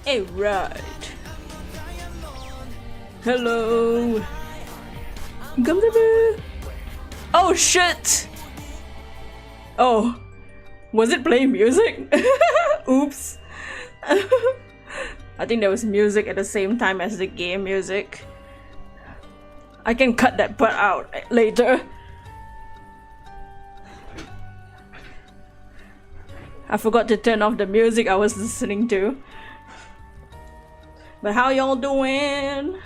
Hey, right. Hello. Come to me. Oh shit. Oh, was it playing music? Oops. I think there was music at the same time as the game music. I can cut that part out later. I forgot to turn off the music I was listening to. But how y'all doing?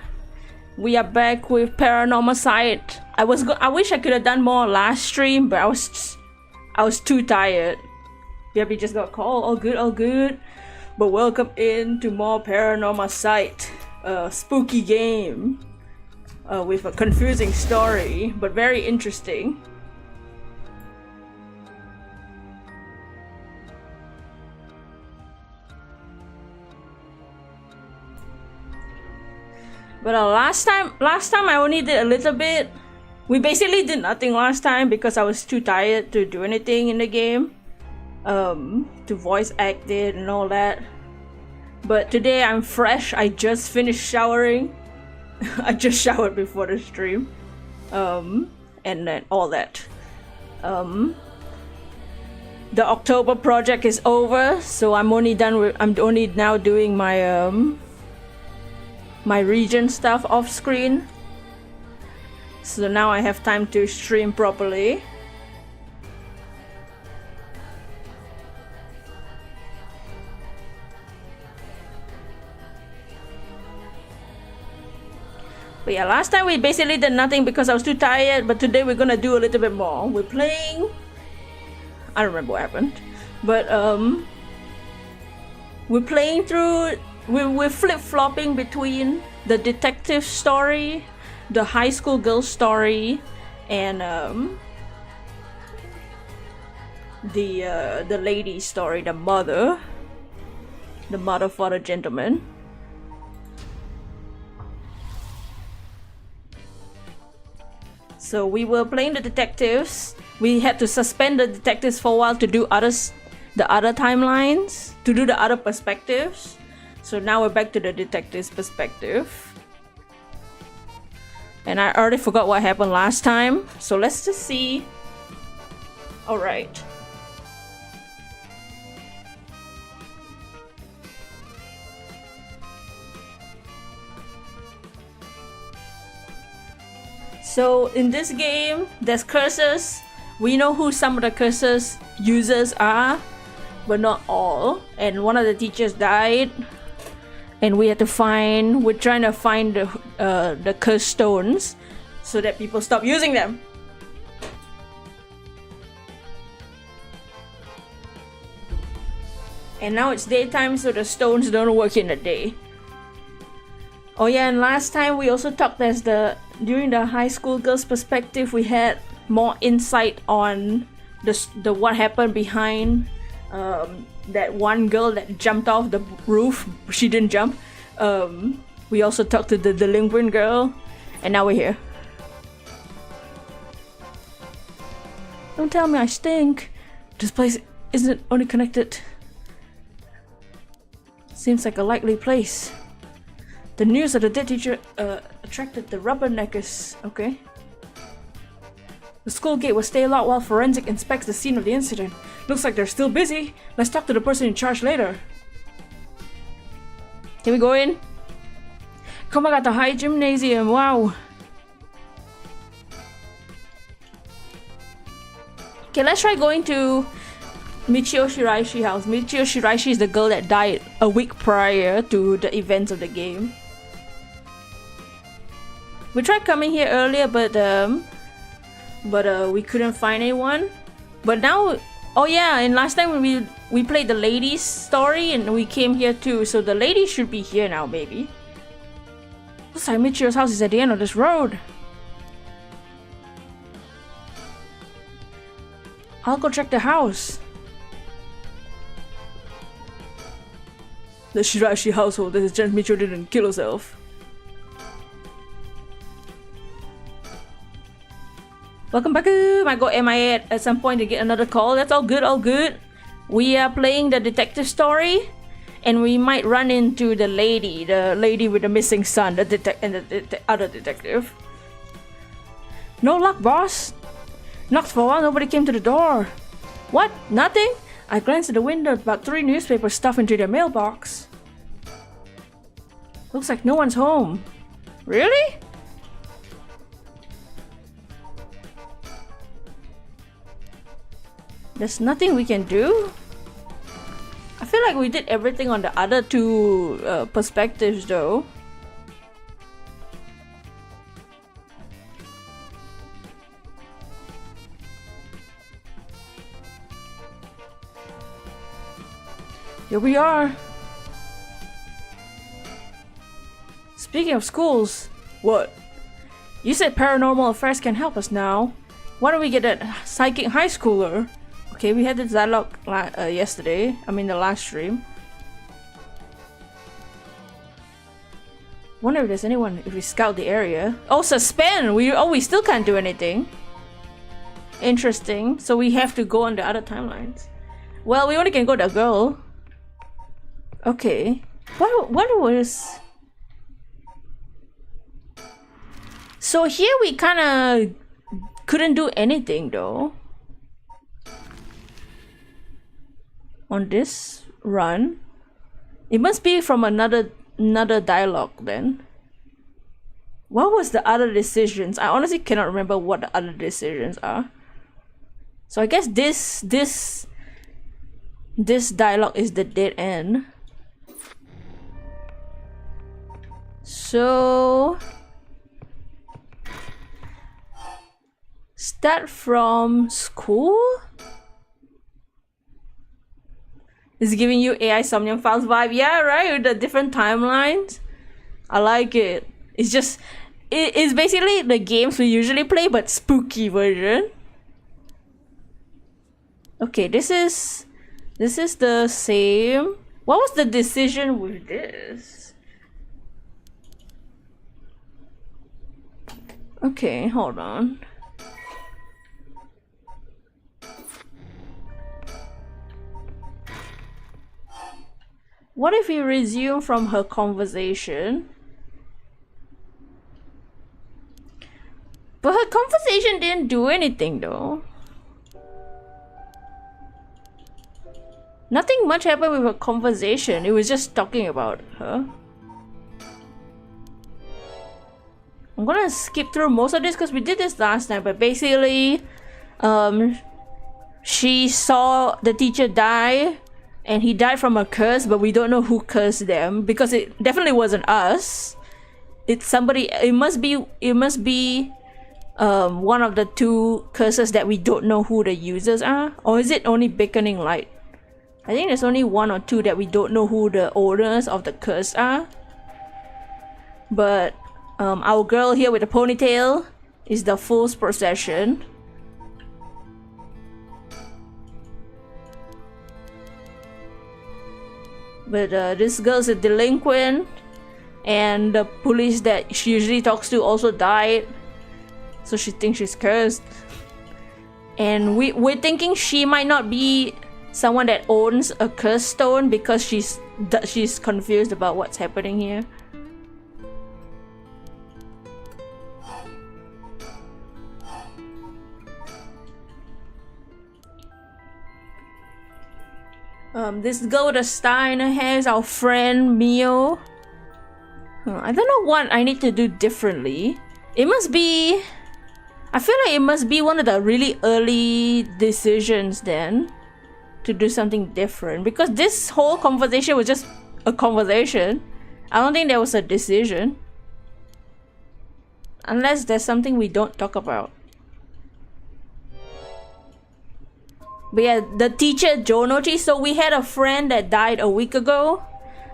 We are back with Paranormasight. I wish I could have done more last stream, but I was too tired. Yep, we just got called. All good, all good. But welcome in to more Paranormasight. Spooky game. With a confusing story, but very interesting. But last time I only did a little bit. We basically did nothing last time because I was too tired to do anything in the game. To voice act it and all that. But today I'm fresh. I just finished showering. I just showered before the stream. And then all that. The October project is over, so I'm only now doing my my region stuff off screen. So now I have time to stream properly. But yeah, last time we basically did nothing because I was too tired, but today we're gonna do a little bit more. We're playing... I don't remember what happened. But we're playing through... We're flip-flopping between the detective story, the high school girl story, and the lady story, the mother for the gentleman. So we were playing the detectives. We had to suspend the detectives for a while to do the other timelines, to do the other perspectives. So now we're back to the detective's perspective. And I already forgot what happened last time. So let's just see. Alright. So in this game, there's curses. We know who some of the curses users are, but not all. And one of the teachers died. And we're trying to find the curse stones so that people stop using them. And now it's daytime, so the stones don't work in the day. Oh yeah, and last time we also talked during the high school girl's perspective, we had more insight on the what happened behind that one girl that jumped off the roof. She didn't jump. We also talked to the delinquent girl, and now we're here. Don't tell me I stink. This place isn't only connected. Seems like a likely place. The news of the dead teacher attracted the rubberneckers. Okay. The school gate will stay locked while forensic inspects the scene of the incident. Looks like they're still busy. Let's talk to the person in charge later. Can we go in? Come on, got the high gymnasium. Wow. Okay, let's try going to Michio Shiraishi house. Michio Shiraishi is the girl that died a week prior to the events of the game. We tried coming here earlier, but we couldn't find anyone. But now, oh yeah, and last time we played the lady's story and we came here too, so the lady should be here now, maybe. Looks like Michio's house is at the end of this road. I'll go check the house. The Shiraishi household, there's a chance Michio didn't kill herself. Welcome back. I go MIA at some point to get another call. That's all good, all good. We are playing the detective story, and we might run into the lady with the missing son, the other detective. No luck, boss. Knocked for a while, nobody came to the door. What? Nothing? I glanced at the window, about 3 newspapers stuffed into their mailbox. Looks like no one's home. Really? There's nothing we can do? I feel like we did everything on the other 2 perspectives though. Here we are. Speaking of schools, what? You said paranormal affairs can help us now. Why don't we get a psychic high schooler? Okay, we had this dialogue yesterday. I mean the last stream. Wonder if there's anyone if we scout the area. Oh, suspend! We still can't do anything. Interesting. So we have to go on the other timelines. Well, we only can go to a girl. Okay. What was... So here we kinda couldn't do anything though. On this run. It must be from another dialogue then. What was the other decisions? I honestly cannot remember what the other decisions are. So I guess this dialogue is the dead end. So start from school? It's giving you AI Somnium Files vibe. Yeah, right, with the different timelines. I like it. It's just it's basically the games we usually play but spooky version. Okay, this is the same. What was the decision with this? Okay, hold on. What if we resume from her conversation? But her conversation didn't do anything though. Nothing much happened with her conversation. It was just talking about her. I'm gonna skip through most of this because we did this last time, but basically she saw the teacher die and he died from a curse, but we don't know who cursed them because it definitely wasn't us. It's somebody. It must be one of the 2 curses that we don't know who the users are. Or is it only beckoning light? I think there's only 1 or 2 that we don't know who the owners of the curse are. But our girl here with the ponytail is the Fool's Procession. But this girl's a delinquent, and the police that she usually talks to also died, so she thinks she's cursed. And we're thinking she might not be someone that owns a curse stone because she's confused about what's happening here. This girl with a star in her hair is our friend Mio. I don't know what I need to do differently. It must be... I feel like it must be one of the really early decisions then to do something different, because this whole conversation was just a conversation. I don't think there was a decision. Unless there's something we don't talk about. But yeah, the teacher Jonochi, so we had a friend that died a week ago.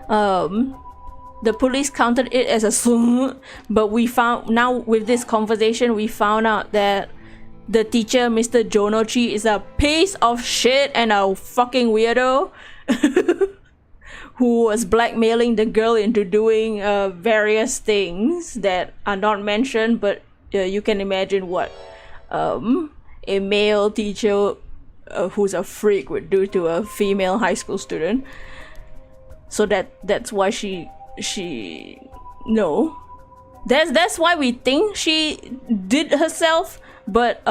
The police counted it as a slum, but we found, now with this conversation, we found out that the teacher, Mr. Jonochi, is a piece of shit and a fucking weirdo who was blackmailing the girl into doing various things that are not mentioned, but you can imagine what a male teacher who's a freak would do to a female high school student. So that's why no, that's why we think she did herself, but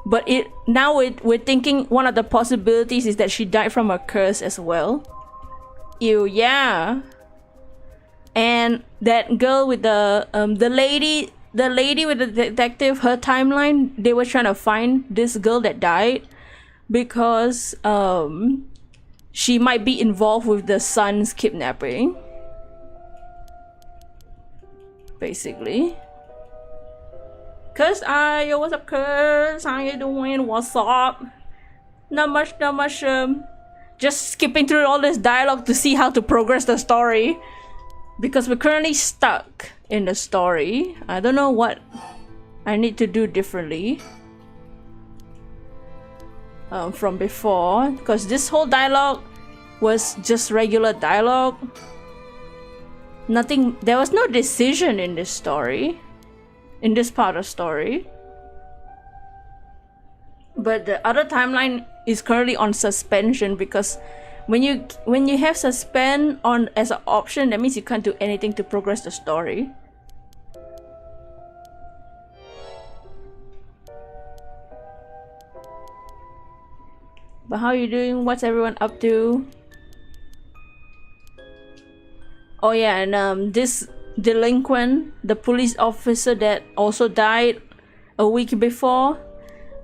we're thinking one of the possibilities is that she died from a curse as well. Ew, yeah. And that girl with the lady with the detective, her timeline, they were trying to find this girl that died because she might be involved with the son's kidnapping, basically. Cuz yo, what's up, cuz? How you doing? What's up? Not much. Just skipping through all this dialogue to see how to progress the story, because we're currently stuck in the story. I don't know what I need to do differently from before, because this whole dialogue was just regular dialogue. There was no decision in this story, in this part of the story. But the other timeline is currently on suspension, because when you have suspend on as an option, that means you can't do anything to progress the story. But how are you doing? What's everyone up to? Oh yeah, and this delinquent, the police officer that also died a week before,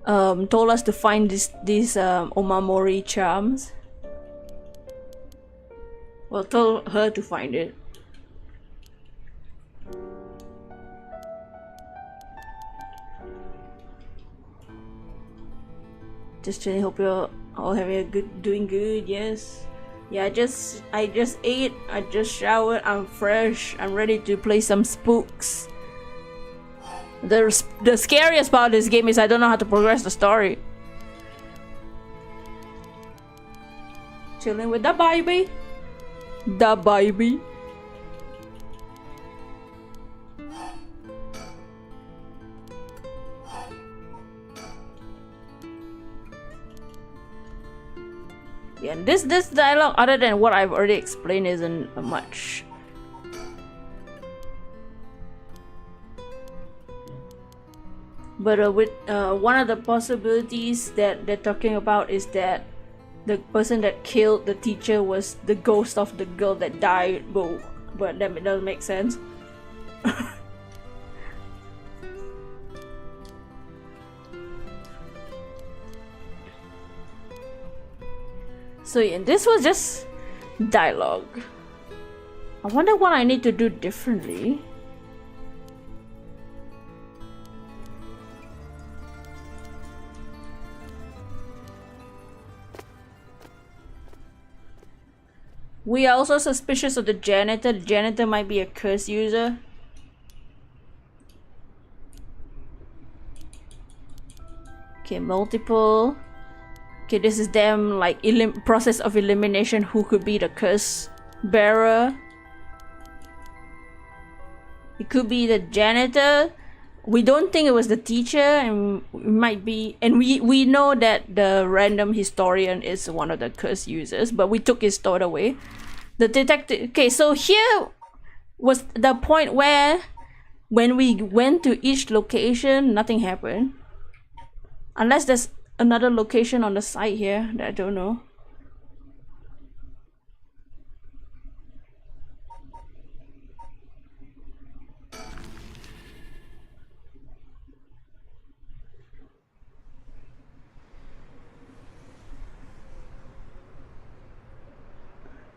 told us to find these Omamori charms. Well, told her to find it. Just chilling. Hope you're all doing good. Yes. Yeah, I just ate. I just showered. I'm fresh. I'm ready to play some spooks. The scariest part of this game is I don't know how to progress the story. Chilling with the baby. The baby. Yeah, this dialogue, other than what I've already explained, isn't much. But with one of the possibilities that they're talking about is that the person that killed the teacher was the ghost of the girl that died. But that doesn't make sense. So yeah, this was just dialogue. I wonder what I need to do differently. We are also suspicious of the janitor. The janitor might be a curse user. Okay, multiple. Okay, this is them, like, process of elimination. Who could be the curse bearer? It could be the janitor, we don't think it was the teacher, and it might be, and we know that the random historian is one of the curse users, but we took his thought away. The detective. Okay, so here was the point where when we went to each location, nothing happened. Unless there's another location on the side here that I don't know.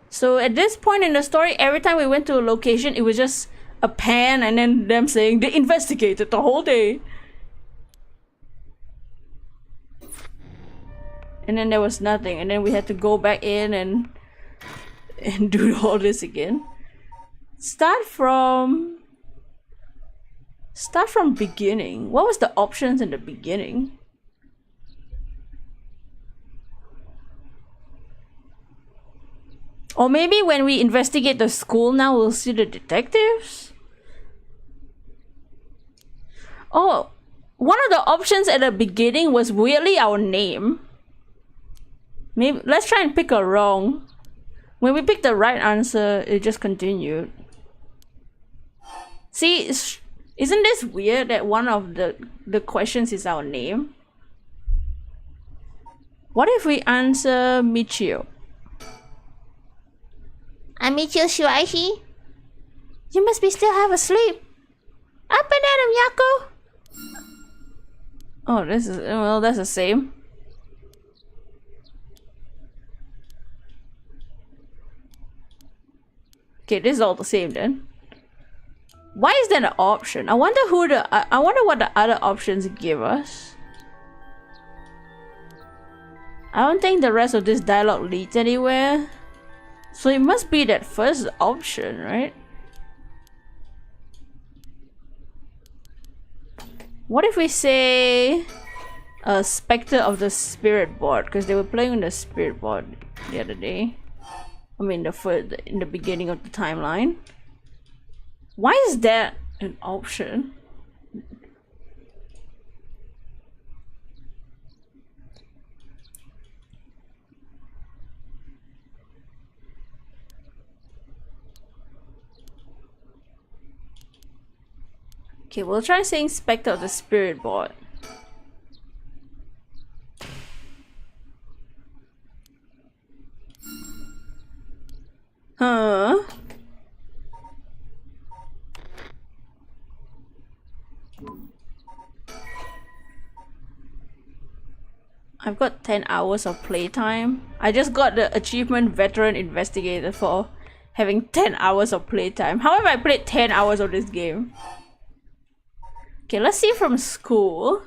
So at this point in the story, every time we went to a location, it was just a pan and then them saying they investigated the whole day. And then there was nothing, and then we had to go back in and do all this again. Start from beginning. What was the options in the beginning? Or maybe when we investigate the school now, we'll see the detectives? Oh, one of the options at the beginning was really our name. Maybe let's try and pick a wrong. When we picked the right answer, it just continued. See, isn't this weird that one of the questions is our name? What if we answer Michio? I'm Michio Shuaishi. You must be still half asleep. Up and at him, Yako. Oh, this is, well, that's the same. Okay, this is all the same then. Why is that an option? I wonder I wonder what the other options give us. I don't think the rest of this dialogue leads anywhere. So it must be that first option, right? What if we say a Spectre of the Spirit board? Because they were playing on the Spirit board the other day. I mean, in the beginning of the timeline. Why is that an option? Okay, we'll try saying Spectre of the Spirit board. Huh? I've got 10 hours of playtime. I just got the achievement Veteran Investigator for having 10 hours of playtime. How have I played 10 hours of this game? Okay, let's see from school.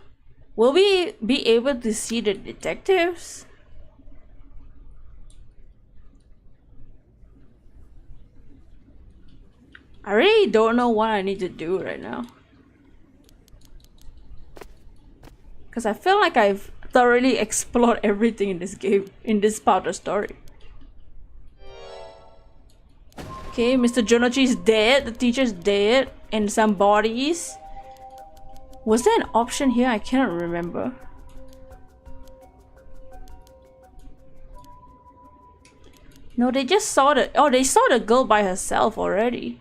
Will we be able to see the detectives? I really don't know what I need to do right now. Because I feel like I've thoroughly explored everything in this game, in this part of the story. Okay, Mr. Jonochi is dead, the teacher's dead, and some bodies. Was there an option here? I cannot remember. No, they just saw the... Oh, they saw the girl by herself already.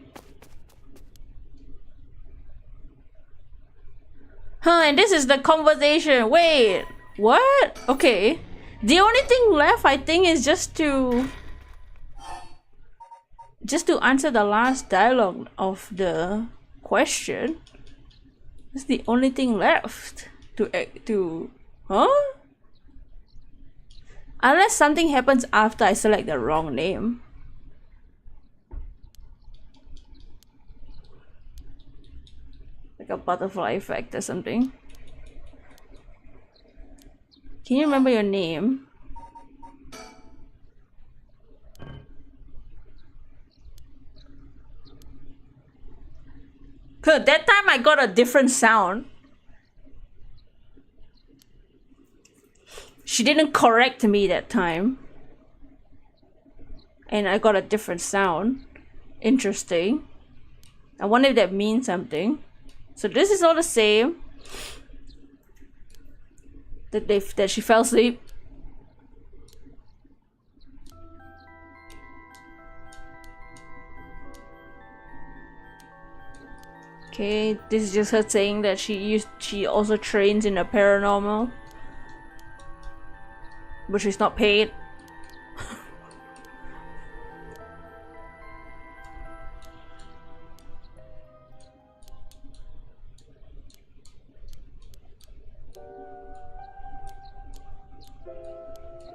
Huh, and this is the conversation. Wait, what? Okay. The only thing left, I think, is just to answer the last dialogue of the question. That's the only thing left to huh? Unless something happens after I select the wrong name. Like a butterfly effect or something. Can you remember your name? Cause that time I got a different sound. She didn't correct me that time. And I got a different sound. Interesting. I wonder if that means something. So this is all the same. That she fell asleep. Okay, this is just her saying that she also trains in a paranormal, but she's not paid.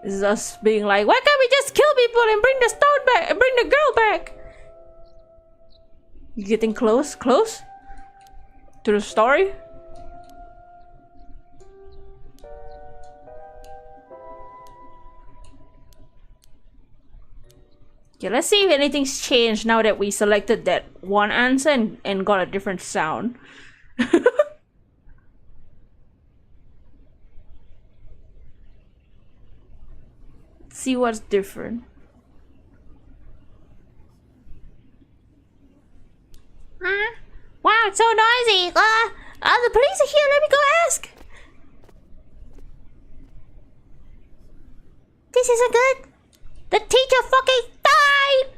This is us being like, why can't we just kill people and bring the stone back and bring the girl back? You getting close to the story? Okay, let's see if anything's changed now that we selected that one answer and got a different sound. See what's different. Huh? Wow, it's so noisy. The police are here. Let me go ask. This isn't good. The teacher fucking died.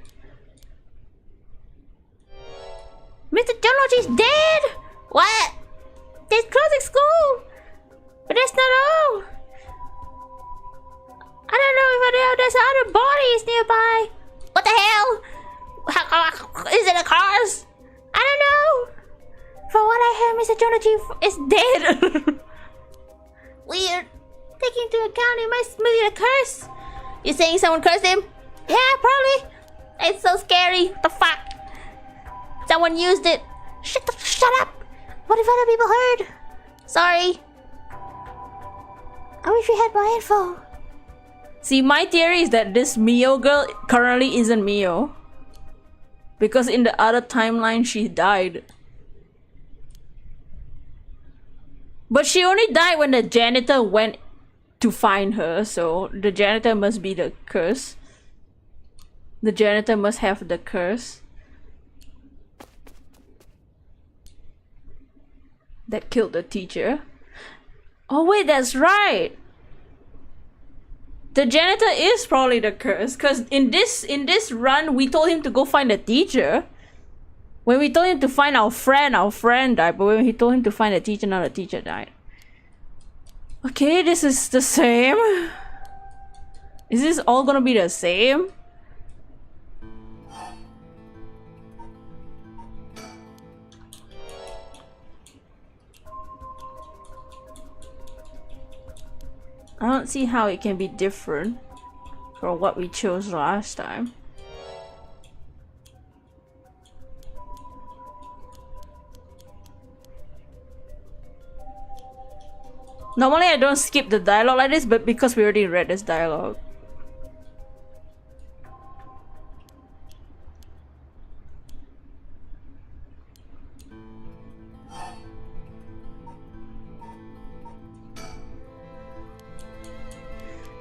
Mr. Jonochi's dead. What? They're closing school. But that's not all. I don't know if there's other bodies nearby. What the hell? Is it a cars? I don't know. From what I heard, Mr. Jonochi is dead. Weird. Taking into account it might be a curse. You saying someone cursed him? Yeah, probably. It's so scary. What the fuck? Someone used it. Shut up. What if other people heard? Sorry. I wish we had more info. See, my theory is that this Mio girl currently isn't Mio. Because in the other timeline, she died. But she only died when the janitor went to find her, so the janitor must be the curse. The janitor must have the curse that killed the teacher. Oh wait, that's right. The janitor is probably the curse, because in this run we told him to go find the teacher. When we told him to find our friend died, but when he told him to find the teacher, now the teacher died. Okay, this is the same. Is this all gonna be the same? I don't see how it can be different from what we chose last time. Normally I don't skip the dialogue like this, but because we already read this dialogue.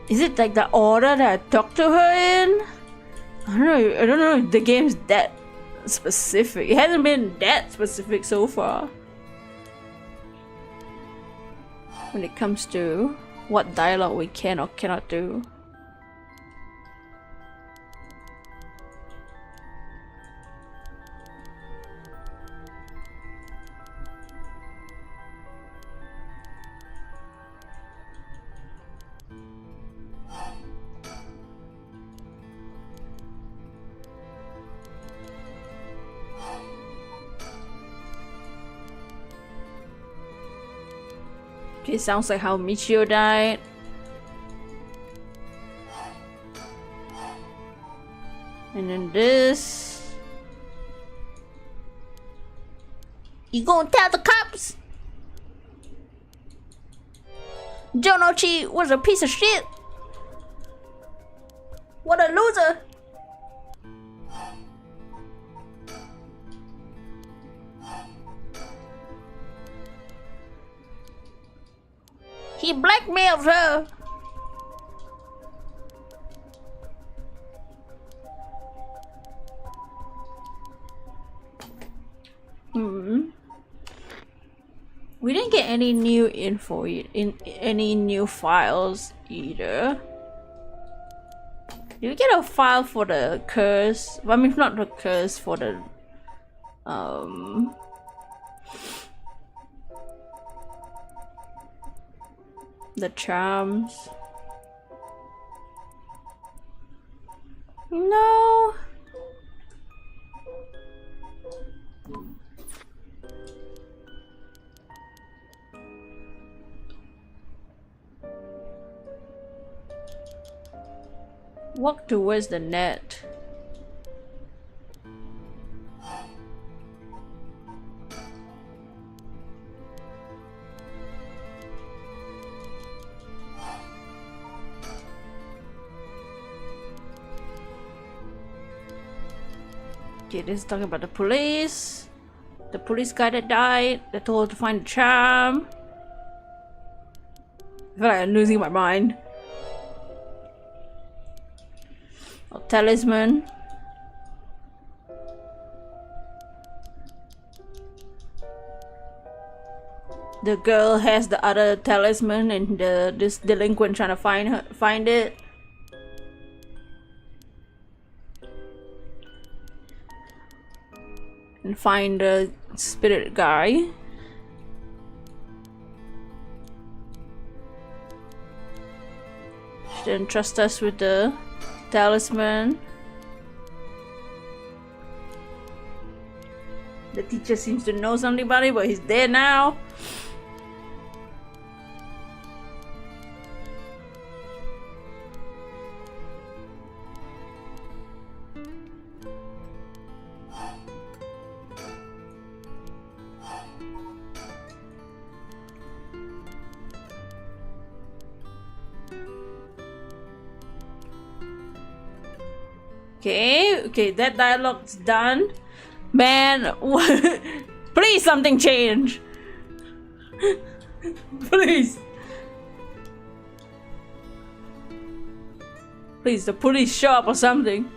Is it like the order that I talked to her in? I don't know if the game's that specific. It hasn't been that specific so far. When it comes to what dialogue we can or cannot do. Okay, sounds like how Michio died. And then this. You gonna tell the cops? Jonochi was a piece of shit. What a loser. He blackmailed her. We didn't get any new info in any new files either. Did we get a file for the curse? Well, I mean, not the curse, for the charms. No. Walk towards the net. Okay, this is talking about the police. The police guy that died. They're told to find the charm. I feel like I'm losing my mind. Oh, talisman. The girl has the other talisman, and this delinquent trying to find it. And find the spirit guy. She didn't trust us with the talisman. The teacher seems to know something about it, but he's dead now. Okay, that dialogue's done. Man, please something change. Please. Please, the police show up or something.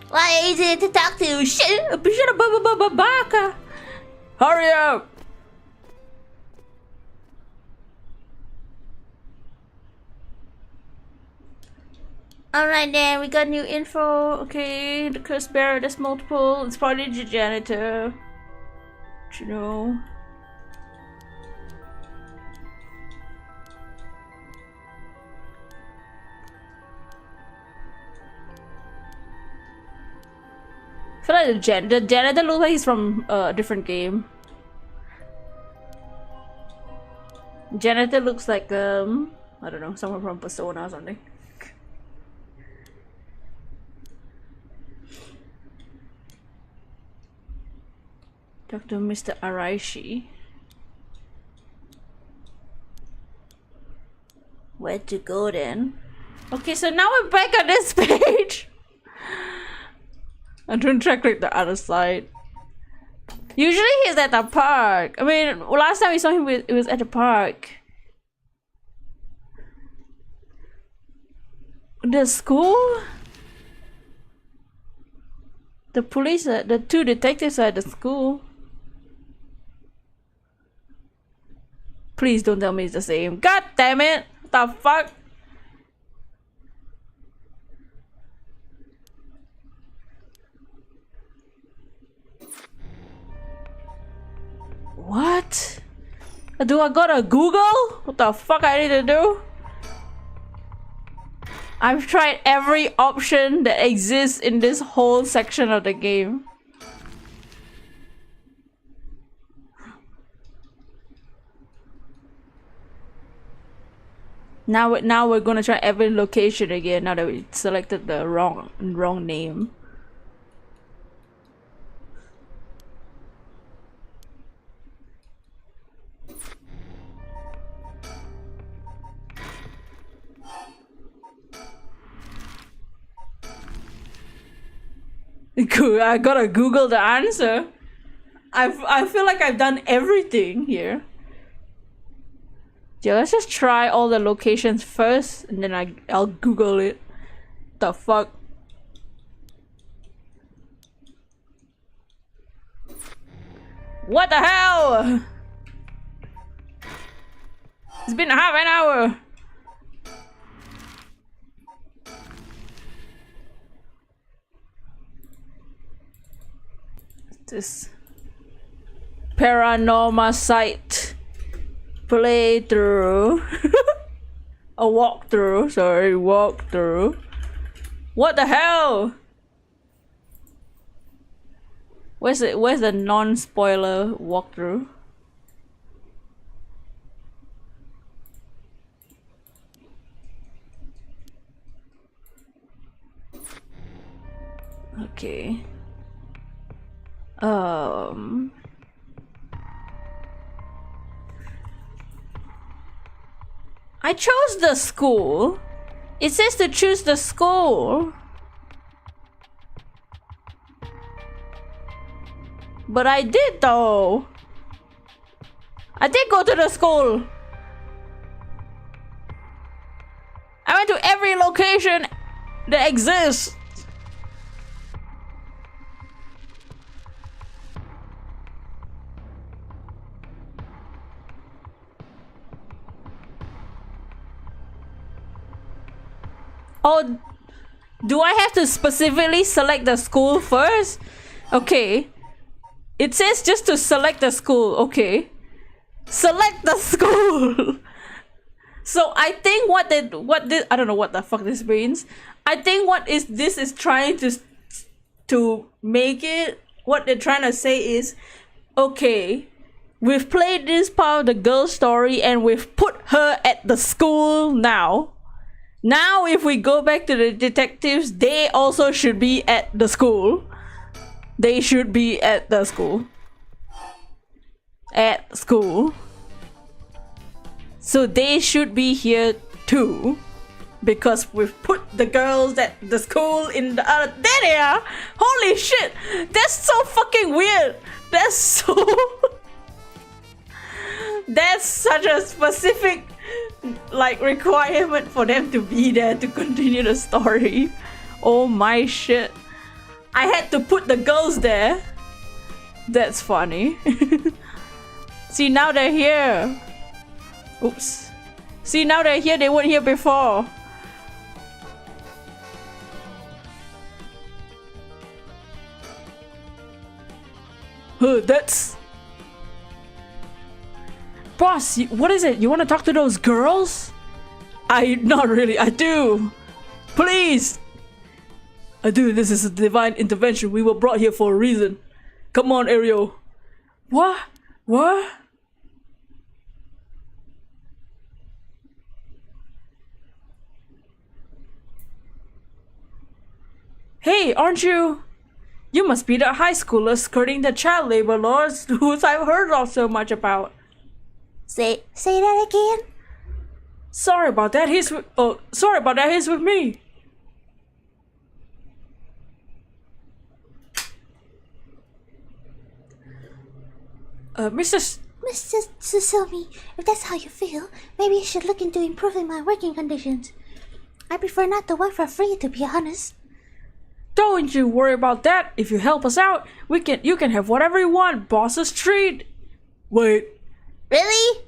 Why is it to talk to? Shut up, baka. Hurry up. Alright then, we got new info. Okay, the curse bearer, there's multiple. It's probably the janitor. But you know. I feel like the janitor looks like he's from a different game. Janitor looks like, I don't know, someone from Persona or something. Talk to Mr. Araishi. Where to go then? Okay, so now we're back on this page. I'm trying to click the other side. Usually he's at the park. I mean, last time we saw him, it was at the park. The school? The police, the two detectives are at the school. Please don't tell me it's the same. God damn it! What the fuck? What? Do I gotta Google? What the fuck I need to do? I've tried every option that exists in this whole section of the game. Now we're gonna try every location again. Now that we selected the wrong name. Cool. I gotta Google the answer. I feel like I've done everything here. Yeah, let's just try all the locations first, and then I'll Google it. The fuck? What the hell? It's been half an hour. This PARANORMASIGHT playthrough. A walkthrough, sorry, walkthrough. What the hell? Where's the non-spoiler walkthrough? Okay. I chose the school. It says to choose the school. But I did though. I did go to the school. I went to every location that exists. Oh, do I have to specifically select the school first? Okay. It says just to select the school. Okay. Select the school. So I think what this I don't know what the fuck this means. I think this is trying to make it, what they're trying to say is, okay, we've played this part of the girl story and we've put her at the school now. Now if we go back to the detectives, they also should be at the school. They should be at the school. At school. So they should be here too. Because we've put the girls at the school in the other. There they are! Holy shit! That's so fucking weird! That's so... That's such a specific like requirement for them to be there to continue the story. Oh my shit. I had to put the girls there. That's funny. See, now they're here. Oops. See, now they're here. They weren't here before. That's... Boss, what is it? You want to talk to those girls? Not really. I do. Please. I do. This is a divine intervention. We were brought here for a reason. Come on, Ariel. What? What? Hey, aren't you? You must be the high schooler skirting the child labor laws whose I've heard of so much about. Say that again? Sorry about that. He's with me. Mr. Susomi, if that's how you feel, maybe you should look into improving my working conditions. I prefer not to work for free, to be honest. Don't you worry about that. If you help us out, you can have whatever you want. Boss's treat. Wait. Really?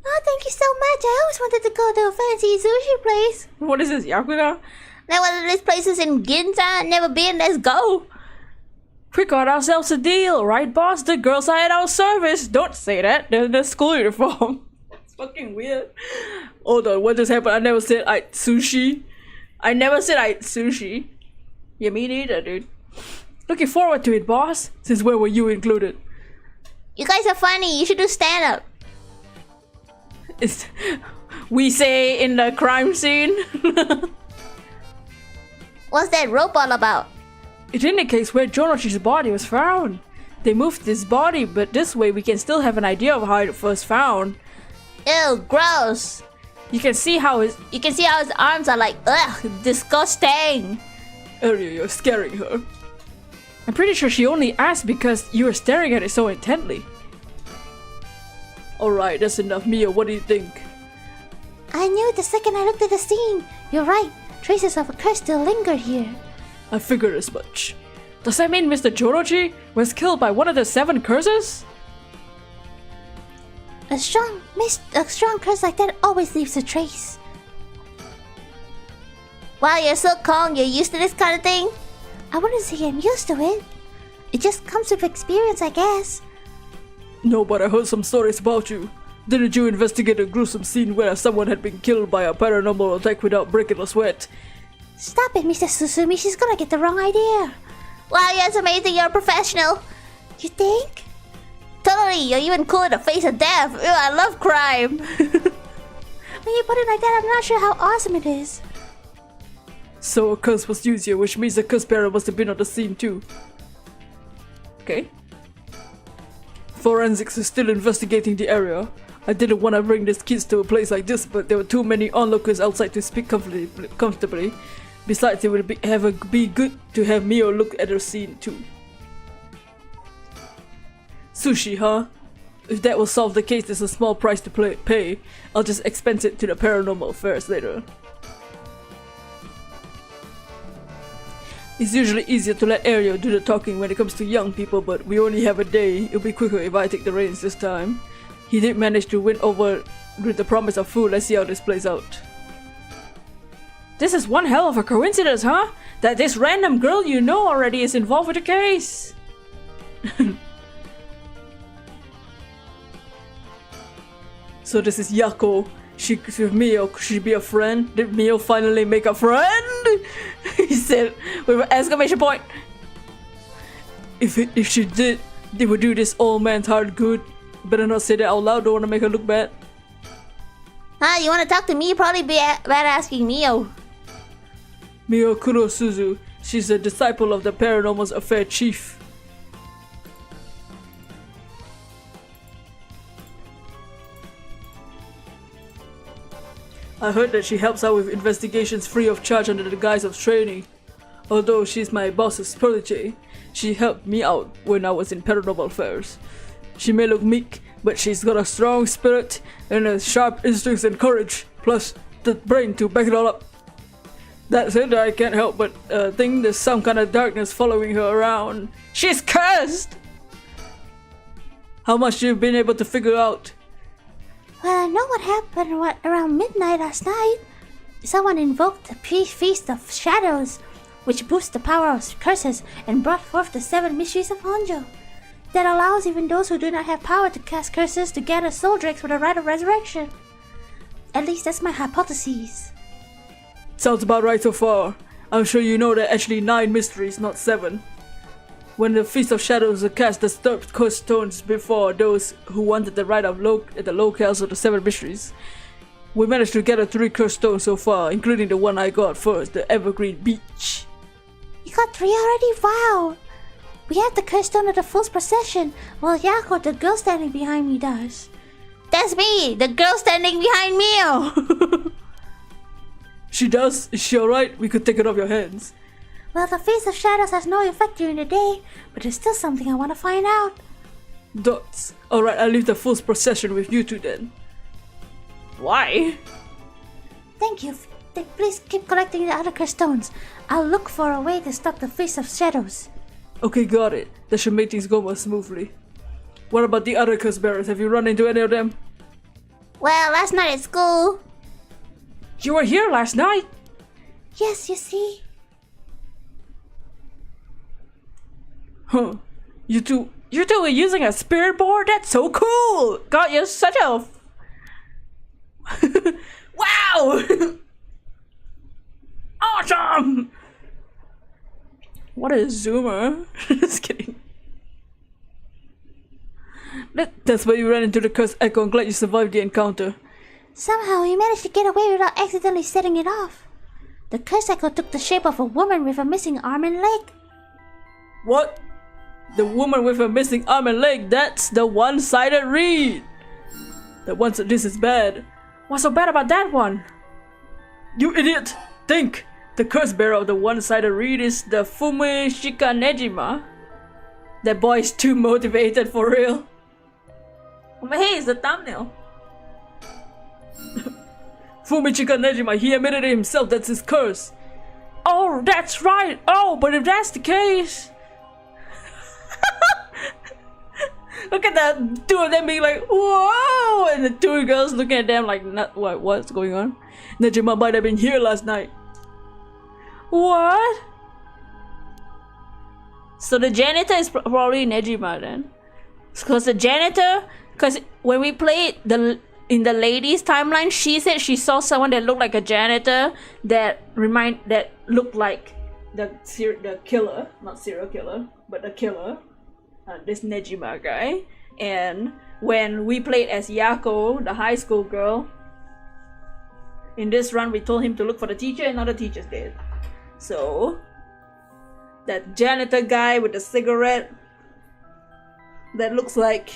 Oh, thank you so much. I always wanted to go to a fancy sushi place. What is this, Yakuza? Like one of these places in Ginza. Never been. Let's go. We got ourselves a deal, right, boss? The girls are at our service. Don't say that. They're in the school uniform. It's fucking weird. Hold on, what just happened? I never said I ate sushi. I never said I ate sushi. Yeah, me neither, dude. Looking forward to it, boss. Since when were you included? You guys are funny. You should do stand-up. We say in the crime scene. What's that rope all about? It indicates where Jonochi's body was found. They moved this body, but this way we can still have an idea of how it was found. Ew, gross. You can see how his arms are like, ugh, disgusting. Ariel, you're scaring her. I'm pretty sure she only asked because you were staring at it so intently. Alright, that's enough. Mia, what do you think? I knew it the second I looked at the scene. You're right. Traces of a curse still linger here. I figured as much. Does that mean Mr. Jonochi was killed by one of the 7 curses? A strong curse like that always leaves a trace. Wow, you're so calm. You're used to this kind of thing? I wouldn't say I'm used to it. It just comes with experience, I guess. No, but I heard some stories about you. Didn't you investigate a gruesome scene where someone had been killed by a paranormal attack without breaking a sweat? Stop it, Mr. Susumi. She's gonna get the wrong idea. Wow, that's amazing. You're a professional. You think? Totally. You're even cool in the face of death. Ew, I love crime. When you put it like that, I'm not sure how awesome it is. So a curse was used here, which means the curse bearer must have been on the scene too. Okay. Forensics is still investigating the area. I didn't want to bring these kids to a place like this, but there were too many onlookers outside to speak comfortably. Besides, it would be good to have Mio look at the scene too. Sushi, huh? If that will solve the case, there's a small price to pay. I'll just expense it to the paranormal affairs later. It's usually easier to let Ariel do the talking when it comes to young people, but we only have a day. It'll be quicker if I take the reins this time. He did manage to win over with the promise of food. Let's see how this plays out. This is one hell of a coincidence, huh? That this random girl you know already is involved with the case. So this is Yako. With Mio, could she be a friend? Did Mio finally make a friend? He said with an exclamation point. If she did, they would do this old man's heart good. Better not say that out loud, don't want to make her look bad. You want to talk to me? Probably be bad asking Mio. Mio Kurosuzu. She's a disciple of the Paranormal Affair Chief. I heard that she helps out with investigations free of charge under the guise of training. Although she's my boss's protege, she helped me out when I was in paranormal affairs. She may look meek, but she's got a strong spirit and a sharp instincts and courage, plus the brain to back it all up. That said, I can't help but think there's some kind of darkness following her around. She's cursed! How much you've been able to figure out? Well, I know what happened around midnight last night. Someone invoked the Feast of Shadows, which boosts the power of curses and brought forth the 7 mysteries of Honjo. That allows even those who do not have power to cast curses to gather soul drakes for the rite of resurrection. At least that's my hypothesis. Sounds about right so far. I'm sure you know there are actually 9 mysteries, not 7. When the Feast of Shadows are cast, disturbed curse stones before those who wanted the right of the locales of the 7 mysteries. We managed to gather 3 curse stones so far, including the one I got first, the Evergreen Beach. You got 3 already? Wow! We have the curse stone of the Fool's Procession, while Yako, the girl standing behind me, does. That's me! The girl standing behind Mio! She does? Is she alright? We could take it off your hands. Well, the Feast of Shadows has no effect during the day, but there's still something I want to find out. Dots. Alright, I'll leave the Fool's Procession with you two then. Why? Thank you. Please keep collecting the other curse stones. I'll look for a way to stop the Feast of Shadows. Okay, got it. That should make things go more smoothly. What about the other curse bearers? Have you run into any of them? Well, last night at school. You were here last night? Yes, you see. Huh. You two were using a spirit board? That's so cool! God, you're such a... Wow! Awesome! What a zoomer. Just kidding. That's why you ran into the cursed echo. I'm glad you survived the encounter. Somehow we managed to get away without accidentally setting it off. The curse echo took the shape of a woman with a missing arm and leg. What? The woman with a missing arm and leg? That's the one-sided read! This is bad. What's so bad about that one? You idiot! Think! The curse bearer of the one-sided read is the Fume Shikanejima. That boy's too motivated for real. But hey, it's the thumbnail. Fume Shikanejima, he admitted it himself, that's his curse. Oh, that's right! Oh, but if that's the case... Look at that, two of them being like, whoa! And the two girls looking at them like, what's going on? Nejima might have been here last night. What? So the janitor is probably Nejima then. Because the janitor, because when we played in the ladies' timeline, she said she saw someone that looked like a janitor that looked like the killer, not serial killer, but the killer, this Nejima guy. And when we played as Yako, the high school girl, in this run we told him to look for the teacher and other teachers did. So that janitor guy with the cigarette that looks like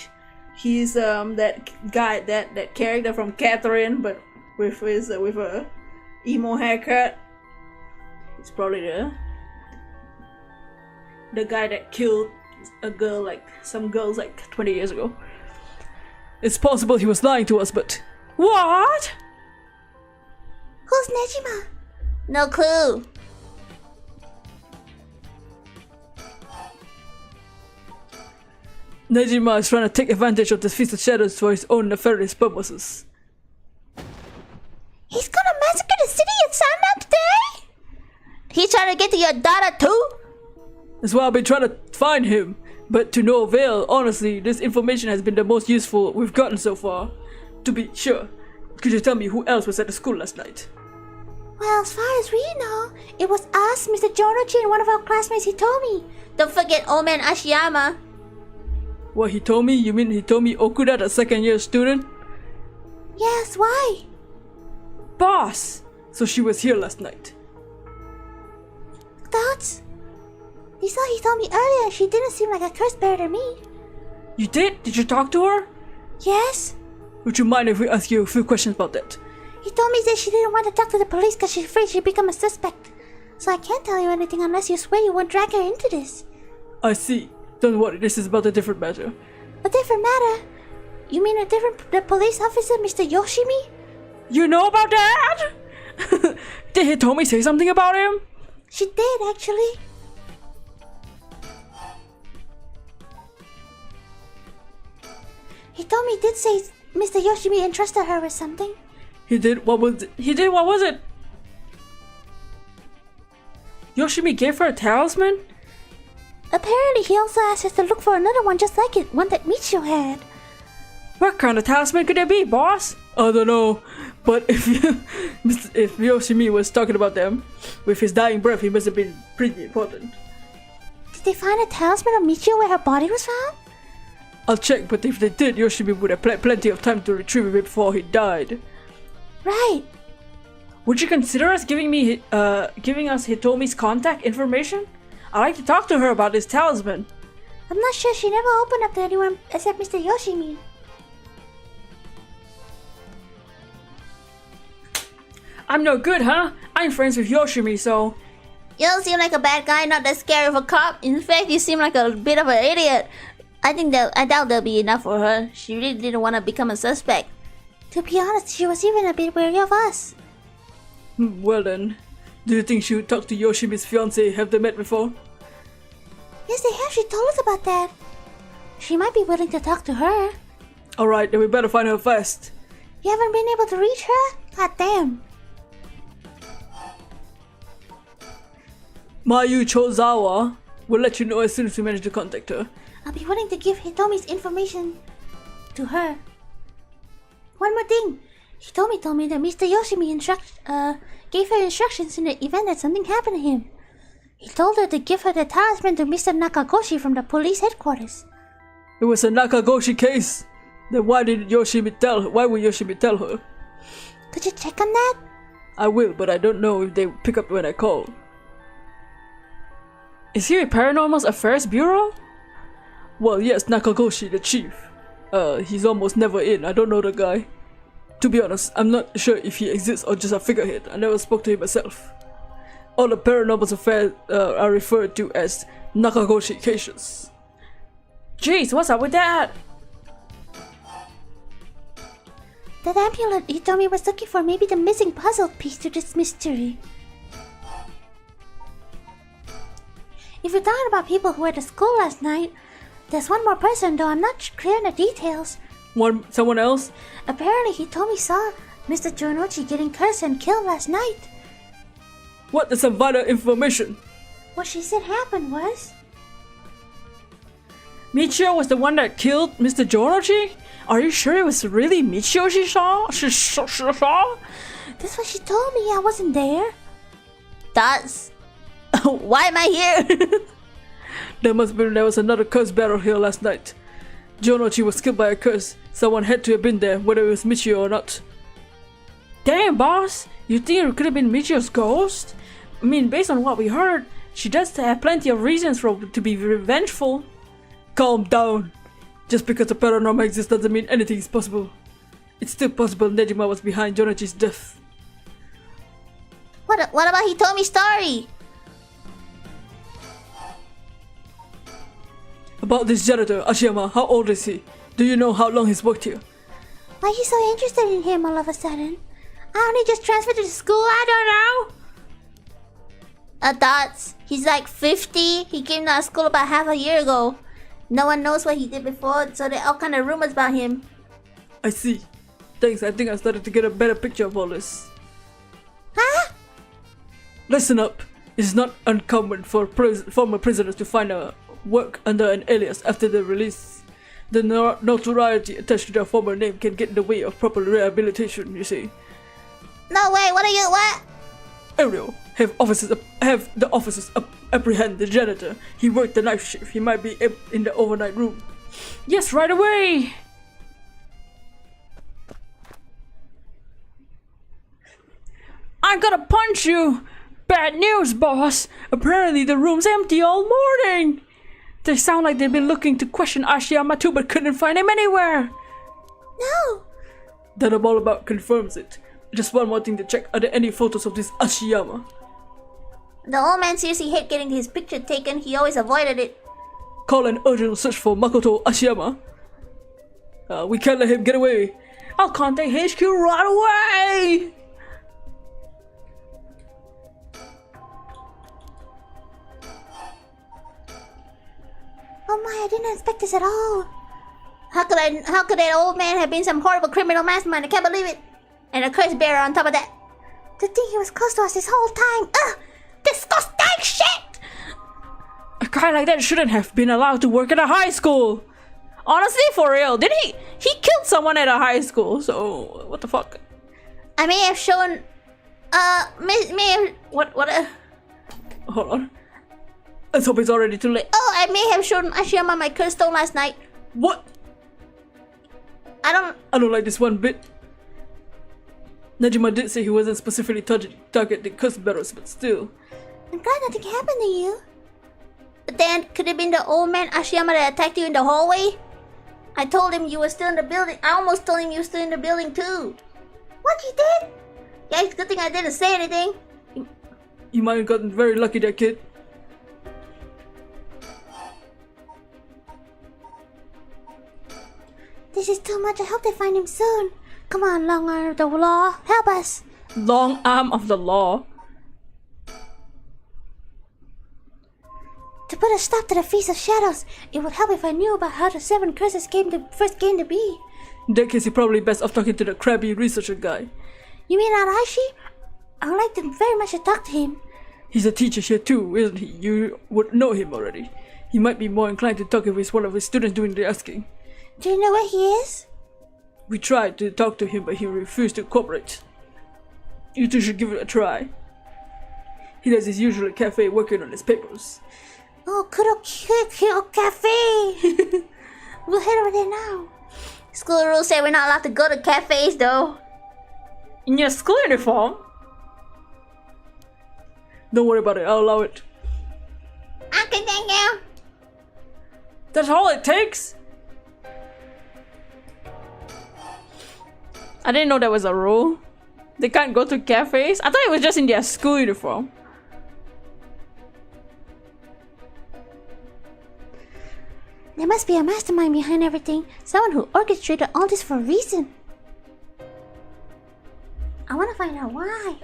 he's that guy, that character from Catherine, but with a emo haircut. It's probably the guy that killed a girl, like some girls like 20 years ago. It's possible he was lying to us, but What? Who's Nejima? No clue. Nejima is trying to take advantage of the Feast of Shadows for his own nefarious purposes. He's gonna massacre the city at sundown today? He's trying to get to your daughter too? That's why I've been trying to find him, but to no avail. Honestly, this information has been the most useful we've gotten so far. To be sure, could you tell me who else was at the school last night? Well, as far as we know, it was us, Mr. Jonochi, and one of our classmates, Hitomi. Don't forget old man Ashiyama. What, Hitomi? You mean Hitomi Okuda, the second-year student? Yes, why? Boss! So she was here last night. Thoughts? You saw Hitomi earlier. She didn't seem like a curse bearer to me. You did? Did you talk to her? Yes? Would you mind if we ask you a few questions about that? Hitomi said she didn't want to talk to the police because she's afraid she'd become a suspect. So I can't tell you anything unless you swear you won't drag her into this. I see. Don't worry, this is about a different matter. A different matter? You mean the police officer, Mr. Yoshimi? You know about that? Did Hitomi say something about him? She did, actually. Hitomi did say Mr. Yoshimi entrusted her with something. He did? What was it? What was it? Yoshimi gave her a talisman? Apparently, he also asked us to look for another one just like it, one that Michio had. What kind of talisman could it be, boss? I don't know, but if Yoshimi was talking about them with his dying breath, he must have been pretty important. Did they find a talisman of Michio where her body was found? I'll check, but if they did, Yoshimi would have plenty of time to retrieve it before he died. Right. Would you consider us giving us Hitomi's contact information? I'd like to talk to her about this talisman. I'm not sure. She never opened up to anyone except Mr. Yoshimi. I'm no good, huh? I'm friends with Yoshimi, so... You don't seem like a bad guy, not that scary of a cop. In fact, you seem like a bit of an idiot. I doubt there'll be enough for her. She really didn't want to become a suspect. To be honest, she was even a bit wary of us. Well then, do you think she would talk to Yoshimi's fiancé? Have they met before? Yes, they have. She told us about that. She might be willing to talk to her. Alright, then we better find her fast. You haven't been able to reach her? God damn. Mayu Chozawa will let you know as soon as we manage to contact her. I'll be willing to give Hitomi's information to her. One more thing. Hitomi told me that Mr. Yoshimi gave her instructions in the event that something happened to him. He told her to give her the talisman to Mr. Nakagoshi from the police headquarters. It was a Nakagoshi case. Then why would Yoshimi tell her? Could you check on that? I will, but I don't know if they pick up when I call. Is he a Paranormal Affairs Bureau? Well, yes, Nakagoshi, the chief. He's almost never in. I don't know the guy. To be honest, I'm not sure if he exists or just a figurehead. I never spoke to him myself. All the Paranormal Affairs are referred to as Nakagoshi cases. Jeez, what's up with that? That amulet Hitomi was looking for may be the missing puzzle piece to this mystery. If you're talking about people who were at the school last night, There's one more person, though I'm not clear on the details. Someone else? Apparently, he told me saw Mr. Jonochi getting cursed and killed last night. What is some vital information? What she said happened was... Michio was the one that killed Mr. Jonochi? Are you sure it was really Michio she saw? She saw? That's what she told me. I wasn't there. That's... Why am I here? There was another curse battle here last night. Jonochi was killed by a curse. Someone had to have been there, whether it was Michio or not. Damn, boss! You think it could have been Michio's ghost? I mean, based on what we heard, she does have plenty of reasons to be revengeful. Calm down. Just because the paranormal exists doesn't mean anything is possible. It's still possible Nejima was behind Jonochi's death. What about he told me story? About this janitor, Ashiyama, how old is he? Do you know how long he's worked here? Why are you so interested in him all of a sudden? I only just transferred to school, I don't know. Thoughts. He's like 50. He came to our school about half a year ago. No one knows what he did before, so there are all kind of rumors about him. I see. Thanks, I think I started to get a better picture of all this. Huh? Listen up. It's not uncommon for former prisoners to find work under an alias after their release. The notoriety attached to their former name can get in the way of proper rehabilitation, you see. No way, what? Ariel, have the officers apprehend the janitor. He worked the night shift. He might be in the overnight room. Yes, right away! I'm gonna punch you! Bad news, boss! Apparently the room's empty all morning! They sound like they've been looking to question Ashiyama too, but couldn't find him anywhere! No! That I'm all about confirms it. Just one more thing to check. Are there any photos of this Ashiyama? The old man seriously hate getting his picture taken. He always avoided it. Call an urgent search for Makoto Ashiyama. We can't let him get away. I'll contact HQ right away! Oh my, I didn't expect this at all. How could that old man have been some horrible criminal mastermind? I can't believe it. And a curse bearer on top of that. To think he was close to us this whole time. Ugh! Disgusting shit! A guy like that shouldn't have been allowed to work at a high school. Honestly, for real, did he killed someone at a high school, so what the fuck? I may have shown What Hold on. Let's hope it's already too late. Oh, I may have shown Ashiyama my curse stone last night. What? I don't like this one bit. Nejima did say he wasn't specifically targeting curse bearers, but still. I'm glad nothing happened to you. But then, could it have been the old man Ashiyama that attacked you in the hallway? I told him you were still in the building. I almost told him you were still in the building too. What, you did? Yeah, it's a good thing I didn't say anything. You might have gotten very lucky there, kid. This is too much. I hope they find him soon. Come on, long arm of the law. Help us. Long arm of the law? To put a stop to the Feast of Shadows, it would help if I knew about how the 7 curses first came to be. In that case, you're probably best off talking to the crabby researcher guy. You mean Arashi? I would like to very much to talk to him. He's a teacher here too, isn't he? You would know him already. He might be more inclined to talk if he's one of his students doing the asking. Do you know where he is? We tried to talk to him, but he refused to cooperate. You two should give it a try. He does his usual cafe working on his papers. Oh, Kuro Cafe! We'll head over there now. School rules say we're not allowed to go to cafes, though. In your school uniform? Don't worry about it, I'll allow it. Okay, thank you. That's all it takes? I didn't know there was a rule. They can't go to cafes? I thought it was just in their school uniform. There must be a mastermind behind everything. Someone who orchestrated all this for a reason. I want to find out why.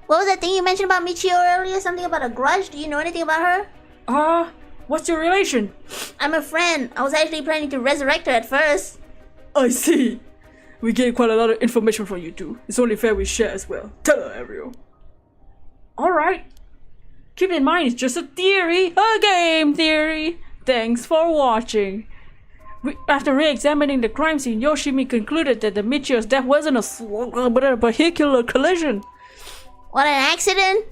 What was that thing you mentioned about Michio earlier? Something about a grudge? Do you know anything about her? What's your relation? I'm a friend. I was actually planning to resurrect her at first. I see. We gained quite a lot of information from you two. It's only fair we share as well. Tell her, Ariel. Alright. Keep in mind, it's just a theory. A game theory. Thanks for watching. After re-examining the crime scene, Yoshimi concluded that the Michio's death wasn't a vehicular collision. What, an accident?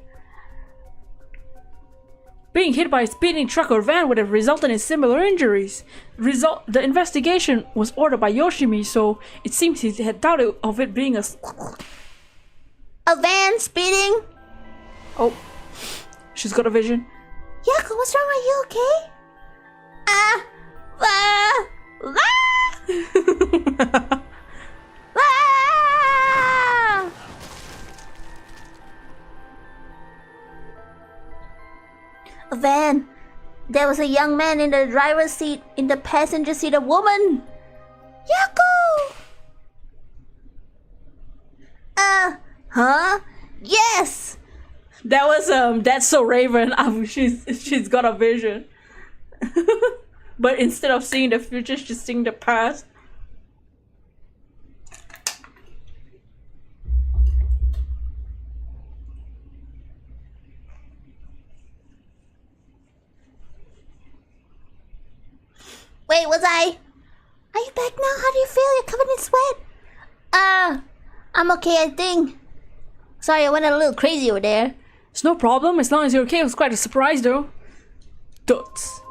Being hit by a speeding truck or van would have resulted in similar injuries. The investigation was ordered by Yoshimi, so it seems he had doubted of it being a van speeding? Oh, she's got a vision. Yako, what's wrong? Are you okay? A van. There was a young man in the driver's seat. In the passenger seat, a woman. Yako! Huh? Yes! That was That's So Raven. She's got a vision. But instead of seeing the future, she's seeing the past. Wait, was I? Are you back now? How do you feel? You're covered in sweat. I'm okay, I think. Sorry, I went a little crazy over there. It's no problem, as long as you're okay. It was quite a surprise, though. Dots.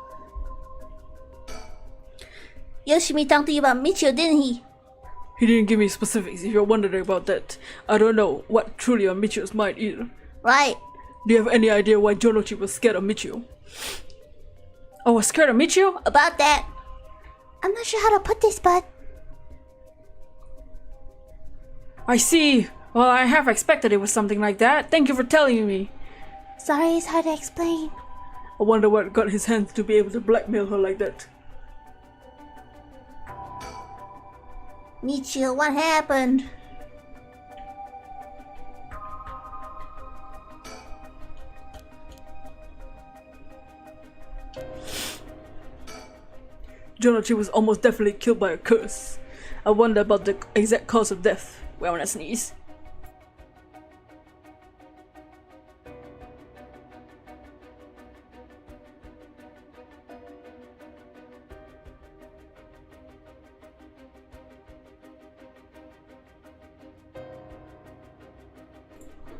Yoshimi talked to you about Michio, didn't he? He didn't give me specifics if you're wondering about that. I don't know what truly on Michio's mind either. Right. Do you have any idea why Jonochi was scared of Michio? Oh, was scared of Michio? About that. I'm not sure how to put this, but... I see. Well, I have expected it was something like that. Thank you for telling me. Sorry, it's hard to explain. I wonder what got his hands to be able to blackmail her like that. Michio, what happened? Jonochi was almost definitely killed by a curse. I wonder about the exact cause of death. Well, when I sneeze.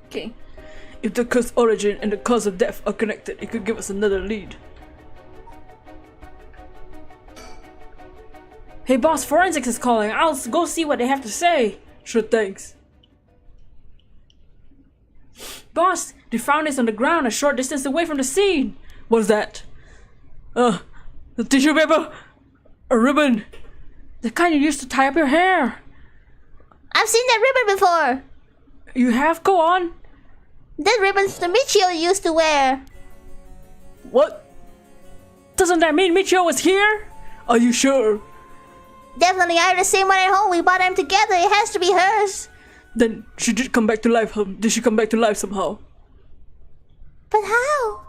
Okay. If the curse origin and the cause of death are connected, it could give us another lead. Hey boss, forensics is calling. I'll go see what they have to say. Sure, thanks. Boss, they found this on the ground a short distance away from the scene. What's that? The tissue paper? A ribbon? The kind you used to tie up your hair. I've seen that ribbon before. You have? Go on. That ribbon's the Michio used to wear. What? Doesn't that mean Michio was here? Are you sure? Definitely, I have the same one at home. We bought them together. It has to be hers. Then she did come back to life. Did she come back to life somehow? But how?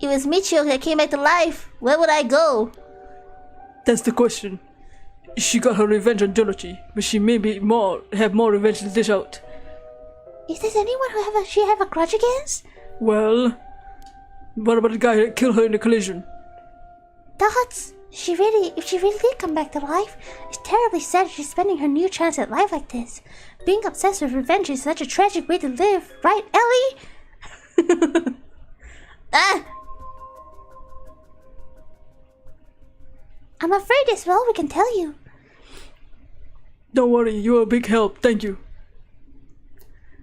It was Michio that came back to life. Where would I go? That's the question. She got her revenge on Jonochi, but she may have more revenge to dish out. Is there anyone who she have a grudge against? Well, what about the guy that killed her in the collision? Dots. If she really did come back to life, it's terribly sad she's spending her new chance at life like this. Being obsessed with revenge is such a tragic way to live, right, Ellie? I'm afraid it's all we can tell you. Don't worry, you're a big help, thank you.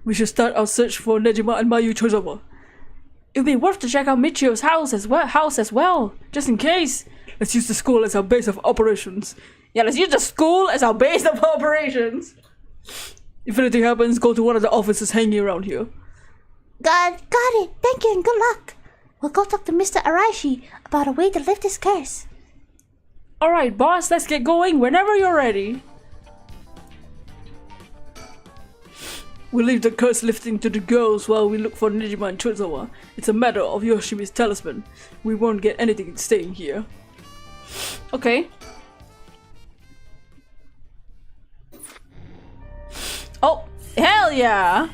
We should start our search for Nejima and Mayu Chozawa. It'd be worth to check out Michio's house as well, just in case. Let's use the school as our base of operations. Yeah, let's use the school as our base of operations. If anything happens, go to one of the offices hanging around here. Got it. Thank you and good luck. We'll go talk to Mr. Araishi about a way to lift this curse. Alright, boss, let's get going whenever you're ready. We leave the curse lifting to the girls while we look for Nijima and Chozawa. It's a matter of Yoshimi's talisman. We won't get anything staying here. Okay. Oh, hell yeah!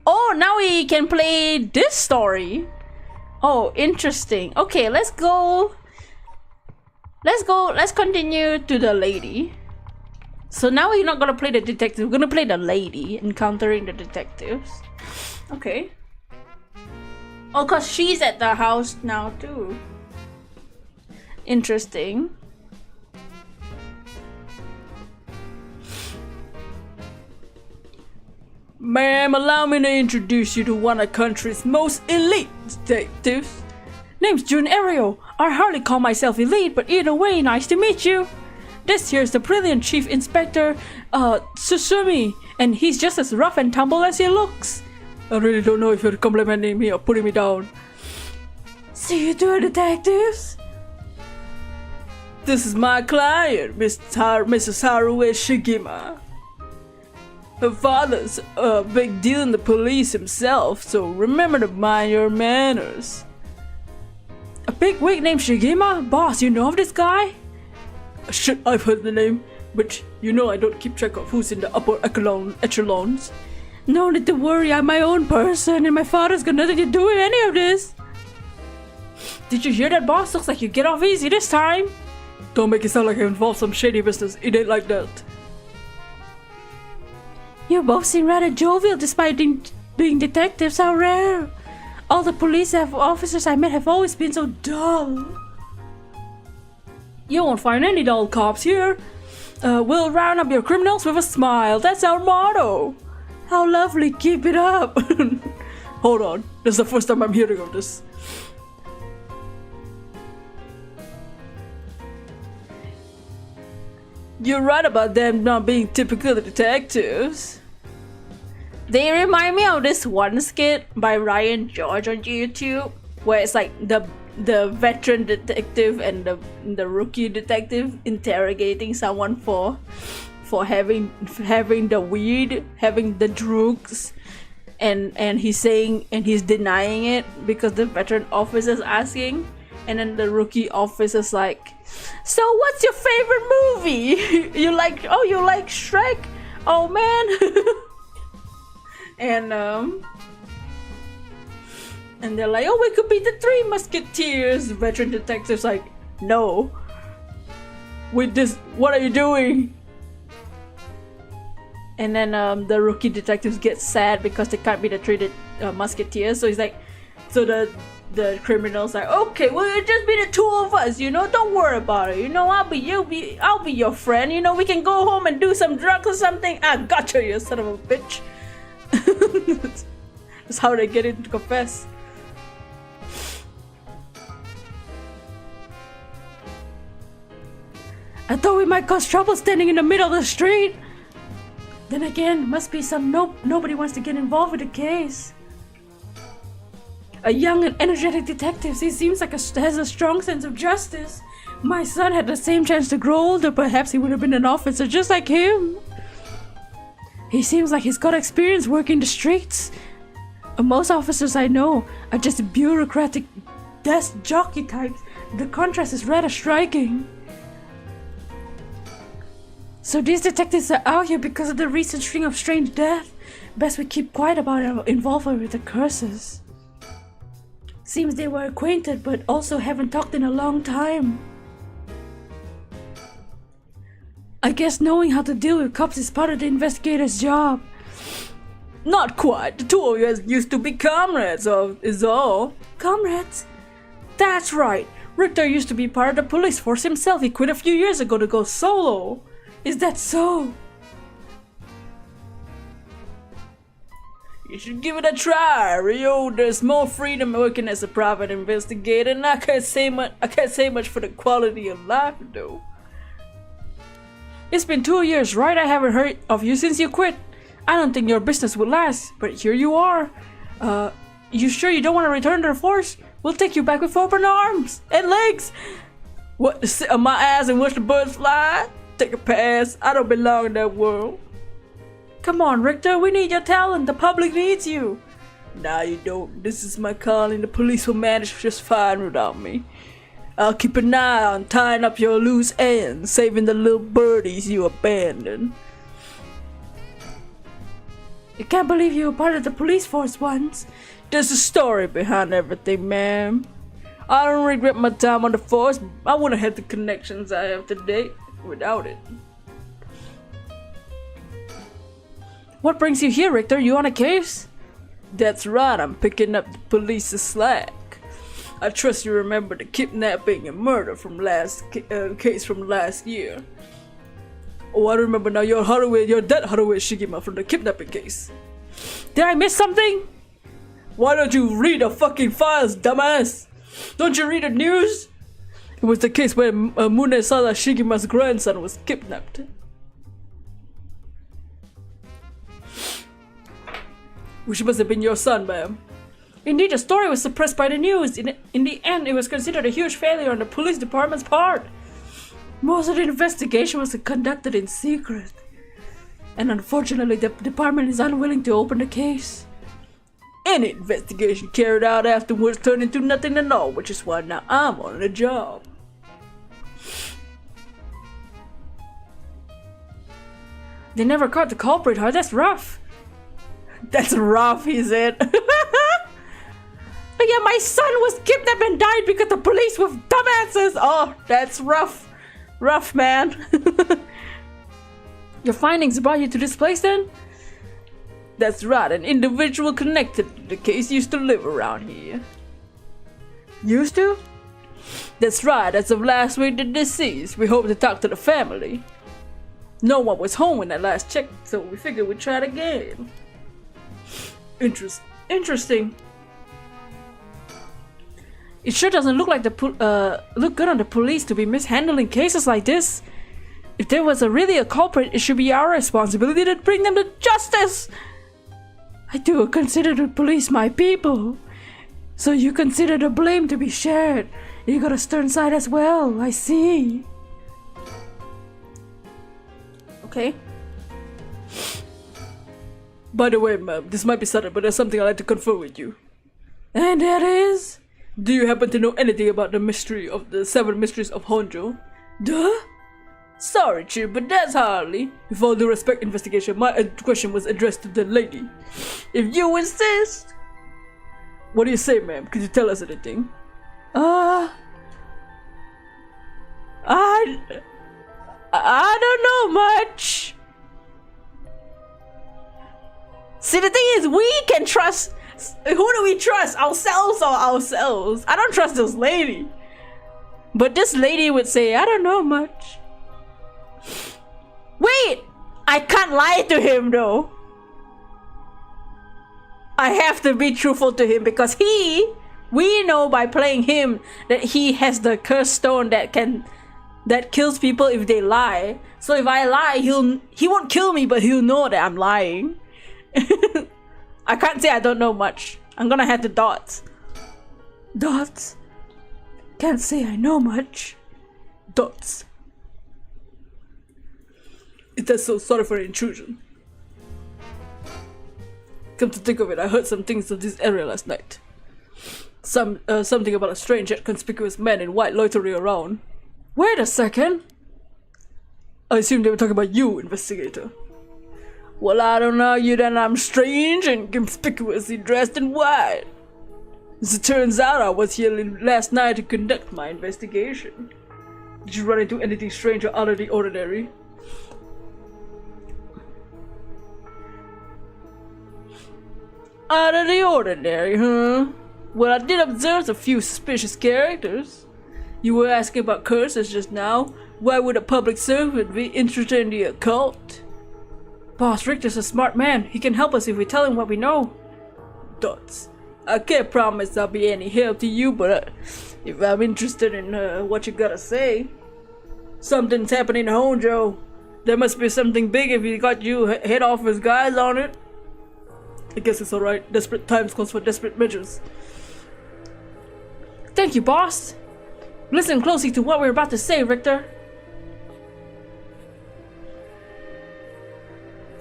Oh, now we can play this story. Oh, interesting. Okay, let's go. Let's continue to the lady. So now we're not gonna play the detective, we're gonna play the lady encountering the detectives. Okay. Oh, cause she's at the house now too. Interesting. Ma'am, allow me to introduce you to one of the country's most elite detectives. Name's Jun Ario. I hardly call myself elite, but either way, nice to meet you. This here's the brilliant Chief Inspector, Susumi, and he's just as rough and tumble as he looks. I really don't know if you're complimenting me or putting me down. So you two are detectives? This is my client, Mrs. Harue Shigima. Her father's a big deal in the police himself, so remember to mind your manners. A big wig named Shigima? Boss, you know of this guy? Shit, I've heard the name, but you know I don't keep track of who's in the upper echelons. No need to worry, I'm my own person, and my father's got nothing to do with any of this. Did you hear that, boss? Looks like you get off easy this time. Don't make it sound like I involved some shady business. It ain't like that. You both seem rather jovial despite being detectives. How rare. All the police officers I met have always been so dull. You won't find any dull cops here. We'll round up your criminals with a smile. That's our motto. How lovely. Keep it up. Hold on. This is the first time I'm hearing of this. You're right about them not being typical detectives. They remind me of this one skit by Ryan George on YouTube, where it's like the veteran detective and the rookie detective interrogating someone for having the weed, having the drugs, and he's saying, and he's denying it because the veteran officer's asking, and then the rookie officer's like, so what's your favorite movie? you like Shrek? Oh man. And they're like, oh, we could be the Three Musketeers. Veteran detective's like, no. With this, what are you doing? And then the rookie detectives get sad because they can't be the Three Musketeers. So he's like, so the criminal's like, okay, well, it'll just be the two of us, you know, don't worry about it, you know, I'll be your friend, you know, we can go home and do some drugs or something. I gotcha, you son of a bitch. That's how they get him to confess. I thought we might cause trouble standing in the middle of the street. Then again, must be some nobody wants to get involved with the case. A young and energetic detective, he seems like has a strong sense of justice. My son had the same chance to grow older, perhaps he would have been an officer just like him. He seems like he's got experience working the streets. Most officers I know are just bureaucratic desk jockey types. The contrast is rather striking. So these detectives are out here because of the recent string of strange deaths. Best we keep quiet about our involvement with the curses. Seems they were acquainted but also haven't talked in a long time. I guess knowing how to deal with cops is part of the investigator's job. Not quite. The two of you used to be comrades, is all. Comrades? That's right. Richter used to be part of the police force himself. He quit a few years ago to go solo. Is that so? You should give it a try, Rio. There's more freedom working as a private investigator, and I can't say much for the quality of life, though. It's been 2 years, right? I haven't heard of you since you quit. I don't think your business would last, but here you are. You sure you don't want to return to the force? We'll take you back with open arms and legs. What, to sit on my ass and watch the birds fly? Take a pass. I don't belong in that world. Come on, Richter, we need your talent. The public needs you. Nah, you don't. This is my calling. The police will manage just fine without me. I'll keep an eye on tying up your loose ends, saving the little birdies you abandoned. I can't believe you were part of the police force once. There's a story behind everything, ma'am. I don't regret my time on the force. I wouldn't have the connections I have today without it. What brings you here, Richter? You on a case? That's right, I'm picking up the police's slack. I trust you remember the kidnapping and murder from case from last year. Oh, I remember now. You're that Haruhi Shigima from the kidnapping case. Did I miss something? Why don't you read the fucking files, dumbass? Don't you read the news? It was the case where Munesada Shigima's grandson was kidnapped. Which must have been your son, ma'am. Indeed, the story was suppressed by the news. In the end, it was considered a huge failure on the police department's part. Most of the investigation was conducted in secret. And unfortunately, the department is unwilling to open the case. Any investigation carried out afterwards turned into nothing at all, which is why now I'm on the job. They never caught the culprit, huh? That's rough. That's rough, he said. Oh yeah, my son was kidnapped and died because the police were dumbasses. Oh, that's rough. Rough, man. Your findings brought you to this place then? That's right, an individual connected to the case used to live around here. Used to? That's right, as of last week the deceased. We hope to talk to the family. No one was home when I last checked, so we figured we'd try it again. Interesting. It sure doesn't look like look good on the police to be mishandling cases like this. If there was really a culprit, it should be our responsibility to bring them to justice. I do consider the police my people. So you consider the blame to be shared. You got a stern side as well, I see. Okay. By the way, ma'am, this might be sudden, but there's something I'd like to confirm with you. And that is? Do you happen to know anything about the mystery of the 7 mysteries of Honjo? Duh? Sorry, Chief, but that's hardly. With all due respect, investigation, my question was addressed to the lady. If you insist. What do you say, ma'am? Could you tell us anything? I don't know much. See, the thing is, we can trust. Who do we trust? Ourselves or ourselves? I don't trust this lady. But this lady would say, I don't know much. Wait! I can't lie to him though. I have to be truthful to him because we know by playing him that he has the cursed stone that kills people if they lie. So if I lie, he won't kill me, but he'll know that I'm lying. I can't say I don't know much. I'm gonna have the dots. Dots? Can't say I know much. Dots. It is so sorry for the intrusion. Come to think of it, I heard some things of this area last night. Something about a strange yet conspicuous man in white loitering around. Wait a second. I assume they were talking about you, investigator. Well, I don't argue that I'm strange and conspicuously dressed in white. As it turns out, I was here last night to conduct my investigation. Did you run into anything strange or out of the ordinary? Out of the ordinary, huh? Well, I did observe a few suspicious characters. You were asking about curses just now. Why would a public servant be interested in the occult? Boss Richter's a smart man. He can help us if we tell him what we know. Dots. I can't promise I'll be any help to you, but if I'm interested in what you gotta say. Something's happening in Honjo. There must be something big if he got you head office guys on it. I guess it's alright. Desperate times calls for desperate measures. Thank you, boss. Listen closely to what we're about to say, Richter.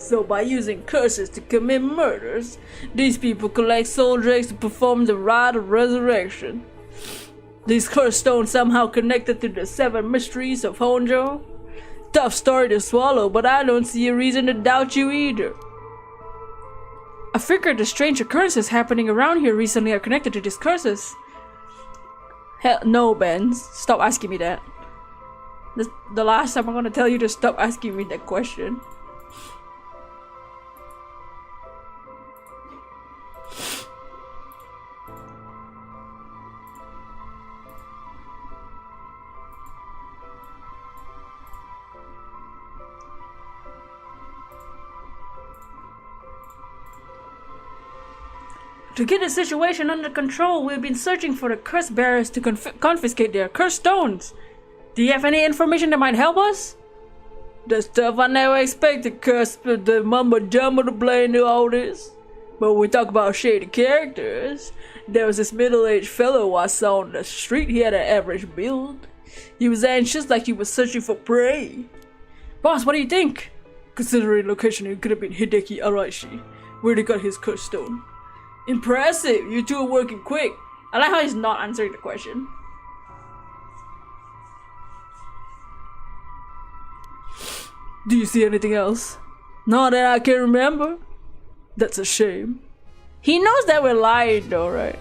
So by using curses to commit murders, these people collect soul drakes to perform the rite of resurrection. These cursed stones somehow connected to the 7 mysteries of Honjo. Tough story to swallow, but I don't see a reason to doubt you either. I figured the strange occurrences happening around here recently are connected to these curses. Hell no, Ben. Stop asking me that. This the last time I'm gonna tell you to stop asking me that question. To get the situation under control, we've been searching for the curse bearers to confiscate their cursed stones. Do you have any information that might help us? The stuff I never expected curse the mumbo jumbo to play into all this. But when we talk about shady characters, there was this middle-aged fellow I saw on the street. He had an average build. He was anxious like he was searching for prey. Boss, what do you think? Considering location, it could have been Hideki Araishi, where they got his cursed stone. Impressive! You two are working quick. I like how he's not answering the question. Do you see anything else? Not that I can remember. That's a shame. He knows that we're lying though, right?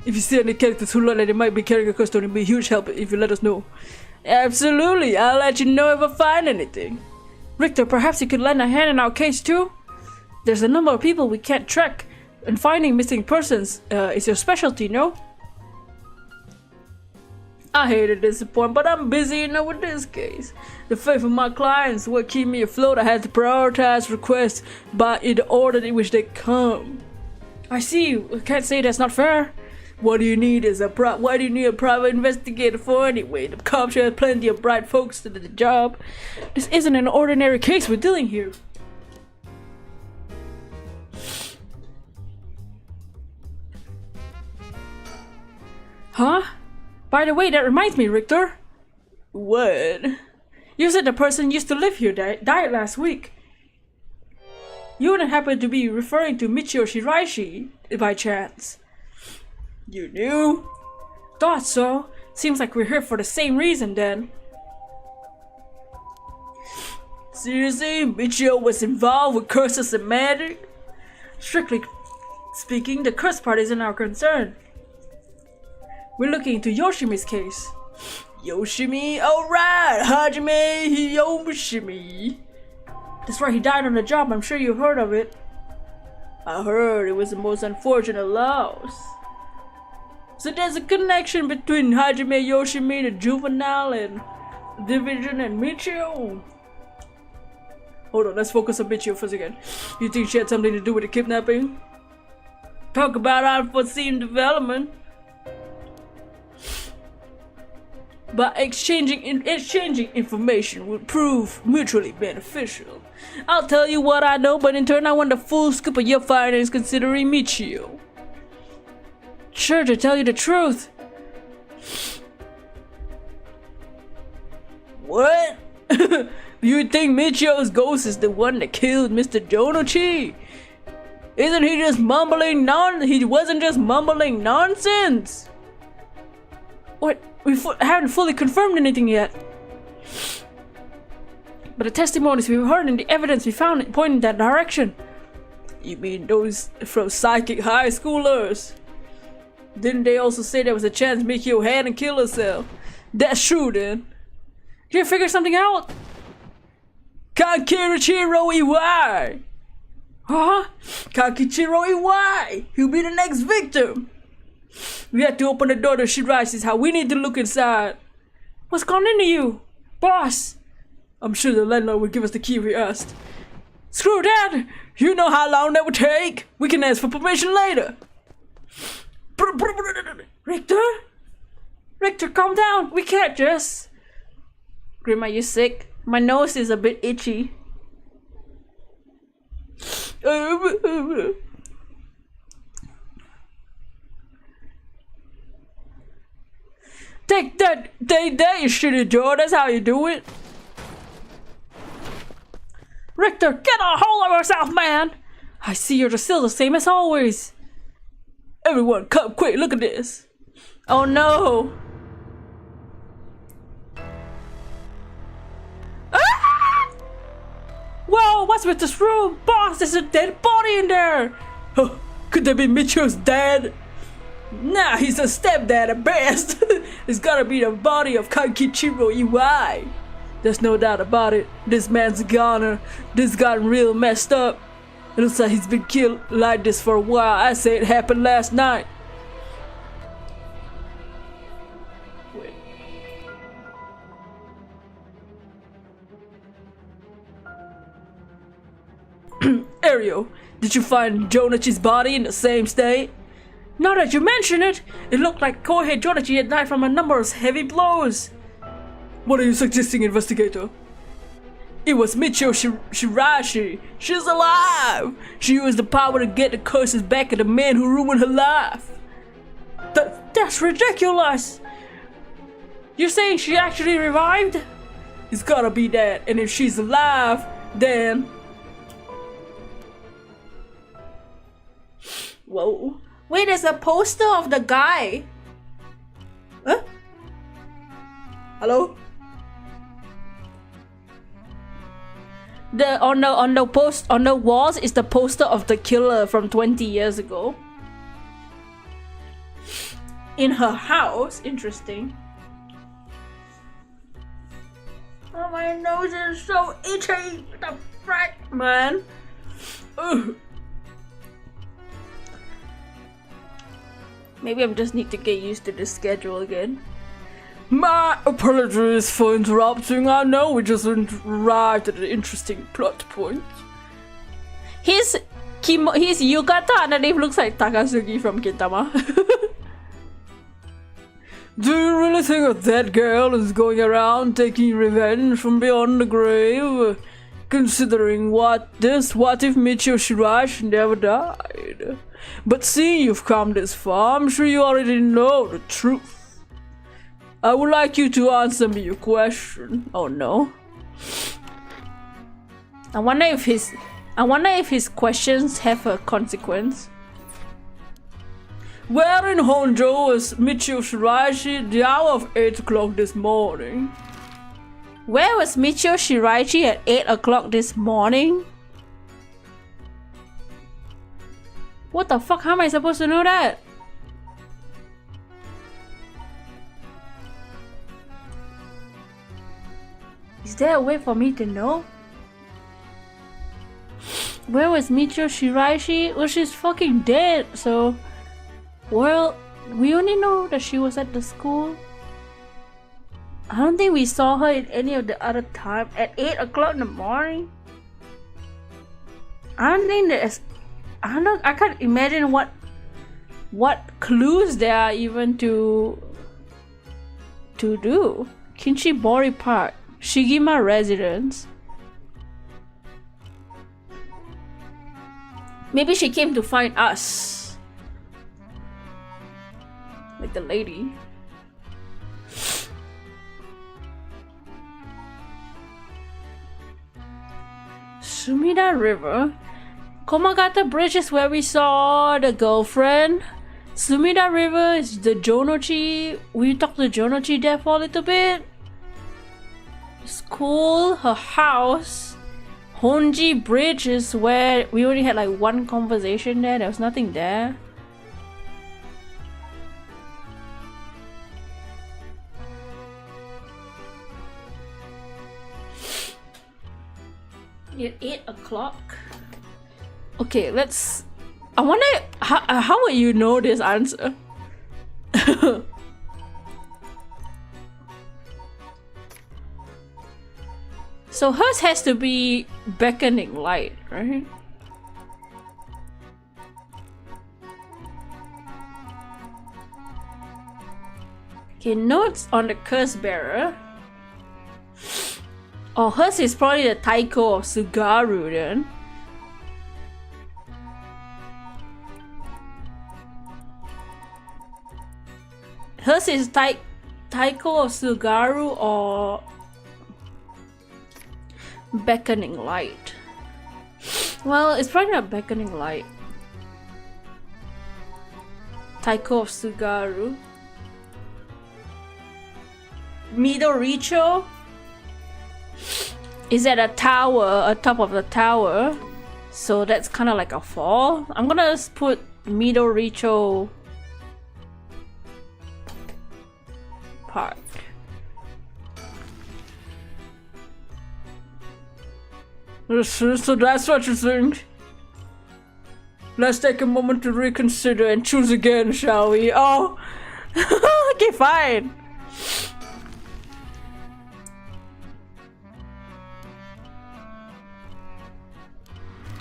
If you see any characters who look like they might be carrying a custody, it'd be a huge help if you let us know. Absolutely, I'll let you know if I find anything. Richter, perhaps you could lend a hand in our case too? There's a number of people we can't track, and finding missing persons is your specialty, no? I hate to disappoint, but I'm busy enough with this case. The faith of my clients will keep me afloat. I had to prioritize requests in the order in which they come. I see. I can't say that's not fair. What do you need is why do you need a private investigator for anyway? The cops have plenty of bright folks to do the job. This isn't an ordinary case we're dealing here. Huh? By the way, that reminds me, Richter. What? You said the person used to live here died last week. You wouldn't happen to be referring to Michio Shiraishi by chance? You knew? Thought so. Seems like we're here for the same reason then. Seriously, Michio was involved with curses and magic? Strictly speaking, the curse part isn't our concern. We're looking into Yoshimi's case. Yoshimi? Alright! Hajime Yoshimi. That's right, he died on the job. I'm sure you've heard of it. I heard it was the most unfortunate loss. So there's a connection between Hajime Yoshimi, the juvenile, and Division, and Michio. Hold on, let's focus on Michio for a second. You think she had something to do with the kidnapping? Talk about unforeseen development. But exchanging information would prove mutually beneficial. I'll tell you what I know, but in turn I want the full scoop of your findings considering Michio. Sure, to tell you the truth. What? You think Michio's ghost is the one that killed Mr. Jonochi? Isn't he just mumbling He wasn't just mumbling nonsense. What? We haven't fully confirmed anything yet. But the testimonies we've heard and the evidence we found point in that direction. You mean those from psychic high schoolers? Didn't they also say there was a chance Mikio hadn't killed herself? That's true then. Did you figure something out? Kakichiro Iwai! Huh? Kakichiro Iwai! He'll be the next victim! We have to open the door to Shiraishi's house. We need to look inside. What's gone into you? Boss! I'm sure the landlord will give us the key if we asked. Screw that! You know how long that would take! We can ask for permission later! Richter? Richter, calm down! We can't just... Grandma, you sick? My nose is a bit itchy. Take that! Take that, you shitty Joe! That's how you do it! Richter, get a hold of yourself, man! I see you're still the same as always! Everyone, come quick, look at this! Oh no! Ah! Whoa, what's with this room? Boss, there's a dead body in there! Huh, could that be Michio's dad? Nah, he's a stepdad at best! It's gotta be the body of Kankichiro Iwai! There's no doubt about it. This man's a goner. This got real messed up. It looks like he's been killed like this for a while. I say it happened last night. Wait. Ariel, did you find Jonachi's body in the same state? Now that you mention it, it looked like Kohei Jonachi had died from a number of heavy blows. What are you suggesting, investigator? It was Michio Shirashi. She's alive! She used the power to get the curses back at the man who ruined her life. That's ridiculous! You're saying she actually revived? It's gotta be that, and if she's alive, then... Whoa. Wait, there's a poster of the guy. Huh? Hello? On the walls is the poster of the killer from 20 years ago. In her house. Interesting. Oh, my nose is so itchy. What the frick, man? Ugh. Maybe I just need to get used to the schedule again. My apologies for interrupting. I know we just arrived at an interesting plot point. His yukata underneath looks like Takasugi from Gintama. Do you really think that girl is going around taking revenge from beyond the grave? Considering what if Michio Shirashi never died? But seeing you've come this far, I'm sure you already know the truth. I would like you to answer me a question. Oh no. I wonder if his questions have a consequence. Where in Honjo was Michio Shirashi the hour of 8 o'clock this morning? Where was Michio Shirashi at 8 o'clock this morning? What the fuck? How am I supposed to know that? Is there a way for me to know? Where was Michio Shirashi? Well, she's fucking dead, so... Well, we only know that she was at the school. I don't think we saw her in any of the other time. At 8 o'clock in the morning? I don't think there's... I can't imagine what clues there are even to do. Kinchibori Park. Shigima residence. Maybe she came to find us. Like the lady. Sumida River. Komagata Bridge is where we saw the girlfriend. Sumida River is the Jonochi. We talked to Jonochi there for a little bit. School, her house. Honji Bridge is where we only had like one conversation there. There was nothing there. At 8 o'clock. Okay, let's. I wonder how will you know this answer? So hers has to be beckoning light, right? Okay, notes on the curse bearer. Oh, hers is probably the Taiko of Sugaru then. Hers is Taiko or Sugaru or Beckoning Light? Well, it's probably not Beckoning Light. Taiko of Sugaru. Midoricho is at a tower, atop of the tower. So that's kind of like a fall. I'm gonna put Midoricho Park. So that's what you think? Let's take a moment to reconsider and choose again, shall we? Oh, okay, fine.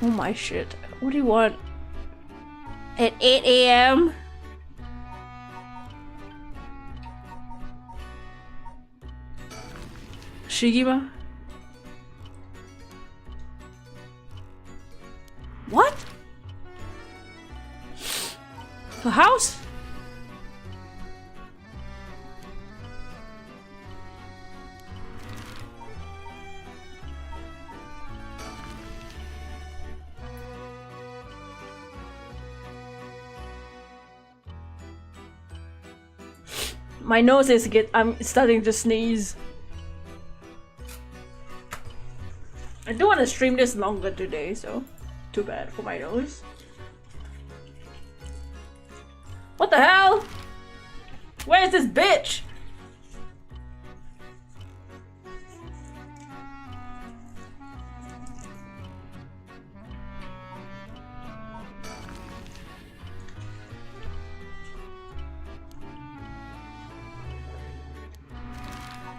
Oh my shit. What do you want? At 8 a.m.? Shigima? What? The house? My nose is I'm starting to sneeze. I do want to stream this longer today, so too bad for my nose. What the hell? Where is this bitch?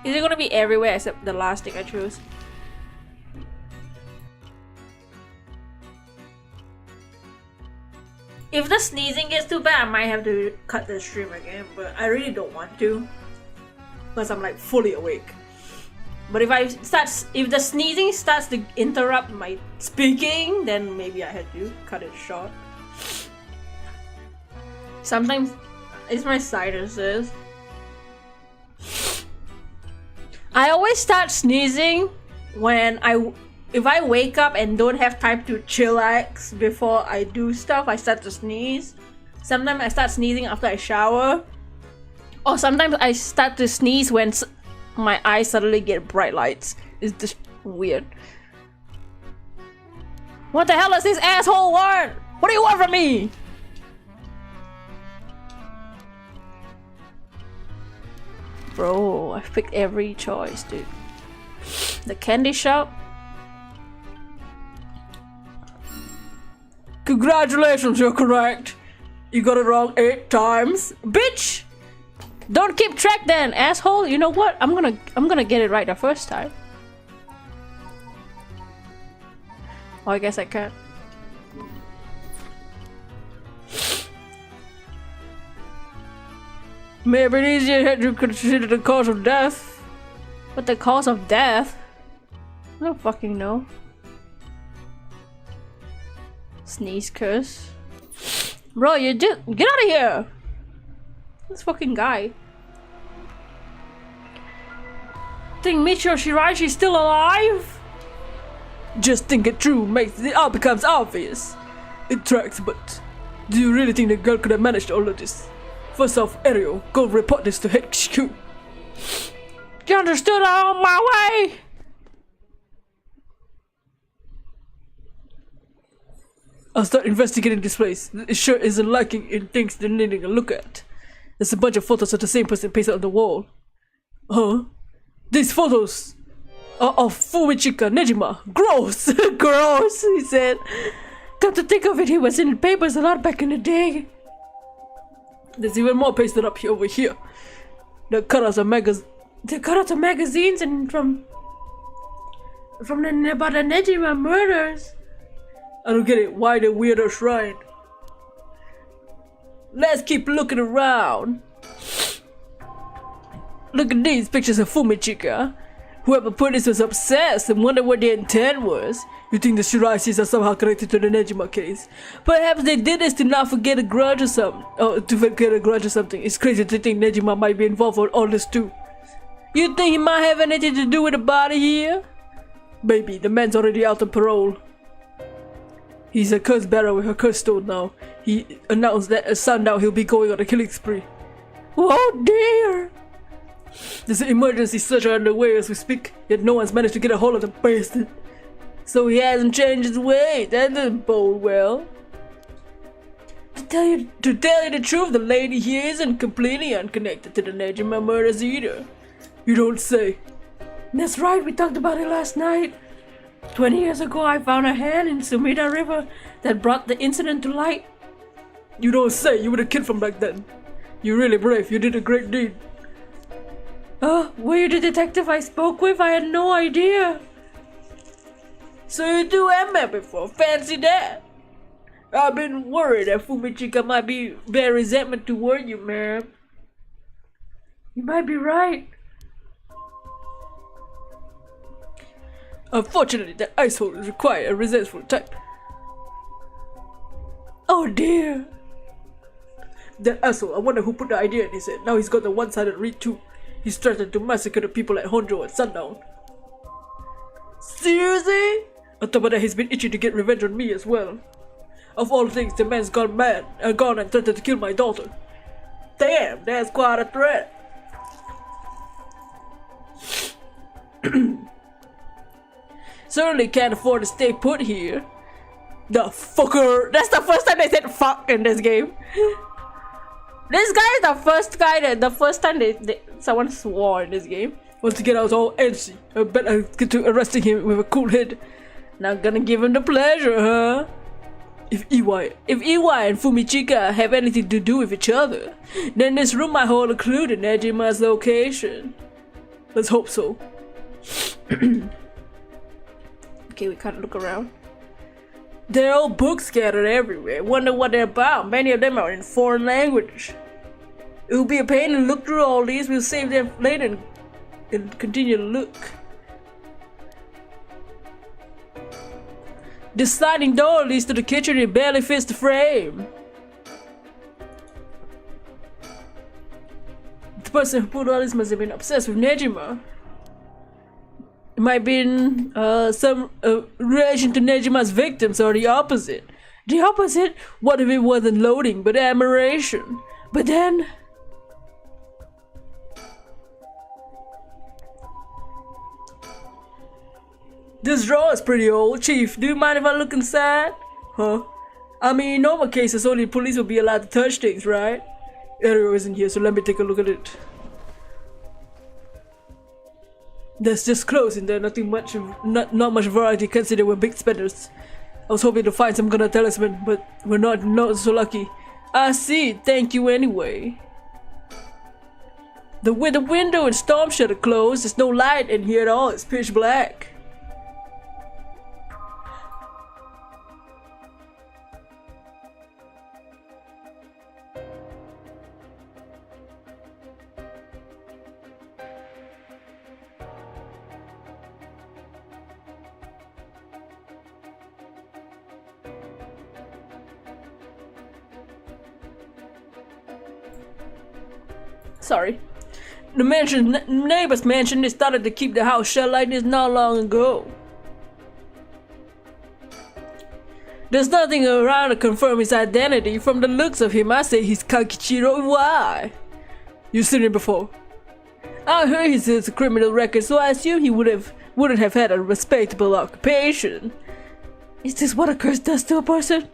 Is it gonna be everywhere except the last thing I chose? If the sneezing gets too bad, I might have to cut the stream again, but I really don't want to. Because I'm like fully awake. But if the sneezing starts to interrupt my speaking, then maybe I had to cut it short. Sometimes it's my sinuses. I always start sneezing when if I wake up and don't have time to chillax before I do stuff, I start to sneeze. Sometimes I start sneezing after I shower. Or sometimes I start to sneeze when my eyes suddenly get bright lights. It's just weird. What the hell does this asshole want? What do you want from me? Bro, I've picked every choice, dude. The candy shop. Congratulations, you're correct. You got it wrong 8 times. Bitch! Don't keep track then, asshole. You know what? I'm gonna get it right the first time. Oh, I guess I can't. Maybe it easier to consider the cause of death. But the cause of death? I don't fucking know. Sneeze curse. Bro, you get out of here! This fucking guy. Think Michio Shiraichi's still alive? Just think it through makes it all becomes obvious. It tracks, but do you really think the girl could have managed all of this? First off, Ariel, go report this to HQ. You understood? I'm on my way! I'll start investigating this place. It sure isn't lacking in things they're needing a look at. There's a bunch of photos of the same person pasted on the wall. Huh? These photos are of Fumichika Nejima. Gross! Gross, he said. Come to think of it, he was in the papers a lot back in the day. There's even more pasted up here over here. The cutouts of magazines and from the about the Nejima murders. I don't get it. Why the weirdo shrine? Let's keep looking around. Look at these pictures of Fumichika. Whoever put this was obsessed and wondered what their intent was. You think the Shiraisis are somehow connected to the Nejima case? Perhaps they did this to not forget a grudge or something. It's crazy to think Nejima might be involved with all this too. You think he might have anything to do with the body here? Maybe. The man's already out on parole. He's a curse bearer with a curse stone now. He announced that at sundown he'll be going on a killing spree. Oh dear! There's an emergency search underway as we speak, yet no one's managed to get a hold of the bastard. So he hasn't changed his way. That doesn't bode well. To tell you the truth, the lady here isn't completely unconnected to the Nejima murders either. You don't say. That's right, we talked about it last night. 20 years ago, I found a hand in Sumida River that brought the incident to light. You don't say. You were a kid from back then. You're really brave. You did a great deed. Were you the detective I spoke with? I had no idea. So you do have met before. Fancy that. I've been worried that Fumichika might be bear resentment toward you, ma'am. You might be right. Unfortunately, that icehold requires a resentful type. Oh dear. That asshole, I wonder who put the idea in his head. Now he's got the one-sided read too. He's threatened to massacre the people at Honjo at sundown. Seriously? On top of that, he's been itching to get revenge on me as well. Of all things, the man's gone mad, gone and threatened to kill my daughter. Damn, that's quite a threat. Certainly can't afford to stay put here. The fucker. That's the first time they said fuck in this game. This guy is the first time someone swore in this game. Once again, I was all antsy. I bet I get to arresting him with a cool head. Not gonna give him the pleasure, huh? If Iwai and Fumichika have anything to do with each other, then this room might hold a clue to Nejima's location. Let's hope so. Okay, we can't look around. There are old books scattered everywhere. Wonder what they're about. Many of them are in foreign language. It will be a pain to look through all these. We'll save them later and continue to look. The sliding door leads to the kitchen. It barely fits the frame. The person who put all this must have been obsessed with Nejima. It might be in some relation to Nejima's victims, or the opposite. The opposite? What if it wasn't loading, but admiration? But then... This drawer is pretty old. Chief, do you mind if I look inside? Huh? I mean, in normal cases, only police will be allowed to touch things, right? Ariel isn't here, so let me take a look at it. That's just clothes in there, not much variety considered we're big spenders. I was hoping to find some kind of talisman, but we're not so lucky. I see, thank you anyway. With the window and storm shutter closed, there's no light in here at all, it's pitch black. Sorry. The neighbor's mansion, they started to keep the house shut like this not long ago. There's nothing around to confirm his identity. From the looks of him, I say he's Kakichiro. Why? You've seen him before. I heard he has a criminal record, so I assume he wouldn't have had a respectable occupation. Is this what a curse does to a person?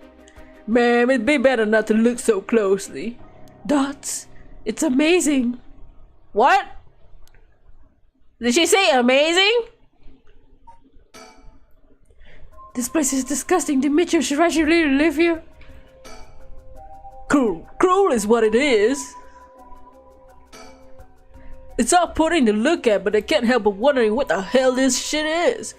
Ma'am, it'd be better not to look so closely. Dots. It's amazing. What? Did she say amazing? This place is disgusting. Dimitri, should I really live here? Cruel. Cruel is what it is. It's off-putting to look at, but I can't help but wondering what the hell this shit is.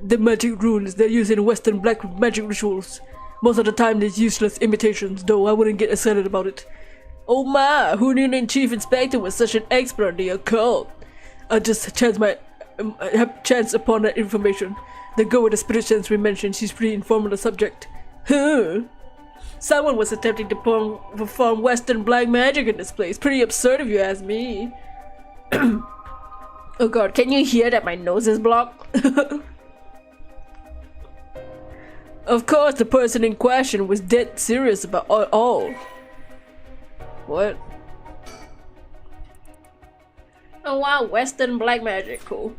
The magic runes they're using in Western black magic rituals. Most of the time they're useless imitations, though I wouldn't get excited about it. Oh my, who knew the chief inspector was such an expert on the occult? I just changed my have chance upon that information. The girl with the spirit sense we mentioned, she's pretty informed on the subject. Huh? Someone was attempting to perform Western black magic in this place. Pretty absurd if you ask me. Oh god, can you hear that my nose is blocked? Of course, the person in question was dead serious about all. What? Oh wow, Western black magic, cool.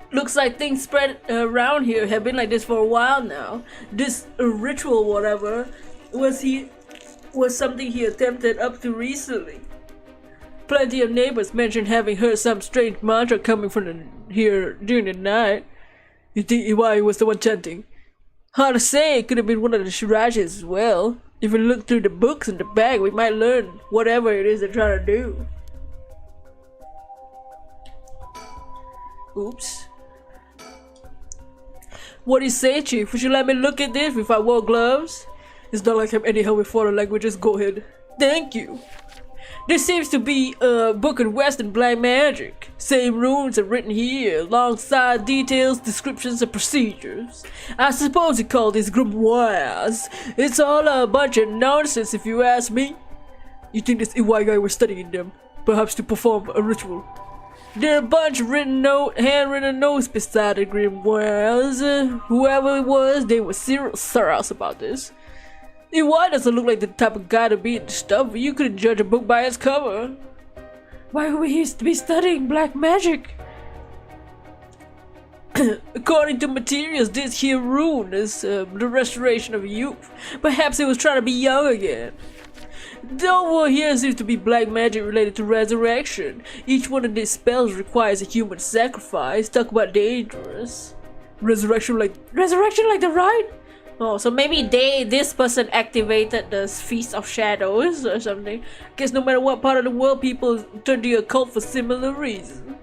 Looks like things spread around here have been like this for a while now. This ritual, whatever, was something he attempted up to recently. Plenty of neighbors mentioned having heard some strange mantra coming from here during the night. You think Iwai was the one chanting? Hard to say, it could have been one of the Shirajas as well. If we look through the books in the bag, we might learn whatever it is they're trying to do. Oops. What do you say, Chief? Would you let me look at this if I wore gloves? It's not like I'm any help with foreign languages. Go ahead. Thank you. This seems to be a book in Western black magic. Same runes are written here, alongside details, descriptions, and procedures. I suppose you call these grimoires. It's all a bunch of nonsense if you ask me. You think this Iwai guy was studying them, perhaps to perform a ritual? There are a bunch of handwritten notes beside the grimoires. Whoever it was, they were serious about this. Iwai doesn't look like the type of guy to be into stuff. You couldn't judge a book by its cover. Why would he be studying black magic? According to materials, this here rune is the restoration of youth. Perhaps he was trying to be young again. Over here seems to be black magic related to resurrection. Each one of these spells requires a human sacrifice. Talk about dangerous. Resurrection like the ride? Oh, so maybe this person activated the Feast of Shadows or something. Guess no matter what part of the world, people turn to your cult for similar reasons.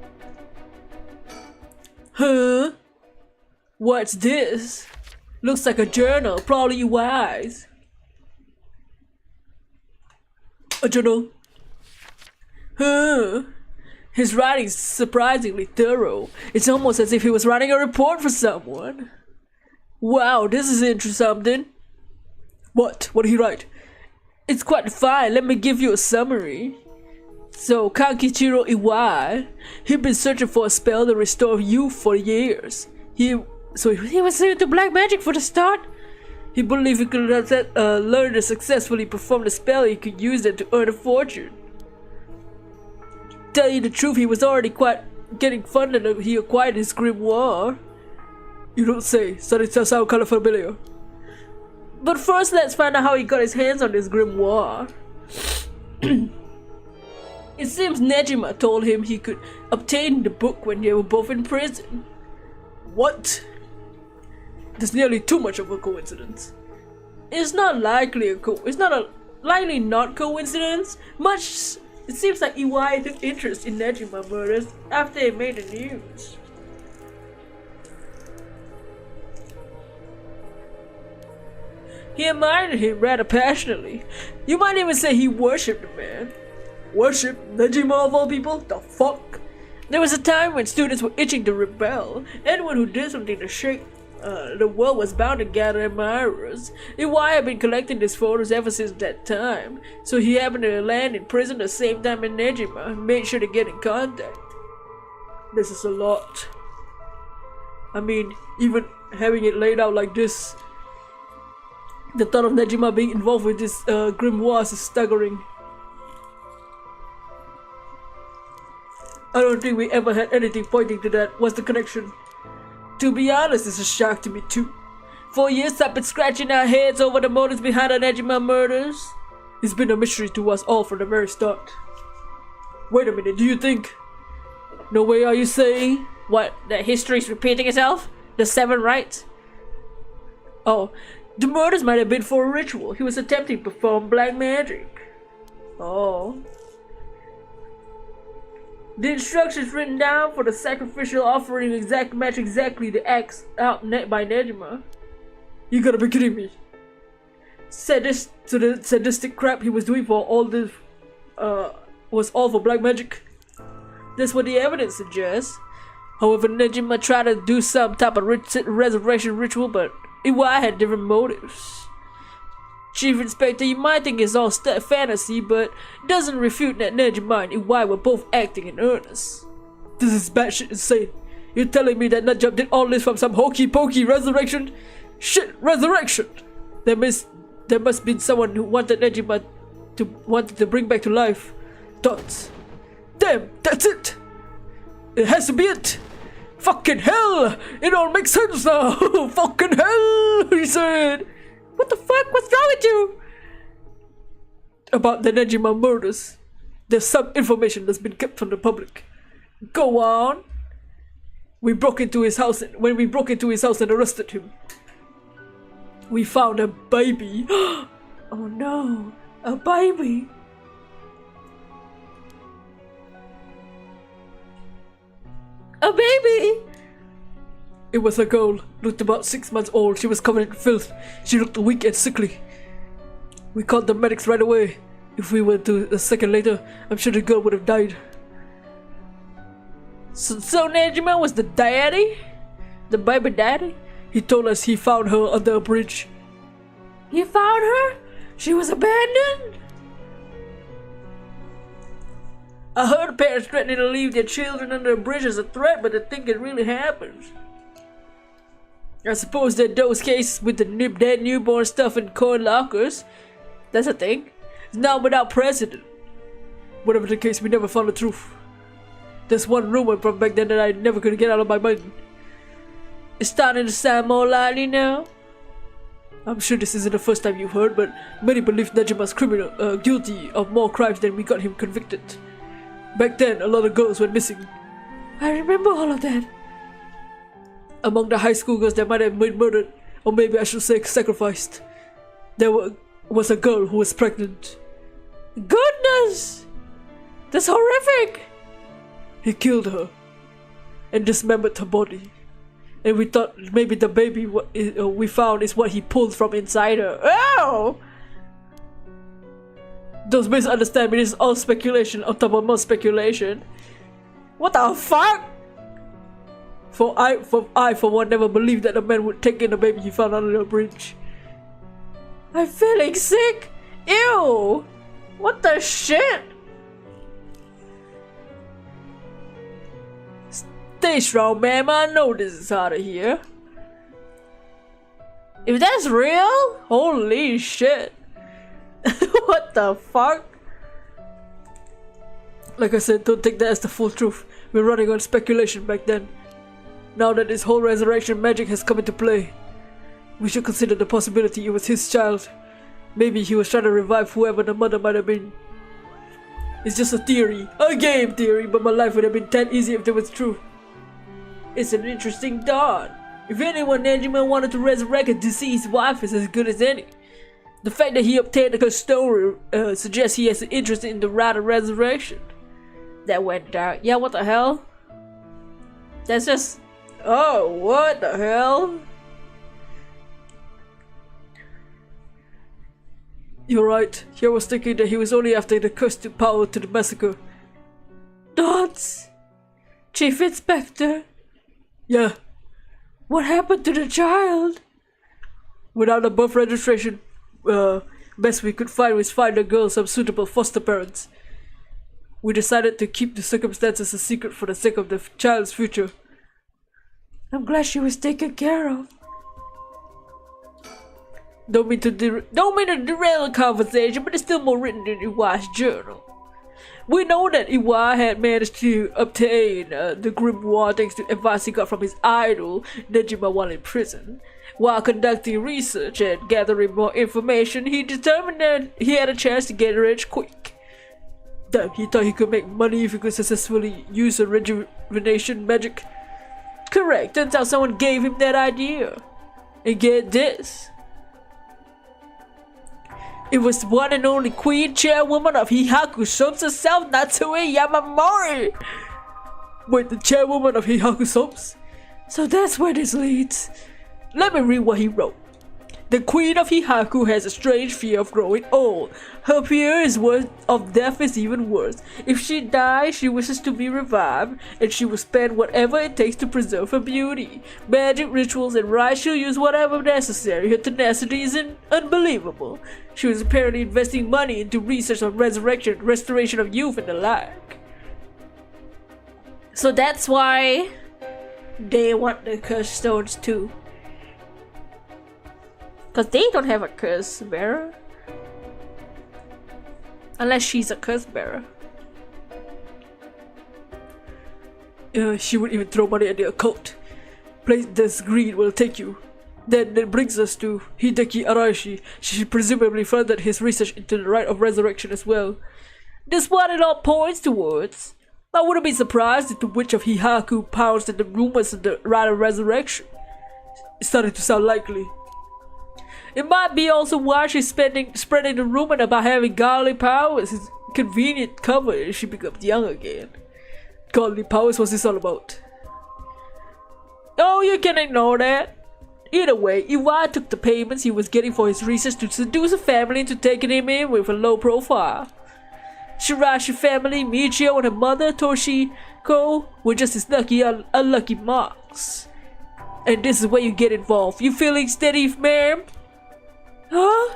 Huh? What's this? Looks like a journal, probably wise. A journal? Huh? His writing's surprisingly thorough. It's almost as if he was writing a report for someone. Wow, this is interesting. What? What did he write? It's quite fine. Let me give you a summary. So, Kankichiro Iwai, he'd been searching for a spell to restore youth for years. He was into black magic for the start. He believed he could learn to successfully perform the spell. He could use it to earn a fortune. Tell you the truth, he was already quite getting funded and he acquired his grimoire. You don't say. Starting to sound kind of familiar. But first, let's find out how he got his hands on this grimoire. It seems Nejima told him he could obtain the book when they were both in prison. What? That's nearly too much of a coincidence. It's not likely likely not coincidence. It seems like Iwai took interest in Nejima murders after it made the news. He admired him rather passionately. You might even say he worshipped the man. Worship? Nejima of all people? The fuck? There was a time when students were itching to rebel. Anyone who did something to shake the world was bound to gather admirers. Iwai had been collecting these photos ever since that time, so he happened to land in prison the same time as Nejima, made sure to get in contact. This is a lot. I mean, even having it laid out like this, the thought of Nejima being involved with this grimoire is staggering. I don't think we ever had anything pointing to that. What's the connection? To be honest, it's a shock to me too. For years I've been scratching our heads over the motives behind the Nejima murders. It's been a mystery to us all from the very start. Wait a minute, do you think? No way are you saying? What, that history's repeating itself? The seven rites? Oh, the murders might have been for a ritual. He was attempting to perform black magic. Oh. The instructions written down for the sacrificial offering match exactly the acts out by Nejima. You gotta be kidding me. Said this to the sadistic crap he was doing for all this was all for black magic. That's what the evidence suggests. However, Nejima tried to do some type of resurrection ritual, but Iwai had different motives. Chief Inspector, you might think it's all fantasy, but doesn't refute that Nejima and Iwai were both acting in earnest. This is batshit insane. You're telling me that Nutjob did all this from some hokey pokey resurrection? Shit, resurrection! There must be someone who wanted Nejima to bring back to life. Dots. Damn, that's it! It has to be it! Fucking hell! It all makes sense now! Fucking hell! He said! What the fuck? What's wrong with you? About the Nejima murders. There's some information that's been kept from the public. Go on! When we broke into his house and arrested him, we found a baby. Oh no! A baby! A baby! It was a girl, looked about 6 months old. She was covered in filth. She looked weak and sickly. We called the medics right away. If we were to a second later, I'm sure the girl would have died. So Nejima was the daddy? The baby daddy? He told us he found her under a bridge. He found her? She was abandoned? I heard parents threatening to leave their children under a bridge as a threat, but I think it really happens. I suppose that those cases with the dead newborn stuff in coin lockers, that's a thing. It's now without precedent. Whatever the case, we never found the truth. There's one rumor from back then that I never could get out of my mind. It's starting to sound more likely now. I'm sure this isn't the first time you've heard, but many believe Nejima's guilty of more crimes than we got him convicted. Back then, a lot of girls went missing. I remember all of that. Among the high school girls that might have been murdered, or maybe I should say sacrificed, there was a girl who was pregnant. Goodness! That's horrific! He killed her and dismembered her body. And we thought maybe the baby we found is what he pulled from inside her. Oh! Don't misunderstand me, this is all speculation on top of more speculation. What the fuck? For I for one never believed that a man would take in a baby he found under a bridge. I'm feeling sick. Ew! What the shit? Stay strong, ma'am. I know this is hard to hear. If that's real, holy shit. What the fuck? Like I said, don't take that as the full truth. We're running on speculation back then. Now that this whole resurrection magic has come into play, we should consider the possibility it was his child. Maybe he was trying to revive whoever the mother might have been. It's just a theory, a game theory, but my life would have been 10 easy if it was true. It's an interesting thought. If anyone Nejima wanted to resurrect a deceased wife is as good as any. The fact that he obtained her story suggests he has an interest in the right of resurrection. That went dark. Yeah, what the hell? That's just... Oh, what the hell? You're right. I was thinking that he was only after the curse to power to the massacre. Dots! Chief Inspector? Yeah. What happened to the child? Without a birth registration, best we could find was find the girl some suitable foster parents. We decided to keep the circumstances a secret for the sake of the child's future. I'm glad she was taken care of. Don't mean to derail the conversation, but there's still more written in Iwai's journal. We know that Iwai had managed to obtain the grimoire thanks to advice he got from his idol, Nejima, while in prison. While conducting research and gathering more information, he determined that he had a chance to get rich quick. Damn, he thought he could make money if he could successfully use a rejuvenation magic. Correct, turns out someone gave him that idea. And get this. It was one and only queen chairwoman of Hihaku Shops herself, Natsue Yamamori! Wait, the chairwoman of Hihaku Shops? So that's where this leads. Let me read what he wrote. The queen of Hihaku has a strange fear of growing old. Her fear is worse of death is even worse. If she dies, she wishes to be revived, and she will spend whatever it takes to preserve her beauty. Magic, rituals, and rites, she'll use whatever necessary. Her tenacity is unbelievable. She was apparently investing money into research on resurrection, restoration of youth, and the like. So that's why they want the cursed stones too. Because they don't have a curse bearer. Unless she's a curse bearer. She would even throw money at the occult. Place this greed will take you. Then that brings us to Hideki Arashi. She presumably funded his research into the rite of resurrection as well. This what it all points towards. I wouldn't be surprised if the witch of Hihaku pounced at the rumors of the rite of resurrection. It's starting to sound likely. It might be also why she's spreading the rumor about having godly powers. It's convenient cover if she becomes young again. Godly powers, what's this all about? Oh, you can ignore that. Either way, Iwai took the payments he was getting for his research to seduce a family into taking him in with a low profile. Shirashi family, Michio and her mother, Toshiko, were just as unlucky marks. And this is where you get involved. You feeling steady, ma'am? Huh?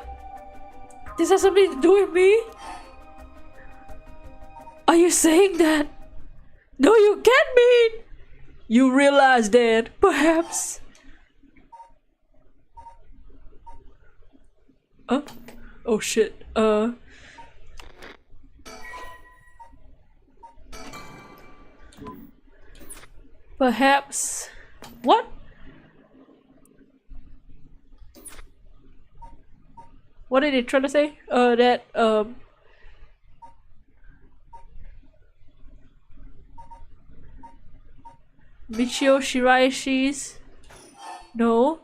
This has something to do with me? Are you saying that? No, you can't mean! You realize that, perhaps? Oh shit, perhaps... What? What did he try to say? Michio Shiraishi's... No.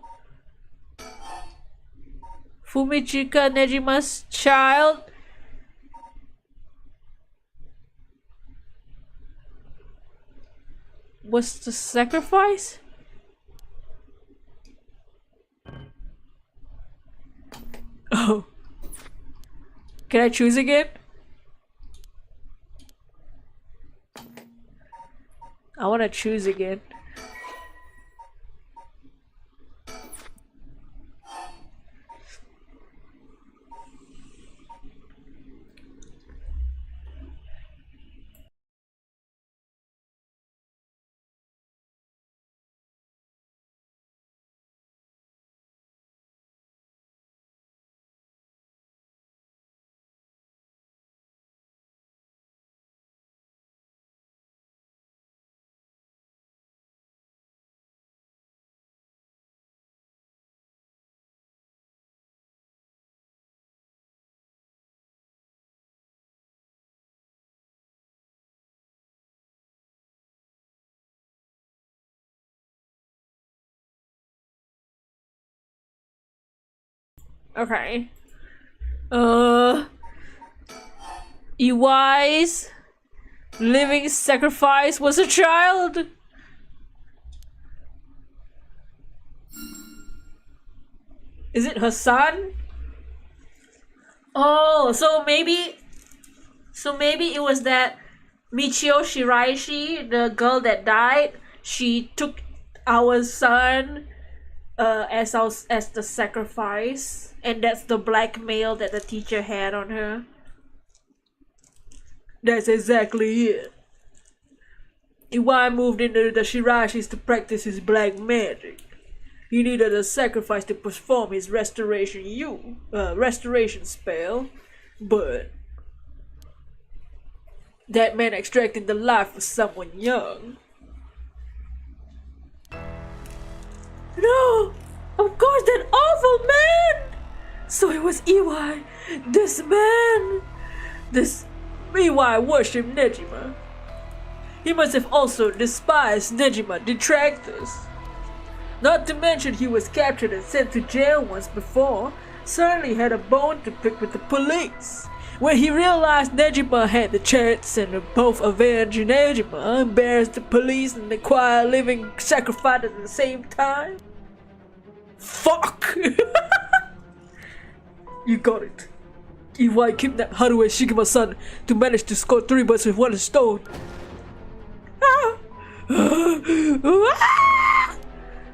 Fumichika Nejima's child? Was the sacrifice? Oh. Can I choose again? I wanna choose again. Okay. Iwai's living sacrifice was a child? Is it her son? Oh, so maybe it was that Michio Shiraishi, the girl that died, she took our son as the sacrifice, and that's the blackmail that the teacher had on her. That's exactly it. Iwai moved into the Shirashis to practice his black magic. He needed a sacrifice to perform his restoration spell, but that meant extracting the life of someone young. No! Of course, that awful man! So it was Iwai, this man! This Iwai worshipped Nejima. He must have also despised Nejima detractors. Not to mention he was captured and sent to jail once before. certainly had a bone to pick with the police. When he realized Nejima had the chance and both avenged Nejima, embarrassed the police and acquire living sacrifice at the same time. Fuck! You got it. EY kidnapped Haruo Shigema-san to manage to score 3 birds with 1 stone.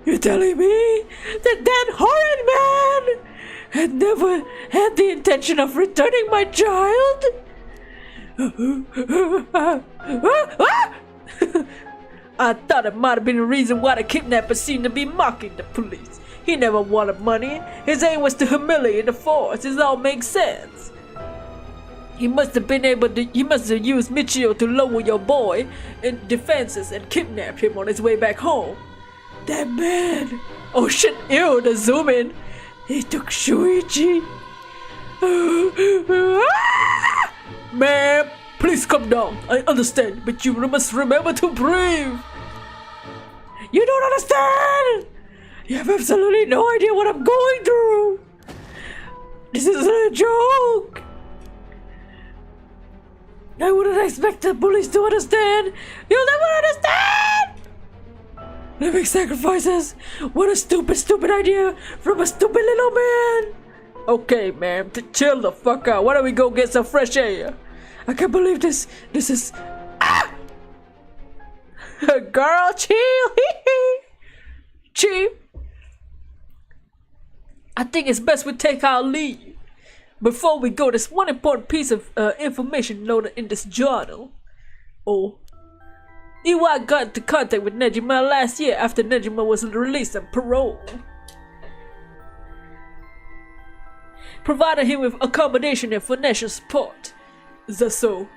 You're telling me that horrid man had never had the intention of returning my child? I thought it might have been the reason why the kidnapper seemed to be mocking the police. He never wanted money. His aim was to humiliate the force. This all makes sense. He must have used Michio to lower your boy in defenses and kidnapped him on his way back home. That man! Oh shit, ew, the zoom in. He took Shuichi. Ma'am, please come down. I understand, but you must remember to breathe. You don't understand! You have absolutely no idea what I'm going through. This isn't a joke. I wouldn't expect the police to understand. You'll never understand! Living sacrifices! What a stupid idea from a stupid little man! Okay, ma'am, chill the fuck out. Why don't we go get some fresh air? I can't believe this is... Ah! Girl, chill! Chief! I think it's best we take our leave. Before we go, there's one important piece of information noted in this journal. Oh. EY got into contact with Nejima last year after Nejima was released on parole. Provided him with accommodation and financial support. Is that so?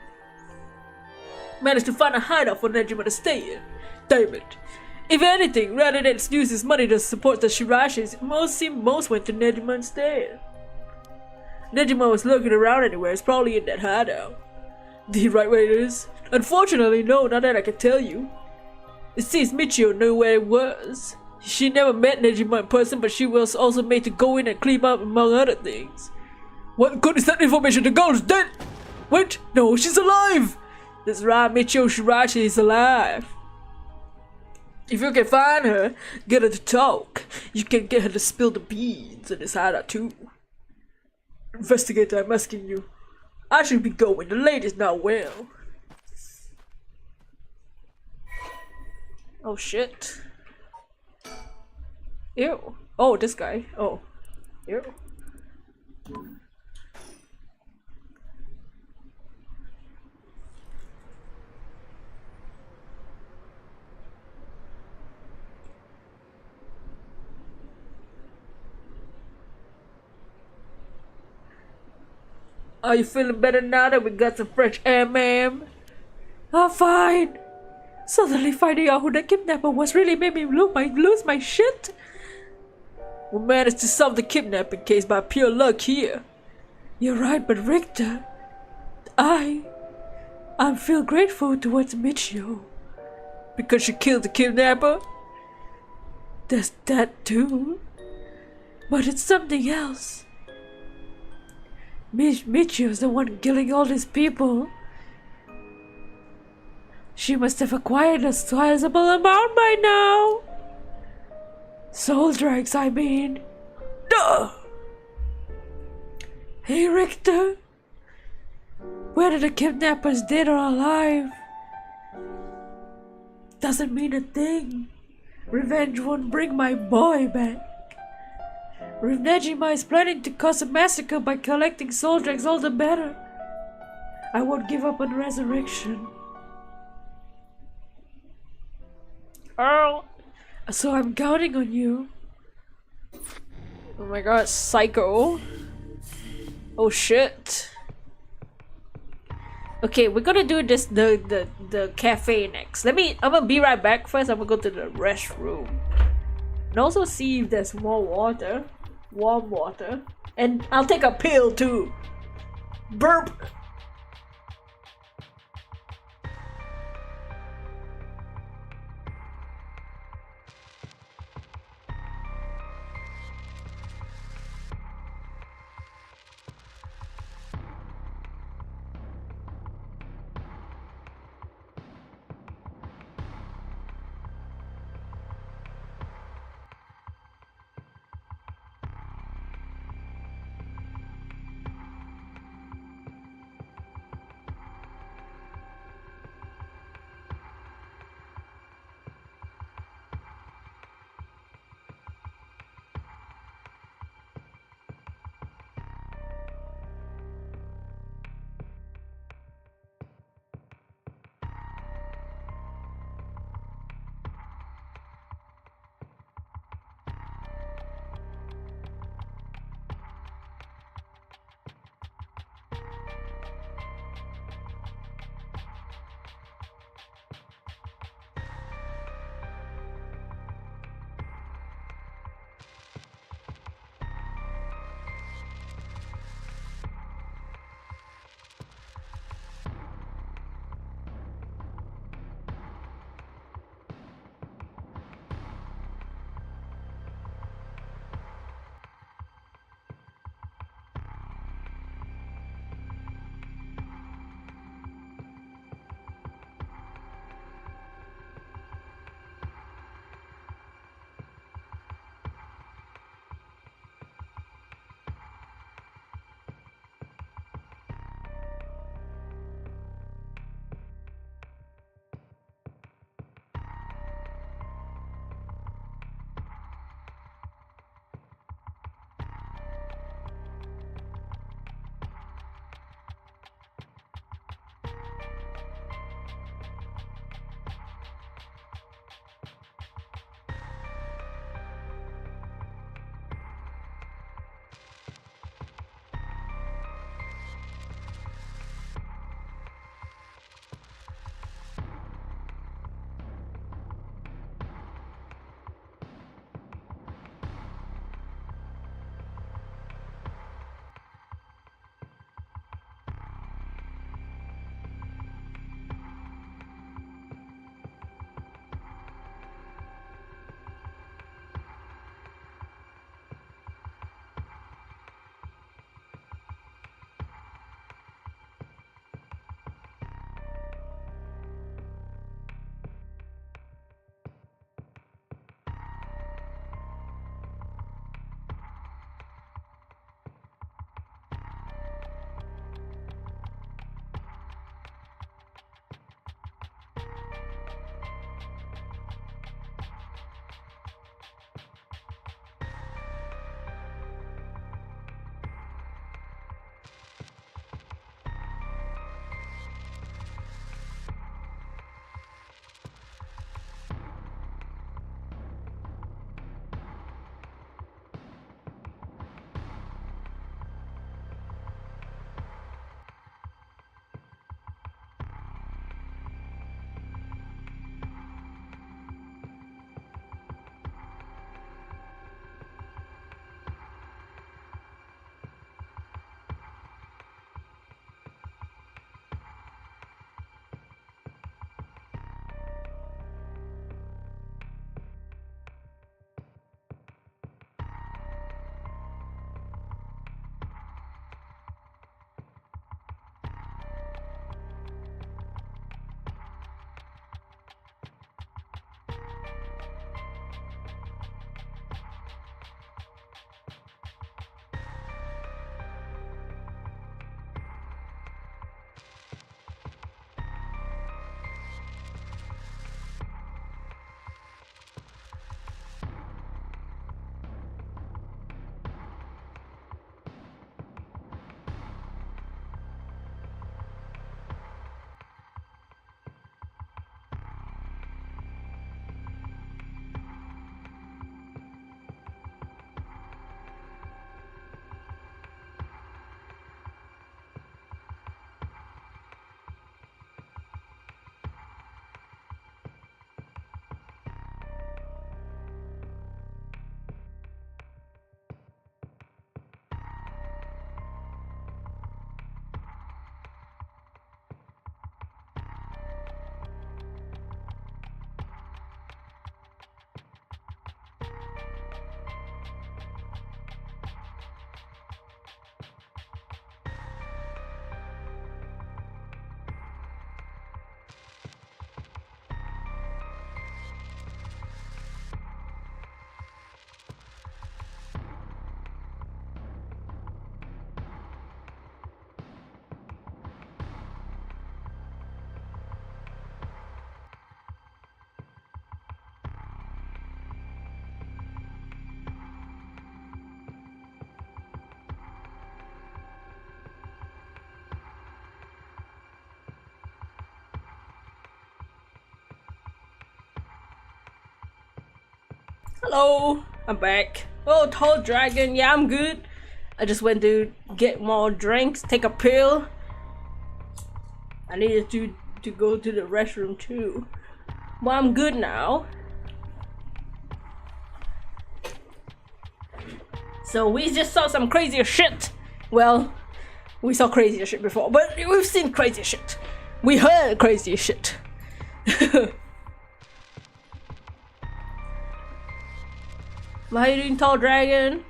Managed to find a hideout for Nejima to stay in. Damn it. If anything, rather than use his money to support the Shirashis, most went to Nejima instead. Nejima was looking around anywhere, it's probably in that hideout. Did he write where it is? Unfortunately, no, not that I can tell you. It seems Michio knew where it was. She never met Nejima in person, but she was also made to go in and clean up among other things. What good is that information? The girl is dead! Wait, no, she's alive! That's right, Michio Shirashi is alive. If you can find her, get her to talk. You can get her to spill the beans in this hideout too. Investigator, I'm asking you. I should be going. The lady's not well. Oh shit. Ew. Oh, this guy. Oh. Ew. Are you feeling better now that we got some fresh air, ma'am? I'm fine. Suddenly finding out who the kidnapper was really made me lose my shit. We managed to solve the kidnapping case by pure luck here. You're right, but Richter, I feel grateful towards Michio. Because she killed the kidnapper? There's that too. But it's something else. Michio's the one killing all these people. She must have acquired a sizable amount by now. Soul drugs, I mean. Duh! Hey, Richter. Whether the kidnapper's dead or alive doesn't mean a thing. Revenge won't bring my boy back. If Nejima is planning to cause a massacre by collecting soul drugs, all the better. I won't give up on resurrection. Oh, so I'm counting on you. Oh my god, psycho. Oh shit. Okay, we're gonna do this the cafe next. I'm gonna be right back. First I'm gonna go to the restroom. And also see if there's more water. Warm water. And I'll take a pill too. Burp! Hello, I'm back. Oh, tall dragon, yeah, I'm good. I just went to get more drinks, take a pill. I needed to go to the restroom too. But I'm good now. So we just saw some crazier shit. Well, we saw crazier shit before, but we've seen crazier shit. We heard crazier shit. How you doing, tall dragon?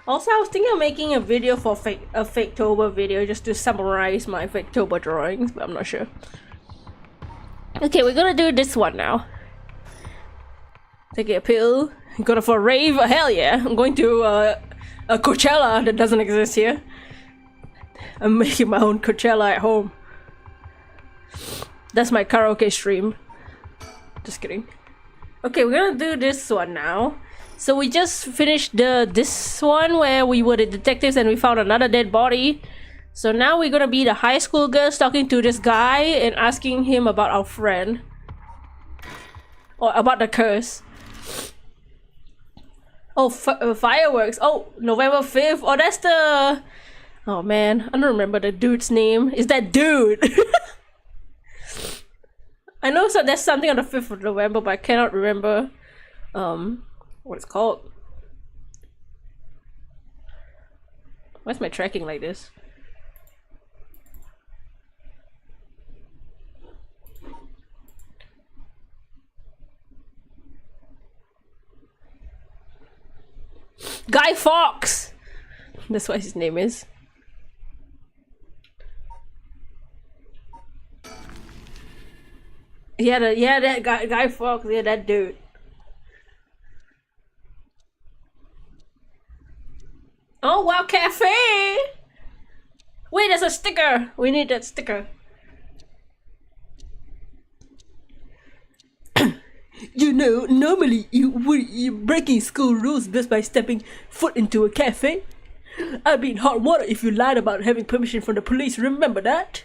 Also, I was thinking of making a video for a VTuber video just to summarize my VTuber drawings, but I'm not sure. Okay, we're gonna do this one now. Taking a pill. Going for a rave? Hell yeah! I'm going to a Coachella that doesn't exist here. I'm making my own Coachella at home. That's my karaoke stream. Just kidding. Okay, we're gonna do this one now. So we just finished this one where we were the detectives and we found another dead body. So now we're gonna be the high school girls talking to this guy and asking him about our friend. Or about the curse. Oh, fireworks. Oh, November 5th. Oh, that's the... Oh man, I don't remember the dude's name. Is that dude? I know so there's something on the 5th of November, but I cannot remember what it's called. Why's my tracking like this? Guy Fawkes! That's what his name is. Yeah, that guy Fawkes, yeah, that dude. Oh, wow, cafe! Wait, there's a sticker! We need that sticker. You know, normally you're breaking school rules just by stepping foot into a cafe. I'd be in hot water if you lied about having permission from the police, remember that?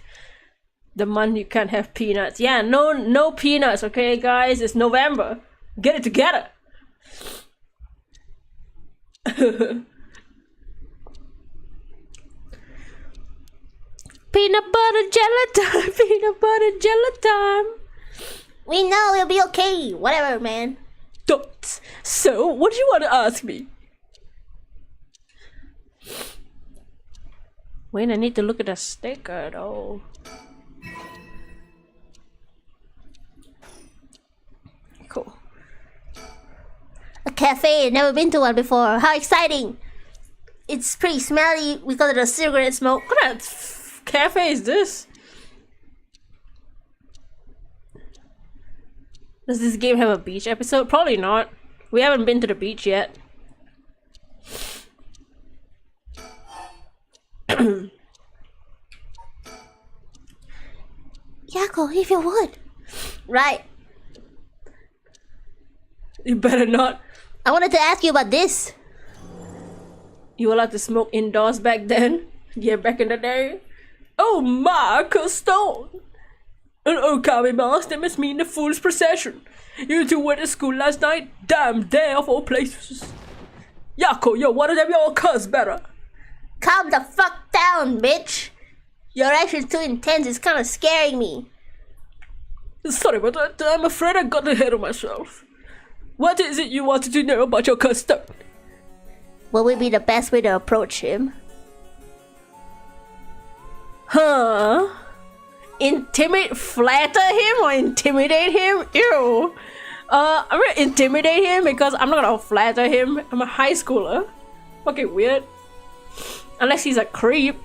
The month you can't have peanuts. Yeah, no peanuts, okay guys? It's November. Get it together! Peanut butter jelly time! Peanut butter jelly time! We know it'll be okay. Whatever, man. Dots. So, what do you want to ask me? Wait, I need to look at the sticker though. Cool. A cafe. Never been to one before. How exciting! It's pretty smelly because of the cigarette smoke. What kind of cafe is this? Does this game have a beach episode? Probably not. We haven't been to the beach yet. Yako, if you would. Right. You better not. I wanted to ask you about this. You were allowed to smoke indoors back then? Yeah, back in the day. Oh my, Stone! An Okami mask, that must mean the fool's procession. You two went to school last night? Damn day of all places. Yako, yo, one of them y'all cuss better. Calm the fuck down, bitch. Your action's too intense, it's kinda scaring me. Sorry about that, I'm afraid I got ahead of myself. What is it you wanted to know about your custom? What would be the best way to approach him? Huh? Flatter him or intimidate him? Ew. I'm gonna intimidate him because I'm not gonna flatter him. I'm a high schooler. Fucking weird. Unless he's a creep.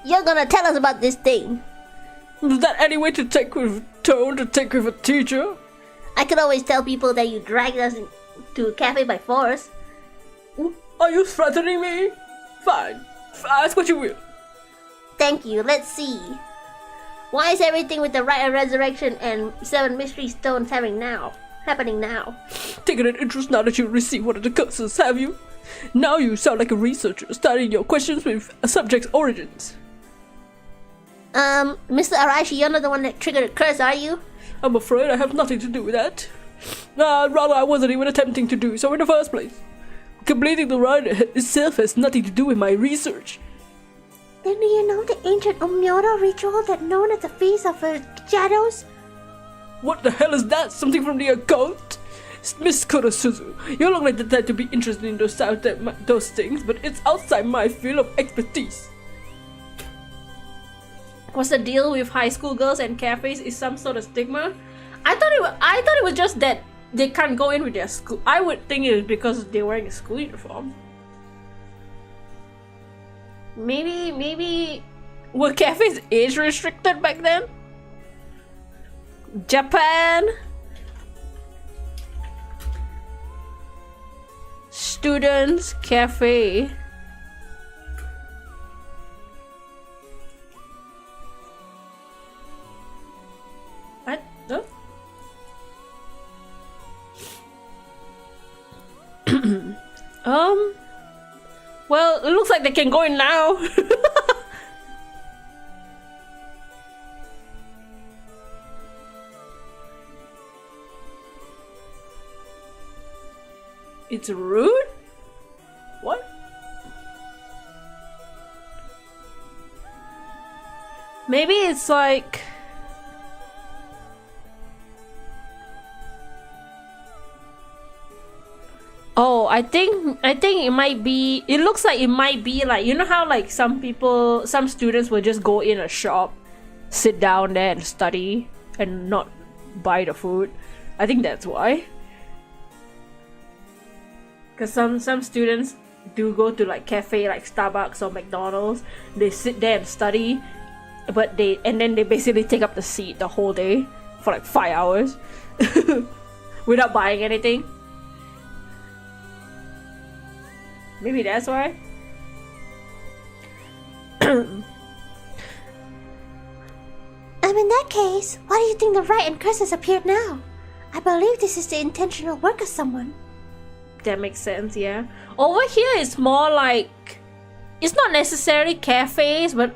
You're gonna tell us about this thing. Is that any way to take with tone to take with a teacher? I could always tell people that you dragged us to a cafe by force. Are you threatening me? Fine. Ask what you will. Thank you. Let's see. Why is everything with the Rite of Resurrection and 7 Mystery Stones happening now? Taking an interest now that you received one of the curses, have you? Now you sound like a researcher studying your questions with a subject's origins. Mr. Araishi, you're not the one that triggered the curse, are you? I'm afraid I have nothing to do with that. Rather, I wasn't even attempting to do so in the first place. Completing the ride itself has nothing to do with my research. Then do you know the ancient Omyoto ritual that's known as the Feast of Shadows? What the hell is that? Something from the occult? Miss Kurosuzu, you look like the type to be interested in those things, but it's outside my field of expertise. What's the deal with high school girls and cafes? Is some sort of stigma? I thought it was just that they can't go in with their school. I would think it was because they're wearing a school uniform. Maybe were cafes age restricted back then? Japan. Students cafe. What? No? Well, it looks like they can go in now. It's rude? What? Maybe it's like... Oh, I think it might be... It looks like it might be like... You know how like some students will just go in a shop, sit down there and study and not buy the food? I think that's why. Because some students do go to like cafe like Starbucks or McDonald's. They sit there and study, but then they basically take up the seat the whole day for like 5 hours without buying anything. Maybe that's why. In that case, why do you think the right and curse has appeared now? I believe this is the intentional work of someone. That makes sense, yeah. Over here it's more like... It's not necessarily cafes, but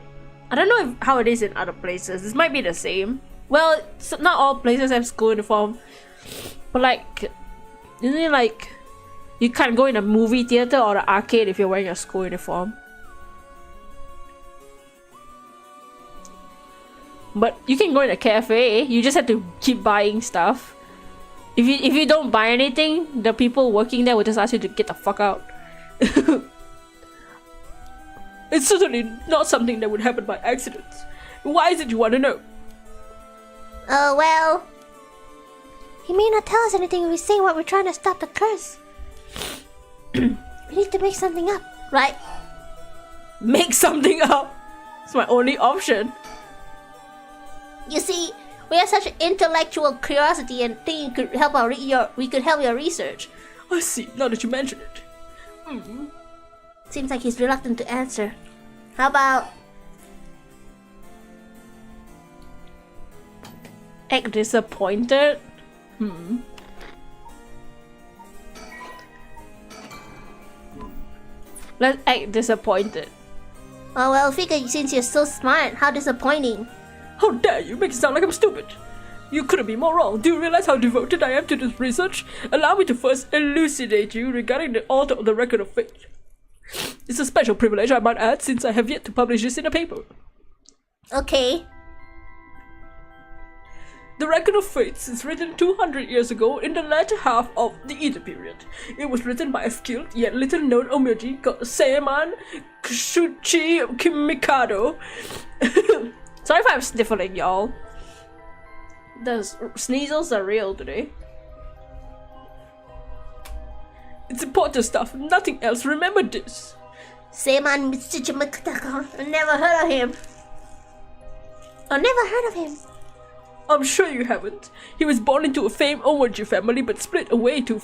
I don't know how it is in other places. This might be the same. Well, not all places have school uniform. But like... Isn't it like... You can't go in a movie theater or an arcade if you're wearing a school uniform. But you can go in a cafe. You just have to keep buying stuff. If you don't buy anything, the people working there will just ask you to get the fuck out. It's certainly not something that would happen by accident. Why is it you want to know? Oh, well... He may not tell us anything if we say what we're trying to stop the curse. We need to make something up, right? Make something up? It's my only option. You see, we have such intellectual curiosity and think you could help we could help your research. I see, now that you mention it. Seems like he's reluctant to answer. How about... Act disappointed? Let's act disappointed. Oh well, figure since you're so smart, how disappointing. How dare you make it sound like I'm stupid? You couldn't be more wrong. Do you realize how devoted I am to this research? Allow me to first elucidate you regarding the author of the Record of Fate. It's a special privilege, I might add, since I have yet to publish this in a paper. Okay. The Record of Fates is written 200 years ago in the latter half of the Edo period. It was written by a skilled yet little known emoji called Seiman Kushuchi Mikado. Sorry if I'm sniffling, y'all. The sneezels are real today. It's important stuff, nothing else. Remember this. Seiman Mitsuchimakataka. I never heard of him. I'm sure you haven't. He was born into a famed emoji family but split away to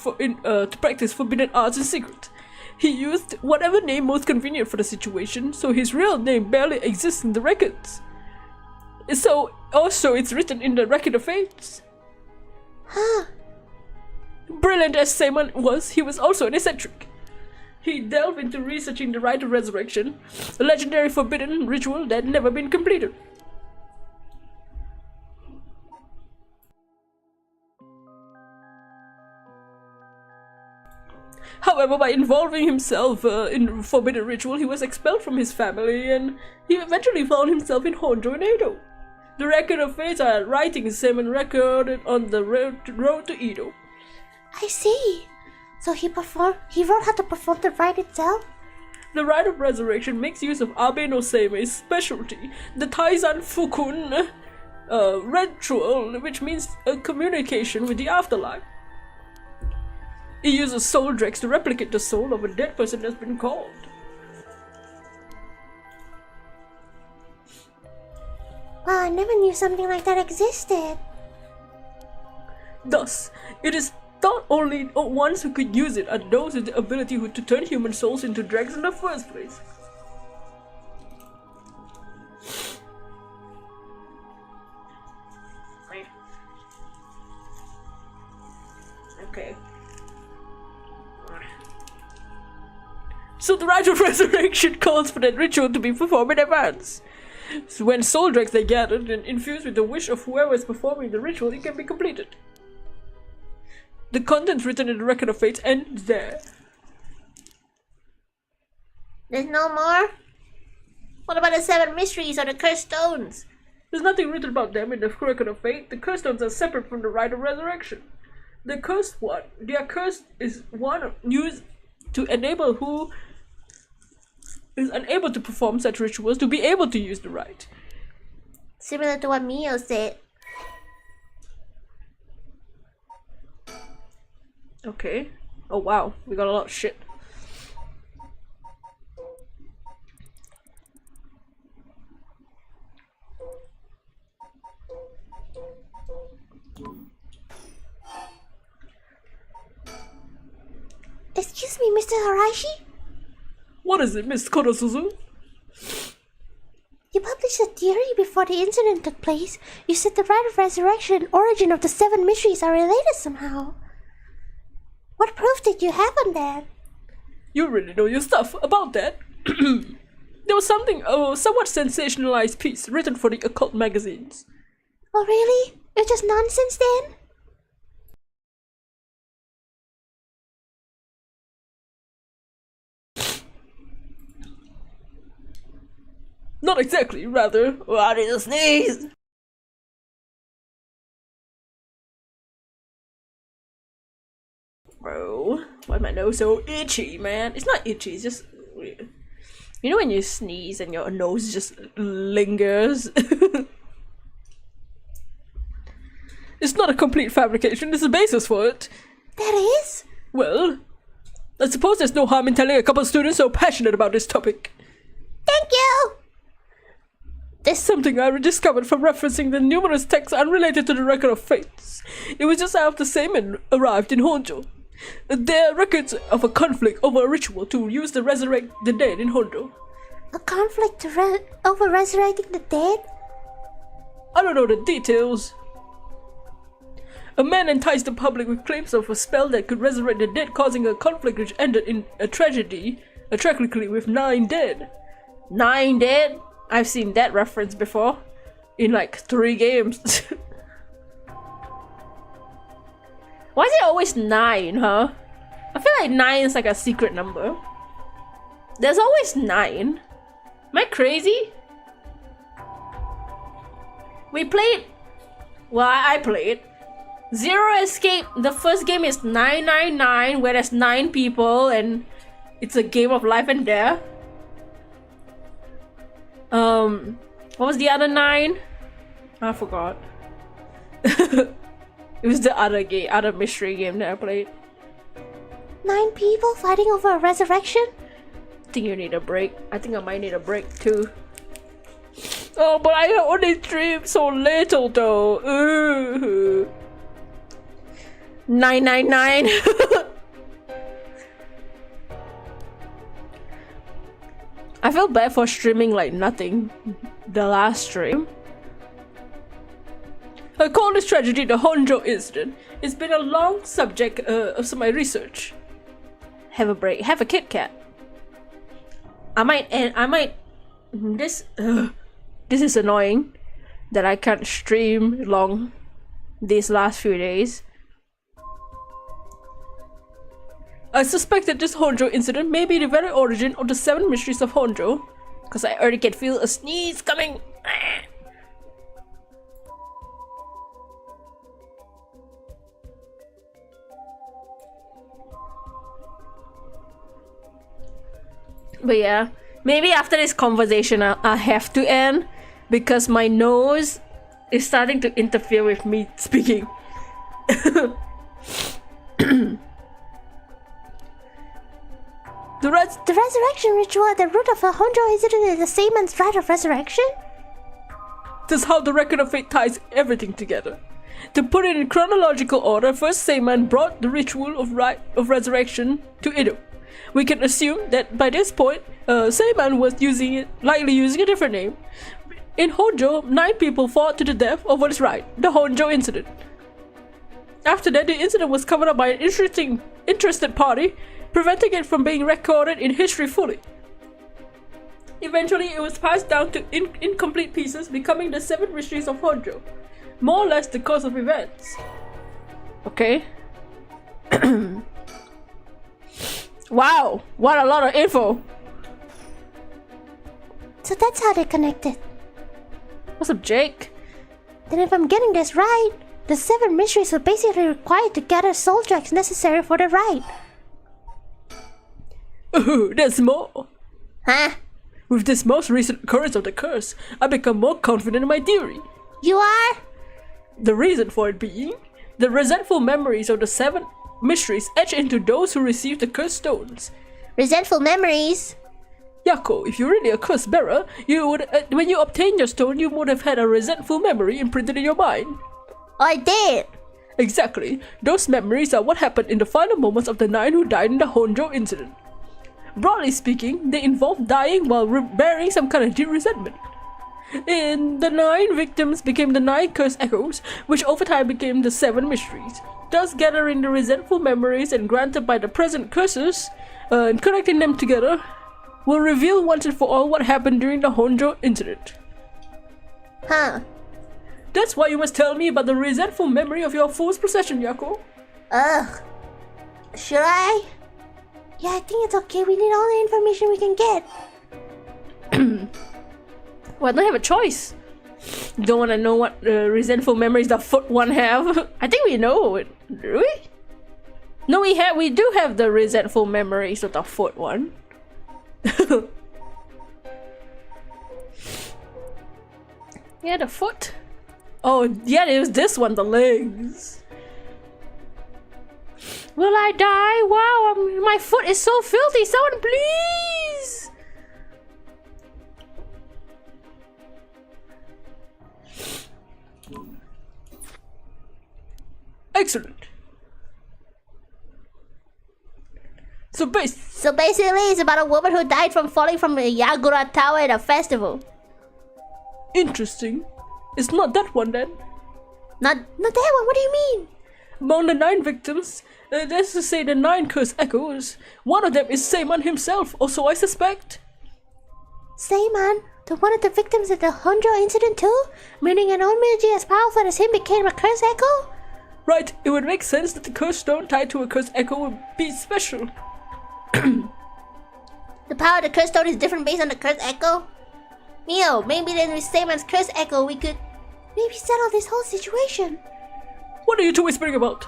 practice forbidden arts in secret. He used whatever name most convenient for the situation, so his real name barely exists in the records. So, also it's written in the Record of Fates. Huh. Brilliant as Seiman was, he was also an eccentric. He delved into researching the Rite of Resurrection, a legendary forbidden ritual that had never been completed. However, by involving himself in forbidden ritual, he was expelled from his family, and he eventually found himself in Honjo in Edo. The record of fates are writing the same record on the road to Edo. I see. So he wrote how to perform the rite itself? The rite of resurrection makes use of Abe no Seime's specialty, the Taizan Fukun ritual, which means a communication with the afterlife. It uses soul dregs to replicate the soul of a dead person that's been called. Wow, I never knew something like that existed. Thus, it is thought only ones who could use it are those with the ability to turn human souls into dregs in the first place. Okay. So the rite of resurrection calls for that ritual to be performed in advance. So when soul dregs are gathered and infused with the wish of whoever is performing the ritual, it can be completed. The contents written in the record of fates end there. There's no more? What about the 7 mysteries or the cursed stones? There's nothing written about them in the record of fate. The cursed stones are separate from the rite of resurrection. The cursed one, their curse is one used to enable who is unable to perform such rituals to be able to use the rite. Similar to what Mio said. Okay. Oh wow, we got a lot of shit. Excuse me, Mr. Haraishi? What is it, Miss Korosuzu? You published a theory before the incident took place. You said the rite of resurrection and origin of the 7 mysteries are related somehow. What proof did you have on that? You really know your stuff about that. There was something, somewhat sensationalized piece written for the occult magazines. Oh really? It's just nonsense then? Not exactly, rather. What is a sneeze? Bro, why is my nose so itchy, man? It's not itchy, it's just weird. You know when you sneeze and your nose just lingers? It's not a complete fabrication, there's a basis for it. That is? Well, I suppose there's no harm in telling a couple of students so passionate about this topic. Thank you! There's something I discovered from referencing the numerous texts unrelated to the record of fates. It was just after Seimen arrived in Honjo. There are records of a conflict over a ritual to use to resurrect the dead in Honjo. A conflict over resurrecting the dead? I don't know the details. A man enticed the public with claims of a spell that could resurrect the dead, causing a conflict which ended in a tragedy, tragically with 9 dead. 9 dead? I've seen that reference before. In like 3 games. Why is it always 9, huh? I feel like 9 is like a secret number. There's always 9. Am I crazy? We played... Well, I played. Zero Escape, the first game is 999, where there's 9 people and it's a game of life and death. What was the other 9? I forgot. It was the other mystery game that I played. 9 people fighting over a resurrection? I think you need a break. I think I might need a break too. Oh, but I only streamed so little though. Ooh. 999. I felt bad for streaming like nothing the last stream. I call this tragedy the Honjo incident. It's been a long subject of some of my research. Have a break. Have a Kit Kat. This is annoying that I can't stream long these last few days. I suspect that this Honjo incident may be the very origin of the 7 mysteries of Honjo. Because I already can feel a sneeze coming. But yeah, maybe after this conversation I'll have to end because my nose is starting to interfere with me speaking. The resurrection ritual at the root of a Honjo incident is the same as rite of resurrection? That's how the record of fate ties everything together. To put it in chronological order, first Seiman brought the ritual of rite of resurrection to Edo. We can assume that by this point, Seiman was likely using a different name. In Honjo, 9 people fought to the death over this rite, the Honjo incident. After that, the incident was covered up by an interested party, preventing it from being recorded in history fully. Eventually, it was passed down to incomplete pieces, becoming the 7 mysteries of Honjo. More or less the course of events. Okay. Wow, what a lot of info. So that's how they connected. What's up, Jake? Then if I'm getting this right, the 7 mysteries were basically required to gather soul tracks necessary for the rite. There's more. Huh? With this most recent occurrence of the curse, I become more confident in my theory. You are? The reason for it being, the resentful memories of the 7 mysteries etch into those who receive the cursed stones. Resentful memories? Yako, if you're really a curse bearer, you would, when you obtained your stone, you would have had a resentful memory imprinted in your mind. I did. Exactly. Those memories are what happened in the final moments of the 9 who died in the Honjo incident. Broadly speaking, they involved dying while bearing some kind of deep resentment. And the 9 victims became the 9 cursed echoes, which over time became the 7 mysteries. Thus gathering the resentful memories and granted by the present curses, and connecting them together, will reveal once and for all what happened during the Honjo incident. Huh. That's why you must tell me about the resentful memory of your fool's procession, Yako. Ugh. Should I? Yeah, I think it's okay. We need all the information we can get. Well, I don't have a choice. You don't want to know what resentful memories the foot one have? I think we know it. Do we? No, we do have the resentful memories of the foot one. Yeah, the foot. Oh, yeah, it was this one, the legs. Will I die? Wow, my foot is so filthy. Someone please! Excellent. So basically, it's about a woman who died from falling from a Yagura tower at a festival. Interesting. It's not that one then. Not that one. What do you mean? Among the 9 victims, that's to say the 9 cursed echoes, one of them is Seiman himself, or so I suspect. Seiman? The one of the victims of the Honjo incident too? Meaning an emoji as powerful as him became a cursed echo? Right, it would make sense that the cursed stone tied to a cursed echo would be special. The power of the cursed stone is different based on the cursed echo? Neo, maybe then with Seiman's cursed echo we could maybe settle this whole situation. What are you two whispering about?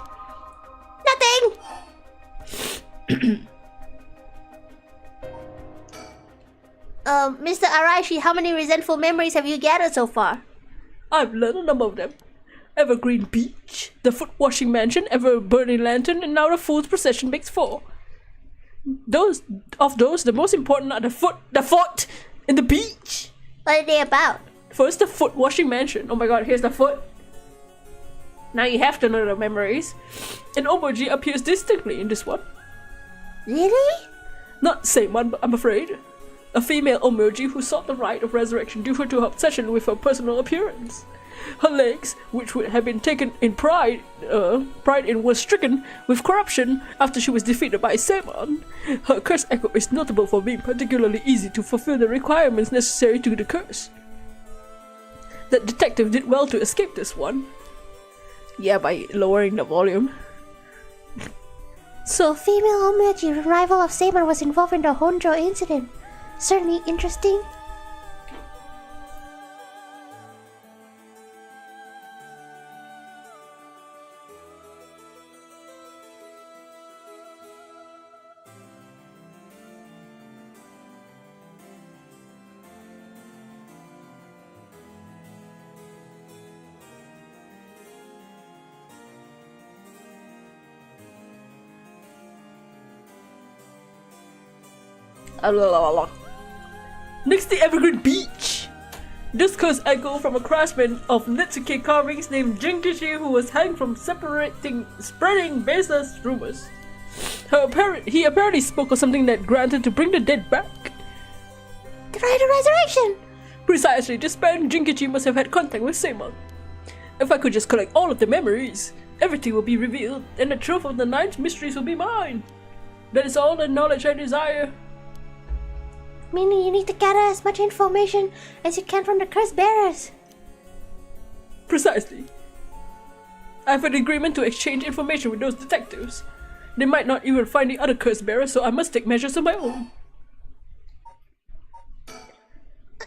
Nothing! Mr. Araishi, how many resentful memories have you gathered so far? I've learned a number of them. Evergreen Beach, the Foot Washing Mansion, Ever Burning Lantern, and now the Fool's Procession makes 4. Those, the most important are the foot, and the beach. What are they about? First, the Foot Washing Mansion. Oh my god, here's the foot. Now you have to know the memories. An emoji appears distinctly in this one. Really? Not the same one, but I'm afraid. A female emoji who sought the rite of resurrection due to her obsession with her personal appearance. Her legs, which would have been taken in pride in, was stricken with corruption after she was defeated by Seiman. Her curse echo is notable for being particularly easy to fulfill the requirements necessary to the curse. The detective did well to escape this one. Yeah, by lowering the volume. So, female emoji rival of Seiman was involved in the Honjo incident. Certainly interesting. Next, the Evergreen Beach. This curse echo from a craftsman of Netsuke carvings named Jinkishi, who was hanged from spreading baseless rumors. He apparently spoke of something that granted to bring the dead back. The right of resurrection! Precisely, this man Jinkichi must have had contact with Seiman. If I could just collect all of the memories, everything will be revealed, and the truth of the nine's mysteries will be mine. That is all the knowledge I desire. Meaning you need to gather as much information as you can from the curse bearers. Precisely. I have an agreement to exchange information with those detectives. They might not even find the other curse bearers, so I must take measures of my own.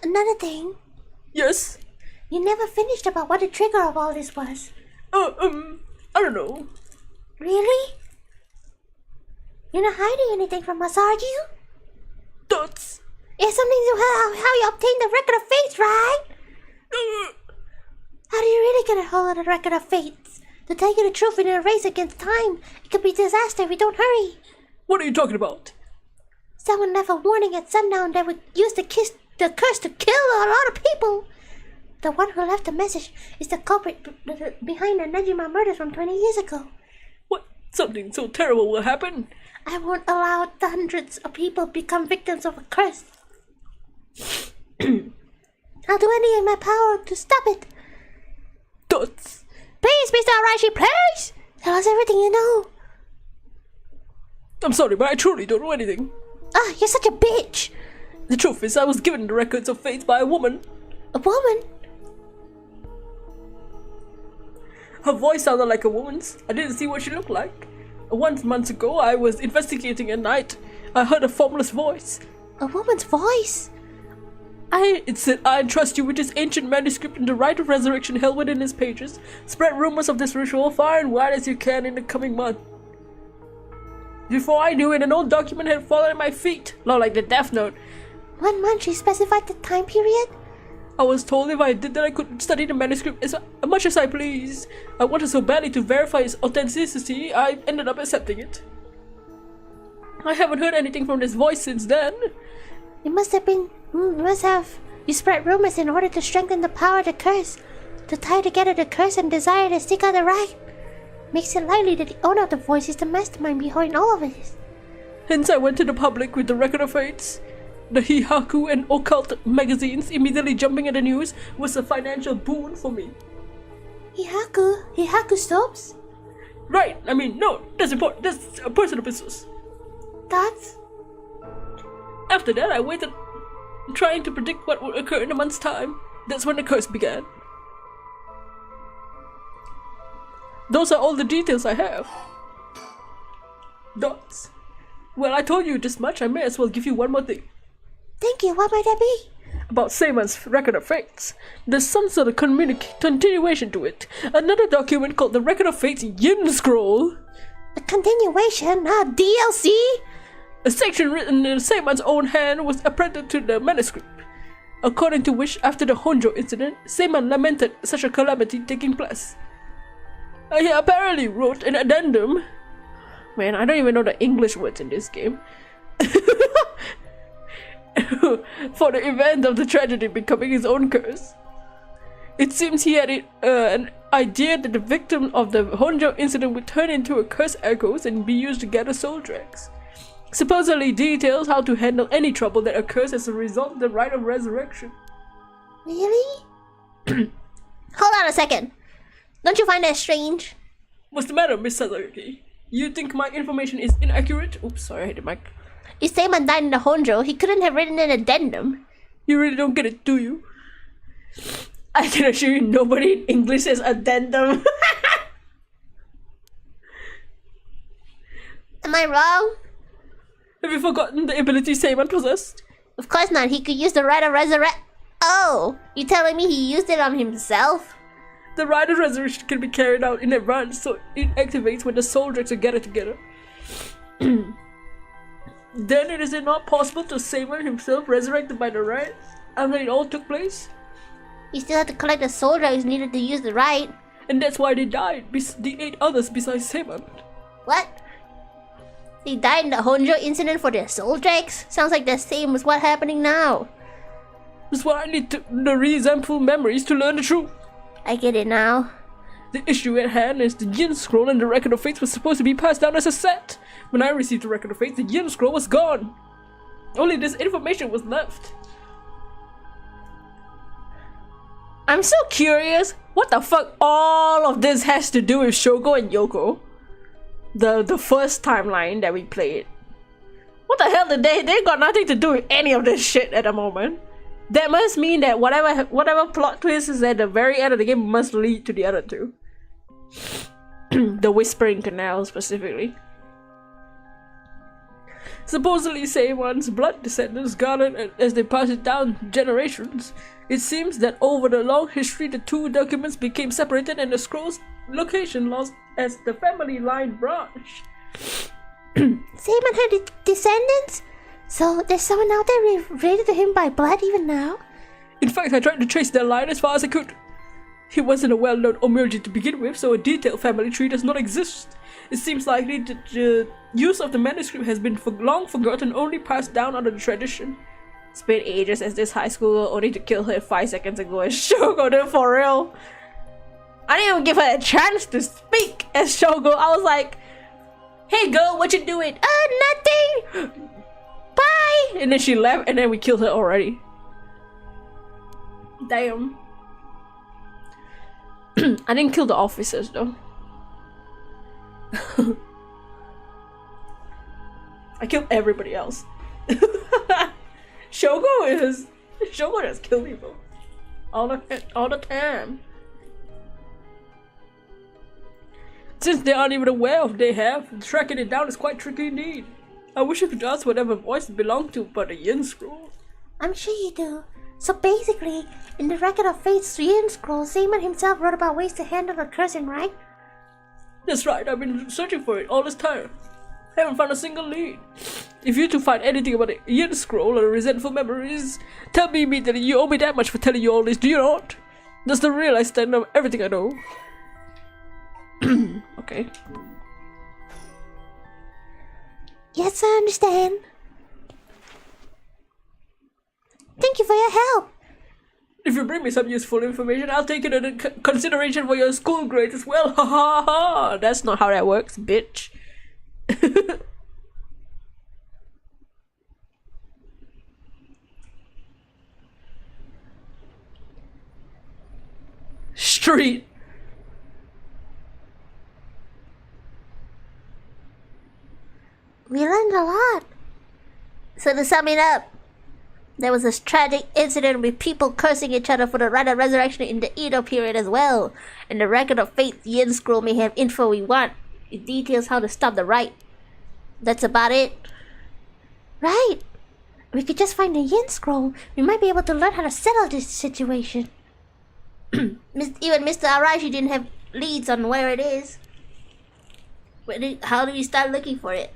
Another thing. Yes? You never finished about what the trigger of all this was. I don't know. Really? You're not hiding anything from us, are you? That's... It's something to how you obtained the record of fates, right? How do you really get a hold of the record of fates? To tell you the truth, in a race against time, it could be disaster if we don't hurry. What are you talking about? Someone left a warning at sundown that would use the curse to kill a lot of people. The one who left the message is the culprit behind the Nejima murders from 20 years ago. What? Something so terrible will happen? I won't allow hundreds of people become victims of a curse. I'll do anything in my power to stop it. Dots. Please, Mr. Araishi, please! Tell us everything you know. I'm sorry, but I truly don't know anything. Ah, you're such a bitch! The truth is, I was given the records of fates by a woman. A woman? Her voice sounded like a woman's. I didn't see what she looked like. Months ago, I was investigating at night. I heard a formless voice. A woman's voice? It said, I entrust you with this ancient manuscript and the right of resurrection held within its pages. Spread rumors of this ritual far and wide as you can in the coming month. Before I knew it, an old document had fallen at my feet, not like the Death Note. 1 month, you specified the time period? I was told if I did that I could study the manuscript as much as I pleased. I wanted so badly to verify its authenticity, I ended up accepting it. I haven't heard anything from this voice since then. You spread rumors in order to strengthen the power of the curse. To tie together the curse and desire to seek out the right. Makes it likely that the owner of the voice is the mastermind behind all of this. Hence I went to the public with the record of fates. The Hihaku and Occult magazines immediately jumping at the news was a financial boon for me. Hihaku soaps? Right, I mean, no, that's important. That's a personal business. That's... After that, I waited, trying to predict what would occur in a month's time. That's when the curse began. Those are all the details I have. Dots. Well, I told you this much, I may as well give you one more thing. Thank you, what might that be? About Seiman's record of fates. There's some sort of continuation to it. Another document called the Record of Fates Yin Scroll. A continuation? DLC? A section written in Seiman's own hand was appended to the manuscript. According to which, after the Honjo incident, Seiman lamented such a calamity taking place. He apparently wrote an addendum. Man, I don't even know the English words in this game. For the event of the tragedy becoming his own curse. It seems he had an idea that the victim of the Honjo incident would turn into a curse echoes and be used to gather soul tracks. Supposedly details how to handle any trouble that occurs as a result of the rite of resurrection. Really? Hold on a second. Don't you find that strange? What's the matter, Miss Sasaki? You think my information is inaccurate? Oops, sorry, I hit the mic. If Seiman died in the Honjo, he couldn't have written an addendum. You really don't get it, do you? I can assure you nobody in English says addendum. Am I wrong? Have you forgotten the ability Seiman possessed? Of course not. He could use the right of resurrect. Oh, you telling me he used it on himself? The rite of resurrection can be carried out in advance, so it activates when the soul drakes are gathered together. Then it is it not possible to Seiman himself resurrected by the rite after it all took place? You still have to collect the soul drugs needed to use the right. And that's why they died, the 8 others besides Seiman. What? They died in the Honjo incident for their soul drakes? Sounds like the same as what's happening now. That's why I need the resentful memories to learn the truth. I get it now. The issue at hand is the Yin Scroll and the Record of Fates was supposed to be passed down as a set. When I received the Record of Fates, the Yin Scroll was gone. Only this information was left. I'm so curious, what the fuck all of this has to do with Shogo and Yoko? The first timeline that we played. What the hell did they got nothing to do with any of this shit at the moment. That must mean that whatever plot twist is at the very end of the game must lead to the other two. The Whispering Canal specifically. Supposedly Seiman's blood descendants garnered as they passed it down generations. It seems that over the long history the two documents became separated and the scroll's location lost as the family line branched. Seiman had descendants? So there's someone out there related to him by blood even now? In fact, I tried to trace their line as far as I could. He wasn't a well-known emoji to begin with, so a detailed family tree does not exist. It seems likely that the use of the manuscript has been long forgotten, only passed down under the tradition. It's been ages as this high schooler only to kill her 5 seconds ago as Shogo did for real. I didn't even give her a chance to speak as Shogo. I was like, hey girl, what you doing? Nothing! Bye! And then she left and then we killed her already. Damn. I didn't kill the officers though. I killed everybody else. Shogo just kill people all the time. Since they aren't even aware of they have, tracking it down is quite tricky indeed. I wish I could ask whatever voice it belonged to, but the Yin Scroll. I'm sure you do. So basically, in the Record of Fate's Yin Scroll, Seiman himself wrote about ways to handle the cursing, right? That's right, I've been searching for it all this time. Haven't found a single lead. If you two find anything about the Yin Scroll or resentful memories, tell me immediately. You owe me that much for telling you all this, do you not? That's the real extent of everything I know. Okay. Yes, I understand. Thank you for your help. If you bring me some useful information, I'll take it into consideration for your school grades as well. Ha ha ha! That's not how that works, bitch. Street. We learned a lot. So to sum it up, there was this tragic incident with people cursing each other for the right of resurrection in the Edo period as well. And the Record of Fate Yin Scroll may have info we want. It details how to stop the right. That's about it. Right. We could just find the Yin Scroll. We might be able to learn how to settle this situation. Even Mr. Arashi didn't have leads on where it is. How do we start looking for it?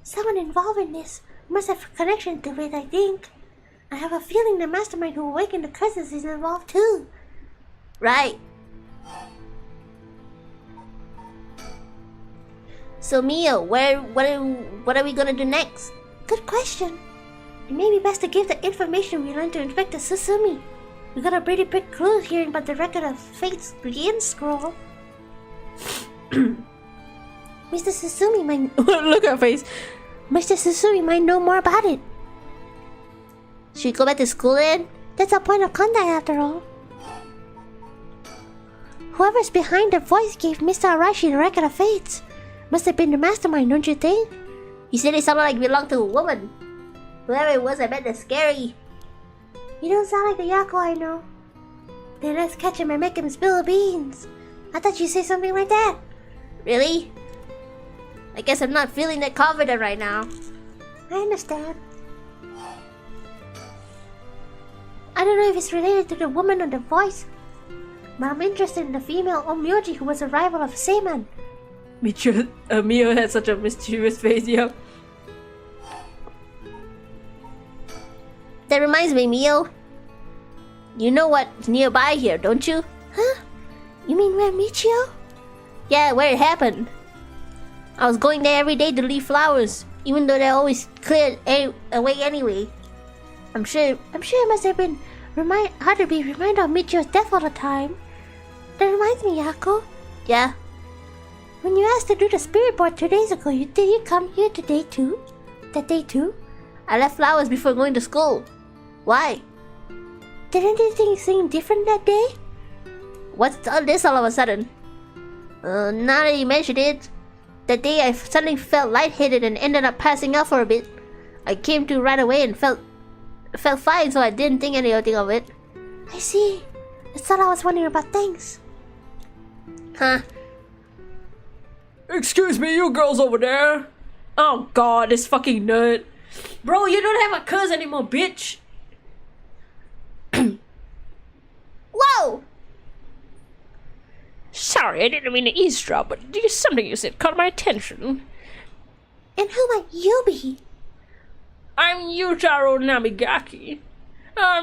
Someone involved in this must have a connection to it, I think. I have a feeling the mastermind who awakened the curses is involved too. Right. So Mio, what are we gonna do next? Good question. It may be best to give the information we learned to Inspector Susumi. We got a pretty big clue here about the Record of Fate's Yin Scroll. Mr. Susumi might look at her face. Mr. Susumi might know more about it. Should we go back to school then? That's our point of contact after all. Whoever's behind the voice gave Mr. Arashi the Record of Fates must have been the mastermind, don't you think? You said it sounded like it belonged to a woman. Whoever it was, I bet they're scary. You don't sound like the Yako I know. Then let's catch him and make him spill the beans. I thought you'd say something like that. Really? I guess I'm not feeling that confident right now. I understand. I don't know if it's related to the woman on the voice, but I'm interested in the female emoji who was a rival of Seiman. Mio had such a mischievous face, yeah. That reminds me, Mio. You know what's nearby here, don't you? Huh? You mean where Michio? Yeah, where it happened. I was going there every day to leave flowers, even though they're always cleared away anyway. I'm sure it must have been hard to be reminded of Michio's death all the time. That reminds me, Yako. Yeah. When you asked to do the spirit board 2 days ago, did you come here today too? That day too? I left flowers before going to school. Why? Did anything seem different that day? What's all this all of a sudden? Now that you mentioned it, that day I suddenly felt lightheaded and ended up passing out for a bit. I came to right away and felt fine, so I didn't think anything of it. I see. That's all I was wondering about. Thanks. Huh? Excuse me, you girls over there. Oh god, this fucking nerd. Bro, you don't have a curse anymore, bitch. Whoa! Sorry, I didn't mean to eavesdrop, but something you said caught my attention. And who might you be? I'm Yutaro Namigaki.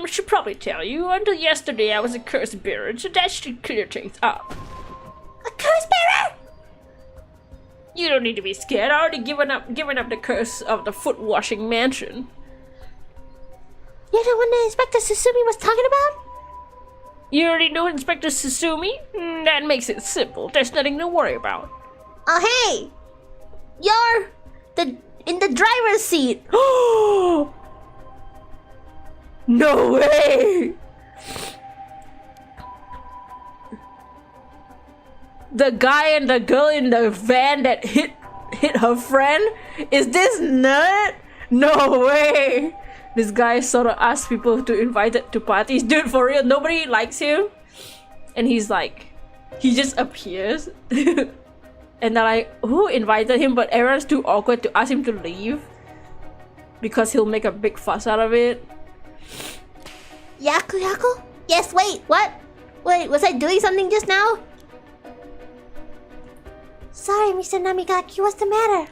Should probably tell you, until yesterday I was a curse bearer, so that should clear things up. A curse bearer? You don't need to be scared. I already given up the curse of the foot washing mansion. You're the one that Inspector Susumi was talking about? You already know Inspector Susumi? That makes it simple. There's nothing to worry about. Oh hey! You're in the driver's seat. No way! The guy and the girl in the van that hit her friend? Is this nerd? No way! This guy sort of asks people to invite it to parties. Dude, for real, nobody likes him. And he's like, he just appears. And they're like, who invited him? But everyone's too awkward to ask him to leave. Because he'll make a big fuss out of it. Yaku? Yes, wait, what? Wait, was I doing something just now? Sorry, Mr. Namigaki, what's the matter?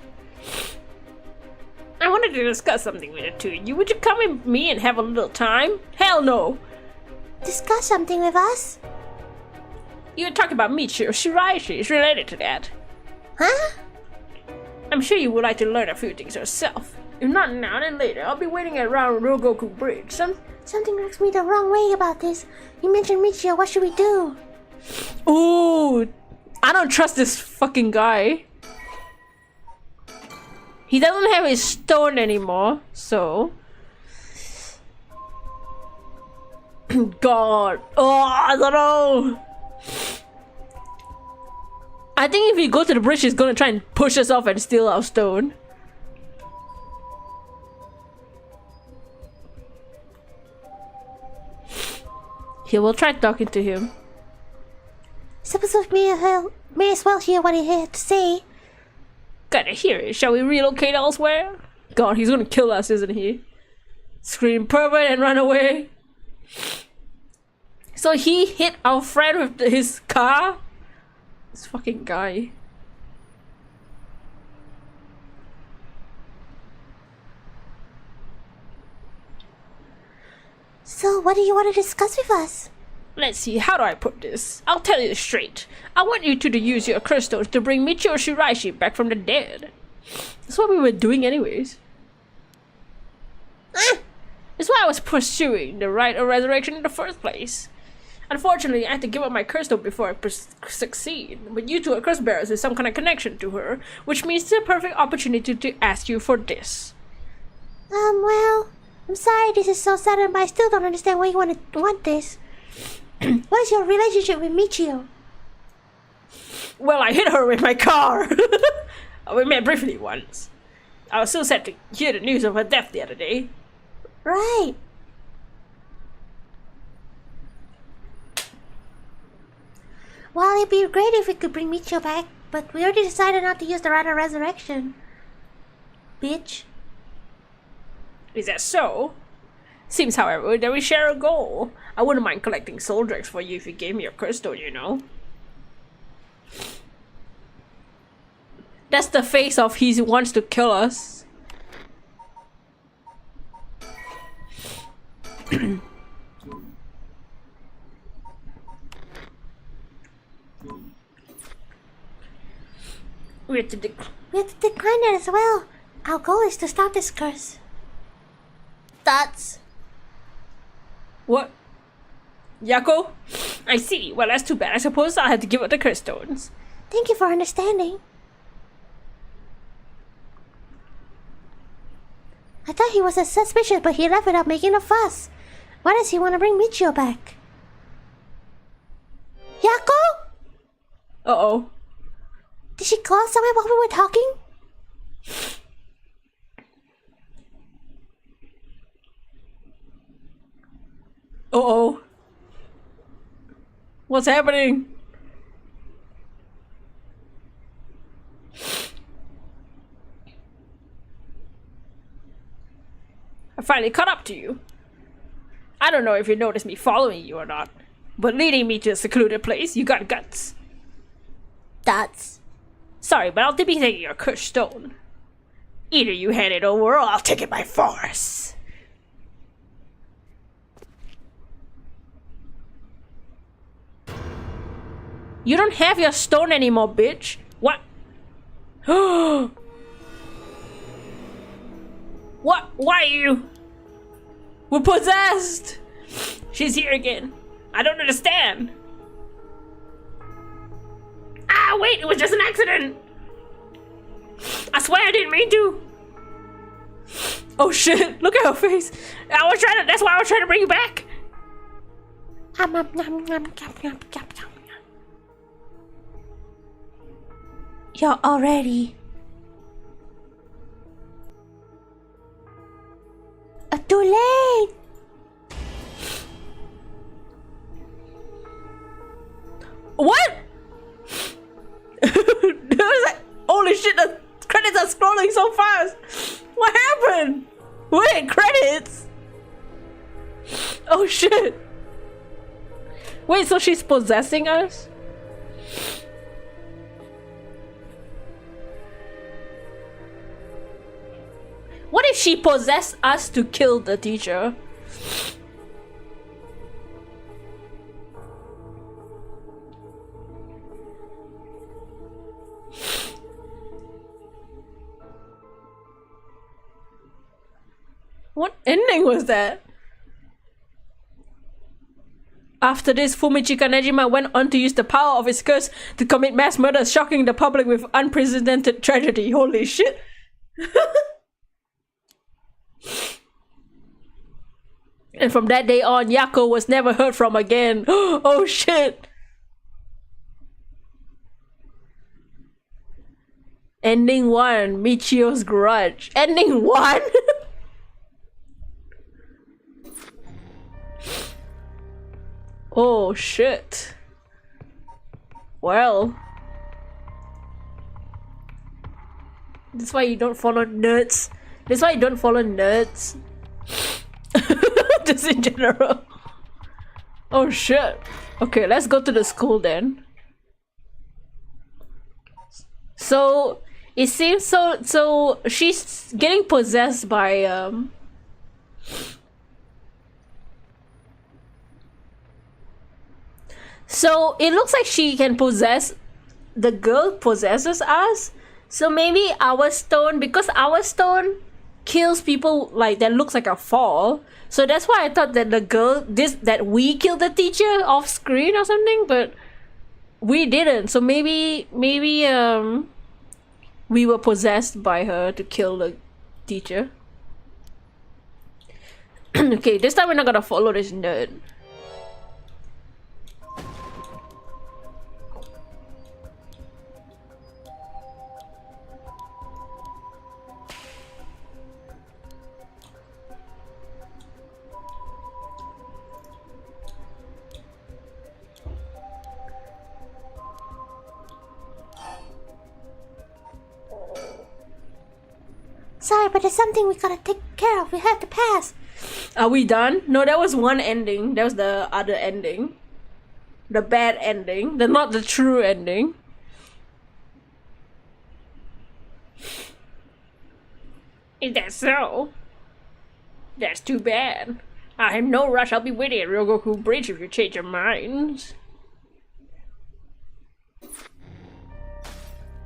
I wanted to discuss something with the two of you. Would you come with me and have a little time? Hell no! Discuss something with us? You were talking about Michio Shiraishi. It's related to that. Huh? I'm sure you would like to learn a few things yourself. If not now, then later. I'll be waiting around Rogoku Bridge. Something rubs me the wrong way about this. You mentioned Michio, what should we do? Ooh, I don't trust this fucking guy. He doesn't have his stone anymore, so... God. Oh, I don't know. I think if we go to the bridge, he's gonna try and push us off and steal our stone. Here, we'll try talking to him. Suppose we may as well hear what he had to say. Gotta hear it. Shall we relocate elsewhere? God, he's gonna kill us, isn't he? Scream pervert and run away. So he hit our friend with his car? This fucking guy. So, what do you want to discuss with us? Let's see, how do I put this? I'll tell you straight. I want you two to use your crystals to bring Michio Shiraishi back from the dead. That's what we were doing anyways. That's why I was pursuing the right of resurrection in the first place. Unfortunately, I had to give up my crystal before I succeed. But you two are curse bearers with some kind of connection to her, which means it's a perfect opportunity to ask you for this. Well, I'm sorry this is so sudden, but I still don't understand why you want this. What is your relationship with Michio? Well, I hit her with my car. We met briefly once. I was so sad to hear the news of her death the other day. Right. Well, it'd be great if we could bring Michio back. But we already decided not to use the Rite of Resurrection. Bitch. Is that so? Seems, however, that we share a goal. I wouldn't mind collecting soul dregs for you if you gave me a curse stone, you know? That's the face of he wants to kill us. We have to decline it as well. Our goal is to stop this curse. That's... What? Yako? I see. Well, that's too bad. I suppose I'll have to give up the curse stones. Thank you for understanding. I thought he was suspicious, but he left without making a fuss. Why does he want to bring Michio back? Yako? Uh-oh. Did she go somewhere while we were talking? Uh-oh. What's happening? I finally caught up to you. I don't know if you noticed me following you or not, but leading me to a secluded place, you got guts. That's... Sorry, but I'll be taking your cursed stone. Either you hand it over or I'll take it by force. You don't have your stone anymore, bitch. What? What? Why are you? We're possessed! She's here again. I don't understand. Ah, wait, it was just an accident. I swear I didn't mean to. Oh shit, look at her face. That's why I was trying to bring you back. You're already... too late! What? Holy shit, the credits are scrolling so fast. What happened? Wait, credits? Oh shit. Wait, so she's possessing us? What if she possessed us to kill the teacher? What ending was that? After this, Fumichi Kanejima went on to use the power of his curse to commit mass murder, shocking the public with unprecedented tragedy. Holy shit. And from that day on, Yako was never heard from again. Oh shit. Ending 1, Michio's grudge. Ending 1? Oh shit. Well. That's why you don't follow nerds. That's why you don't follow nerds. Just in general. Oh shit. Okay, let's go to the school then. So it seems so she's getting possessed by so it looks like she can possess, the girl possesses us. So maybe our stone, because our stone kills people like that looks like a fall. So that's why I thought that the girl, that we killed the teacher off screen or something, but we didn't. So maybe we were possessed by her to kill the teacher. Okay, this time we're not gonna follow this nerd. Sorry, but there's something we gotta take care of. We have to pass. Are we done? No, that was one ending. That was the other ending. The bad ending. Not the true ending. Is that so? That's too bad. I have no rush. I'll be waiting at Ryogoku Bridge if you change your minds.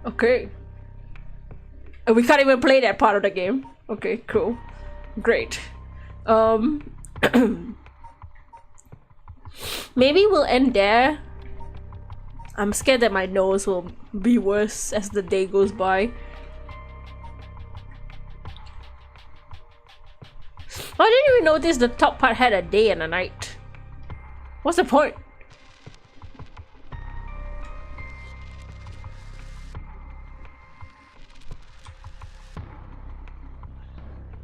Okay. We can't even play that part of the game. Okay, cool. Great. Maybe we'll end there. I'm scared that my nose will be worse as the day goes by. I didn't even notice the top part had a day and a night. What's the point?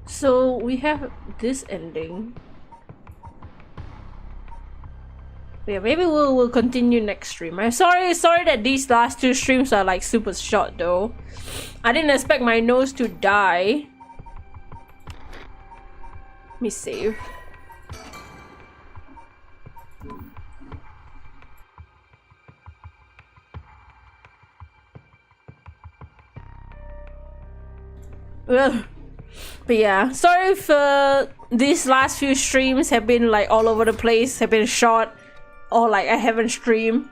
So we have this ending. Yeah, maybe we'll continue next stream. I'm sorry that these last two streams are like super short though. I didn't expect my nose to die. Let me save. Well, but yeah, sorry if these last few streams have been like all over the place, have been short, or like I haven't streamed.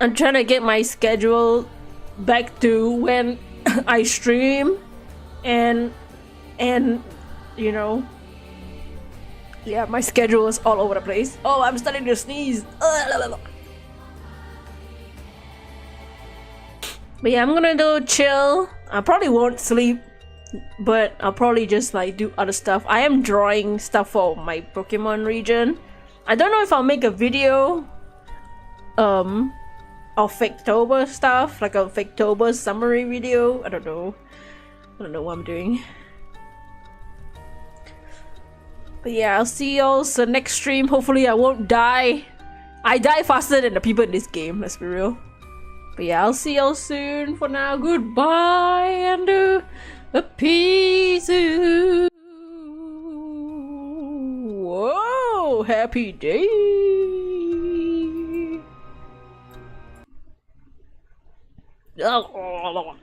I'm trying to get my schedule back to when I stream, and you know, yeah, my schedule is all over the place. Oh, I'm starting to sneeze. But yeah, I'm gonna do chill. I probably won't sleep, but I'll probably just like do other stuff. I am drawing stuff for my Pokemon region. I don't know if I'll make a video of Faketober stuff, like a Faketober summary video. I don't know what I'm doing. But yeah, I'll see y'all the next stream. Hopefully I won't die. I die faster than the people in this game, let's be real. But yeah, I'll see y'all soon. For now, goodbye and a peace. Whoa, happy day. Oh.